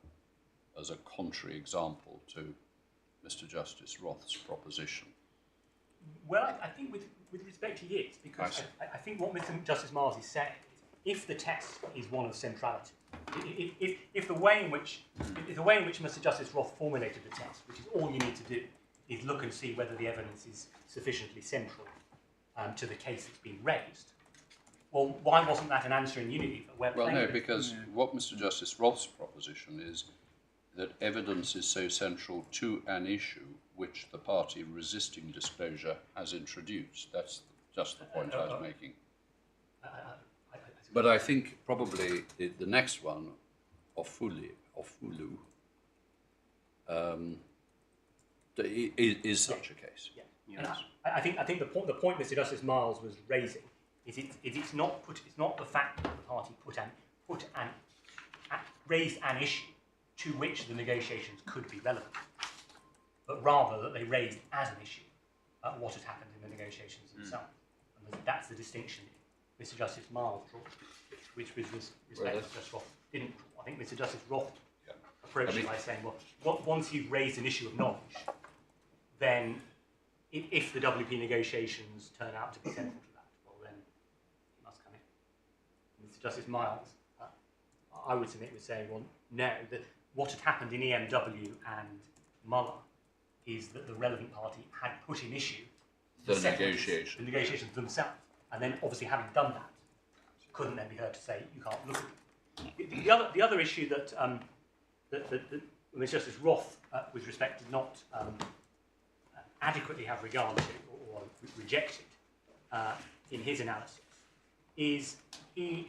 as a contrary example to Mr. Justice Roth's proposition? Well, I think with respect he is, because I think what Mr. Justice Miles is saying is, if the test is one of centrality, if the way in which Mr. Justice Roth formulated the test, which is all you need to do, is look and see whether the evidence is sufficiently central to the case that's been raised. Well, why wasn't that an answer in Unilever? Well, no, because what Mr. Justice Roth's proposition is that evidence is so central to an issue which the party resisting disclosure has introduced. That's just the point I was making. But I think probably the next one, Ofulu, is such a case. Yeah. Yes. I think the point Mr. Justice Miles was raising is it's not the fact that the party raised an issue to which the negotiations could be relevant, but rather that they raised as an issue what had happened in the negotiations themselves. And that's the distinction Mr. Justice Miles drew, which with respect to Justice Roth didn't draw. I think Mr. Justice Roth approached it by saying, well, once you've raised an issue of knowledge, then if the WP negotiations turn out to be central to that, well then it must come in. Mr. Justice Miles, I would submit, was saying, well, no, that what had happened in EMW and Muller is that the relevant party had put in issue the negotiations themselves, and then obviously having done that, couldn't then be heard to say you can't look at it. The other issue that Mr. Justice Roth, with respect, did not adequately have regard to or rejected in his analysis is the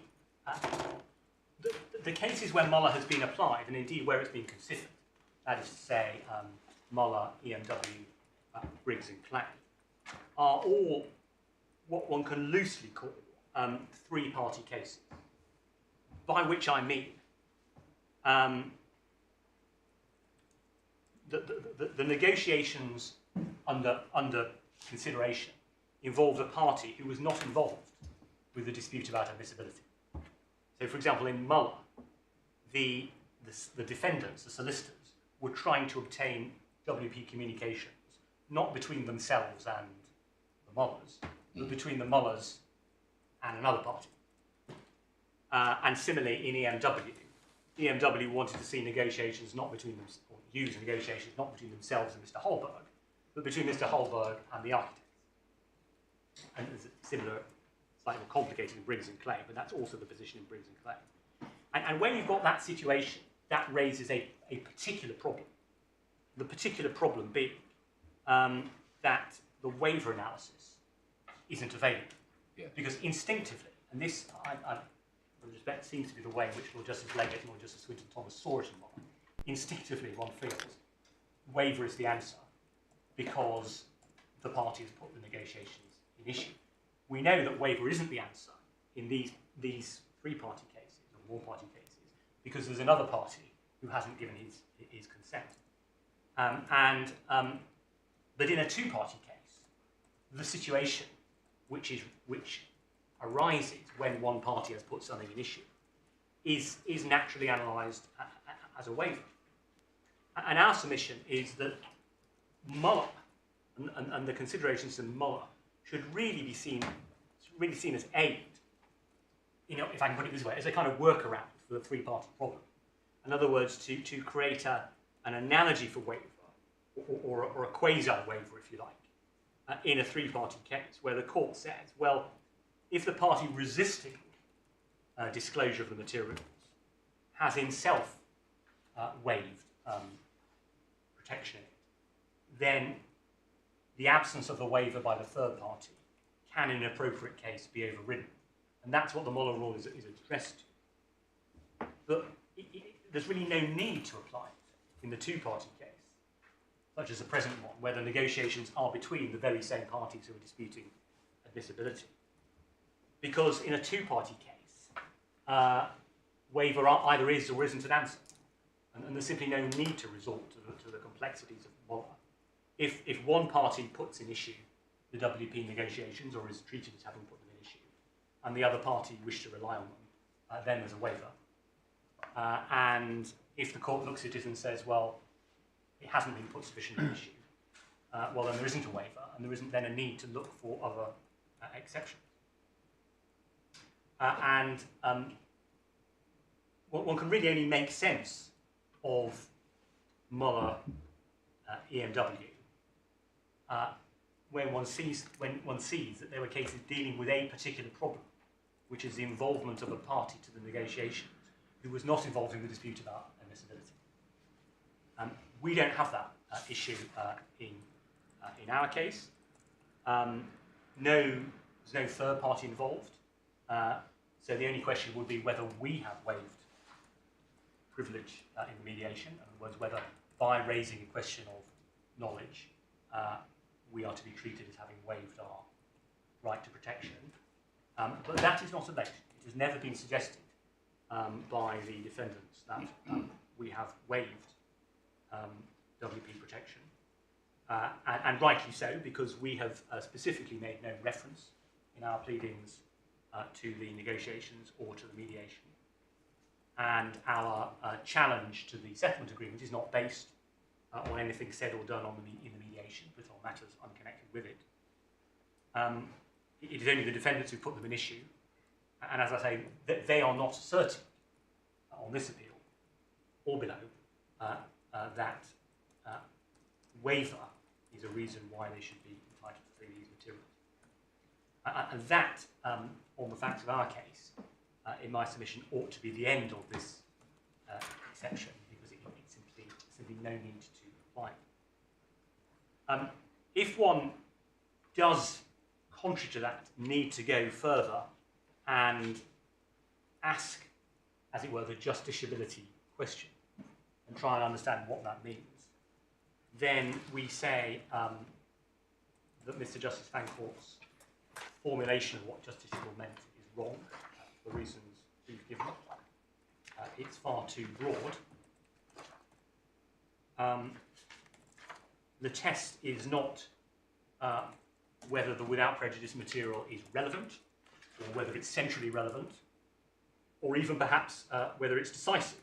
cases where Muller has been applied, and indeed where it's been considered, that is to say Muller, EMW, Briggs and Clay, are all what one can loosely call three-party cases, by which I mean the negotiations under consideration involved a party who was not involved with the dispute about admissibility. So, for example, in Muller, the defendants, the solicitors, were trying to obtain WP communications, not between themselves and the Mullers, but between the Mullers and another party. And similarly, in EMW, EMW wanted to see negotiations not between them, or use negotiations not between themselves and Mr. Holberg, but between Mr. Holberg and the architect. And there's a similar, slightly more complicated in Briggs and Clay, but that's also the position in Briggs and Clay. And when you've got that situation, that raises a particular problem. The particular problem being that the waiver analysis isn't available. Yeah. Because instinctively, and this, with respect, seems to be the way in which Lord Justice Leggett and Lord Justice Swinton Thomas saw it in law, instinctively one feels waiver is the answer because the party has put the negotiations in issue. We know that waiver isn't the answer in these three-party cases, or more-party cases, because there's another party who hasn't given his consent. But in a two-party case, the situation which arises when one party has put something in issue is naturally analysed as a waiver. And our submission is that Muller and the considerations in Muller should really be seen as aid, if I can put it this way, as a kind of workaround for the three-party problem. In other words, to create an analogy for waiver, or a quasi-waiver, if you like, in a three-party case, where the court says, well, if the party resisting disclosure of the materials has himself waived protection in it, then the absence of the waiver by the third party can, in an appropriate case, be overridden. And that's what the Muller rule is addressed to. But there's really no need to apply it in the two-party case, such as the present one, where the negotiations are between the very same parties who are disputing admissibility. Because in a two-party case, waiver either is or isn't an answer. And there's simply no need to resort to the complexities of Muller. If one party puts in issue the WP negotiations, or is treated as having put them in issue, and the other party wishes to rely on them, then there's a waiver. And if the court looks at it and says, well, it hasn't been put sufficiently in issue, well, then there isn't a waiver, and there isn't then a need to look for other exceptions. One can really only make sense of Muller EMW when one sees that there were cases dealing with a particular problem, which is the involvement of a party to the negotiations who was not involved in the dispute about admissibility. We don't have that issue in our case. There's no third party involved, so the only question would be whether we have waived privilege in the mediation, and whether by raising a question of knowledge, we are to be treated as having waived our right to protection. But that is not alleged. It has never been suggested by the defendants that we have waived WP protection. And rightly so, because we have specifically made no reference in our pleadings to the negotiations or to the mediation. And our challenge to the settlement agreement is not based on anything said or done in the mediation, but on matters unconnected with it. It is only the defendants who put them in issue, and as I say, they are not asserting on this appeal or below that waiver is a reason why they should be entitled to free these materials. And that, on the facts of our case, in my submission, ought to be the end of this exception, because it simply no need to apply. If one does, contrary to that, need to go further and ask, as it were, the justiciability question and try and understand what that means, then we say that Mr. Justice Fancourt's formulation of what justiciable meant is wrong, for the reasons we've given. It's far too broad. The test is not whether the without prejudice material is relevant, or whether it's centrally relevant, or even perhaps whether it's decisive.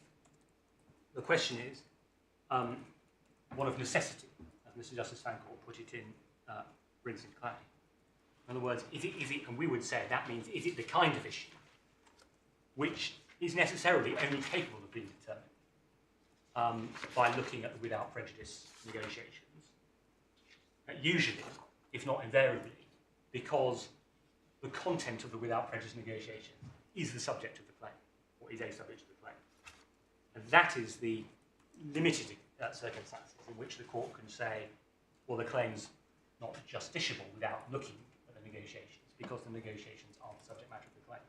The question is one of necessity, as Mr. Justice Fancourt put it in Briggs and Clay. In other words, is it, and we would say that means, is it the kind of issue which is necessarily only capable of being determined by looking at the without prejudice negotiations. Usually, if not invariably, because the content of the without prejudice negotiation is the subject of the claim, or is a subject of the claim. And that is the limited circumstances in which the court can say, well, the claim's not justiciable without looking at the negotiations, because the negotiations are the subject matter of the claim.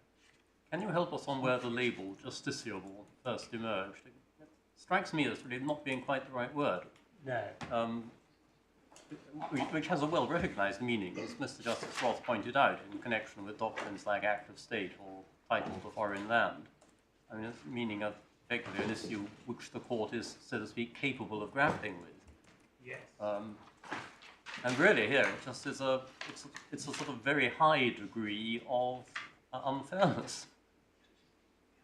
Can you help us on where the label justiciable first emerged? It strikes me as really not being quite the right word. No. Which has a well-recognised meaning, as Mr. Justice Roth pointed out, in connection with doctrines like Act of State or Title to Foreign Land. I mean, it's meaning of effectively an issue which the court is, so to speak, capable of grappling with. Yes. And really, here it just is it's a sort of very high degree of unfairness,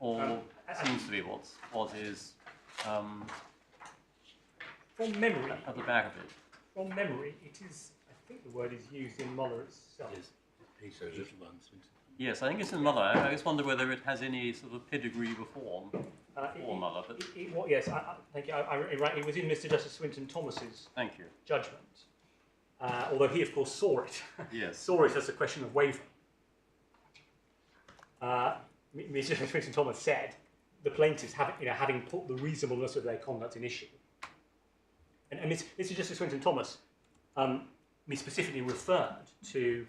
or seems to be what is from memory. At the back of it. From memory, it is. I think the word is used in Muller itself. Yes, I think it's in Muller. I just wonder whether it has any sort of pedigree before Muller. But Yes, thank you. It was in Mr. Justice Swinton Thomas's thank you. judgment. Although he, of course, saw it. Yes. Saw it as a question of waiver. Mr. Justice Swinton Thomas said the plaintiffs, having put the reasonableness of their conduct in issue. And Mr. Justice Swinton Thomas me specifically referred to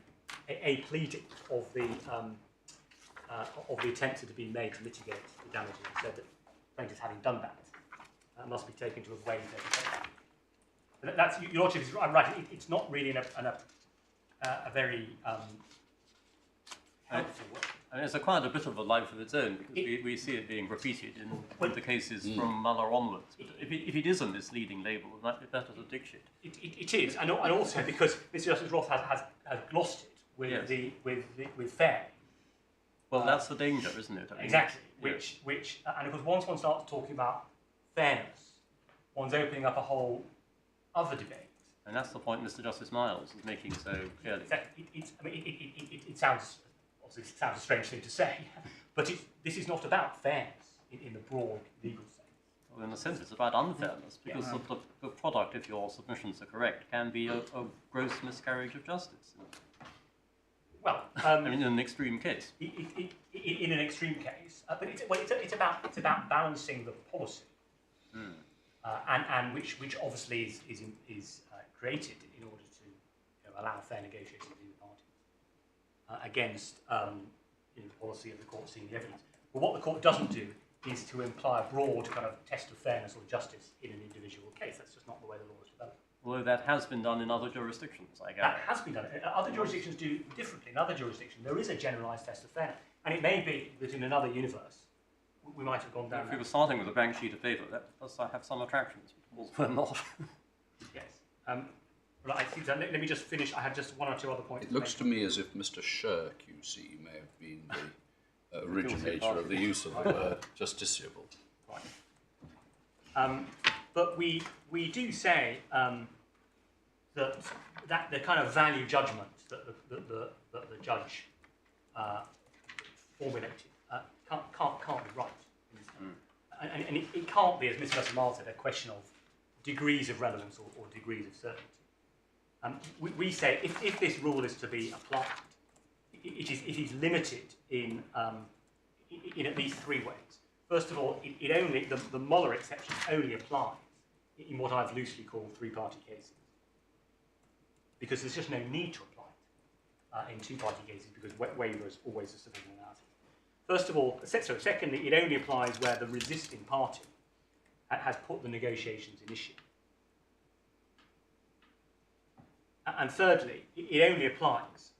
a pleading of the attempt that had been made to mitigate the damages, and said that plaintiffs, having done that, must be taken to have waived their defence. And that's, your Lordship is right. It's not really a very helpful word. I mean, it's quite a bit of a life of its own, because we see it being repeated in the cases from Muller onwards. But if it is a misleading label, it might be better to ditch it. It is, and also because Mr. Justice Roth has glossed it with Yes. with fair. Well, that's the danger, isn't it? I mean, Exactly. yes. And of course, once one starts talking about fairness, one's opening up a whole other debate. And that's the point Mr. Justice Miles is making so clearly. Exactly. It sounds a strange thing to say, but this is not about fairness in the broad legal sense. Well, in a sense, it's about unfairness, because the product, if your submissions are correct, can be a gross miscarriage of justice. Well, I mean, in an extreme case. in an extreme case, but it's about balancing the policy, and which obviously is created in order to allow fair negotiations between the parties against the policy of the court seeing the evidence. But what the court doesn't do is to imply a broad kind of test of fairness or justice in an individual case. That's just not the way the law is developed. Although that has been done in other jurisdictions, I gather. That has been done. Other jurisdictions do differently. In other jurisdictions, there is a generalised test of fairness. And it may be that in another universe, we might have gone down If we were starting with a blank sheet of paper, that does have some attractions, but we're not. Yes. Well, I think let me just finish. I have just one or two other points. It looks to me as if Mr. Sher, QC, may have been the originator of the use of the word justiciable. Right. But we do say that the kind of value judgment that the judge formulated can't be right. And it can't be, as Mr. Justice Miles said, a question of degrees of relevance or degrees of certainty. We say if this rule is to be applied, it is limited in at least three ways. First of all, the Muller exception only applies in what I've loosely called three-party cases, because there's just no need to apply it in two-party cases, because waiver is always a civil analysis. First of all, secondly, it only applies where the resisting party has put the negotiations in issue. And thirdly, it only applies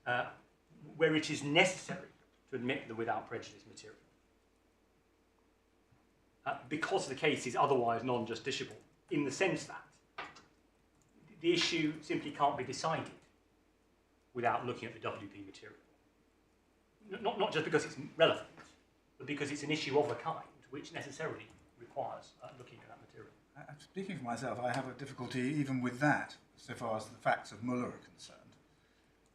where it is necessary to admit the without prejudice material, because the case is otherwise non-justiciable, in the sense that the issue simply can't be decided without looking at the WP material. Not just because it's relevant, but because it's an issue of a kind which necessarily requires looking at that material. Speaking for myself, I have a difficulty even with that, so far as the facts of Muller are concerned,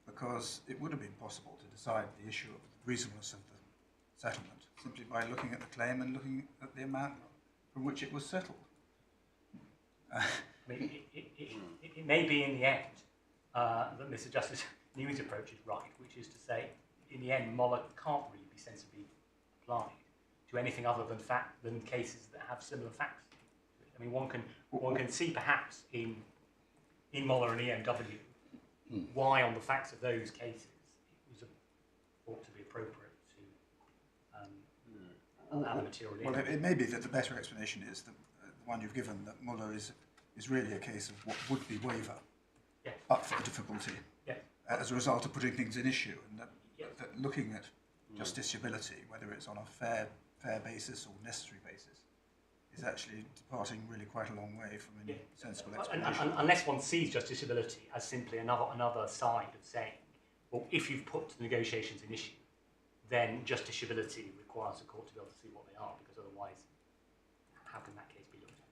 because it would have been possible to decide the issue of the reasonableness of the settlement simply by looking at the claim and looking at the amount from which it was settled. I mean, it may be in the end that Mr. Justice Newey's approach is right, which is to say, in the end, Muller can't really be sensibly applied to anything other than cases that have similar facts. I mean, one can see perhaps in Muller and EMW why, on the facts of those cases, it was thought to be appropriate to allow the material in. Well, it may be that the better explanation is that the one you've given, that Muller is really a case of what would be waiver, Yes. but for the difficulty Yes. as a result of putting things in issue, and that, Yes. that looking at justiciability, whether it's on a fair basis or necessary basis, is actually departing really quite a long way from any sensible explanation. Unless one sees justiciability as simply another side of saying, well, if you've put the negotiations in issue, then justiciability requires the court to be able to see what they are, because otherwise, how can that case be looked at?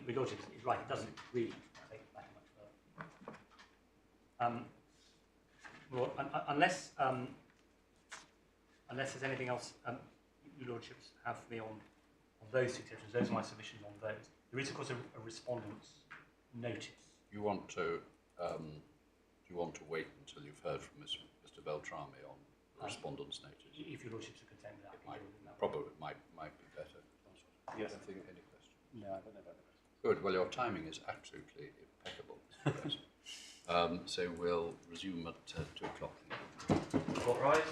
The Lordship is right, it doesn't really take it back much further. Well, unless there's anything else your Lordships have for me on those two exceptions, those are my submissions on those. There is, of course, a respondent's notice. You want to do you want to wait until you've heard from Mr. Beltrami on the respondent's notice? If your Lordships are content with that, Probably might be better. Yes. I don't think any question. No, I don't know about the rest. Good. Well, your timing is absolutely impeccable, Mr. President. So we'll resume at 2 o'clock. Court rise.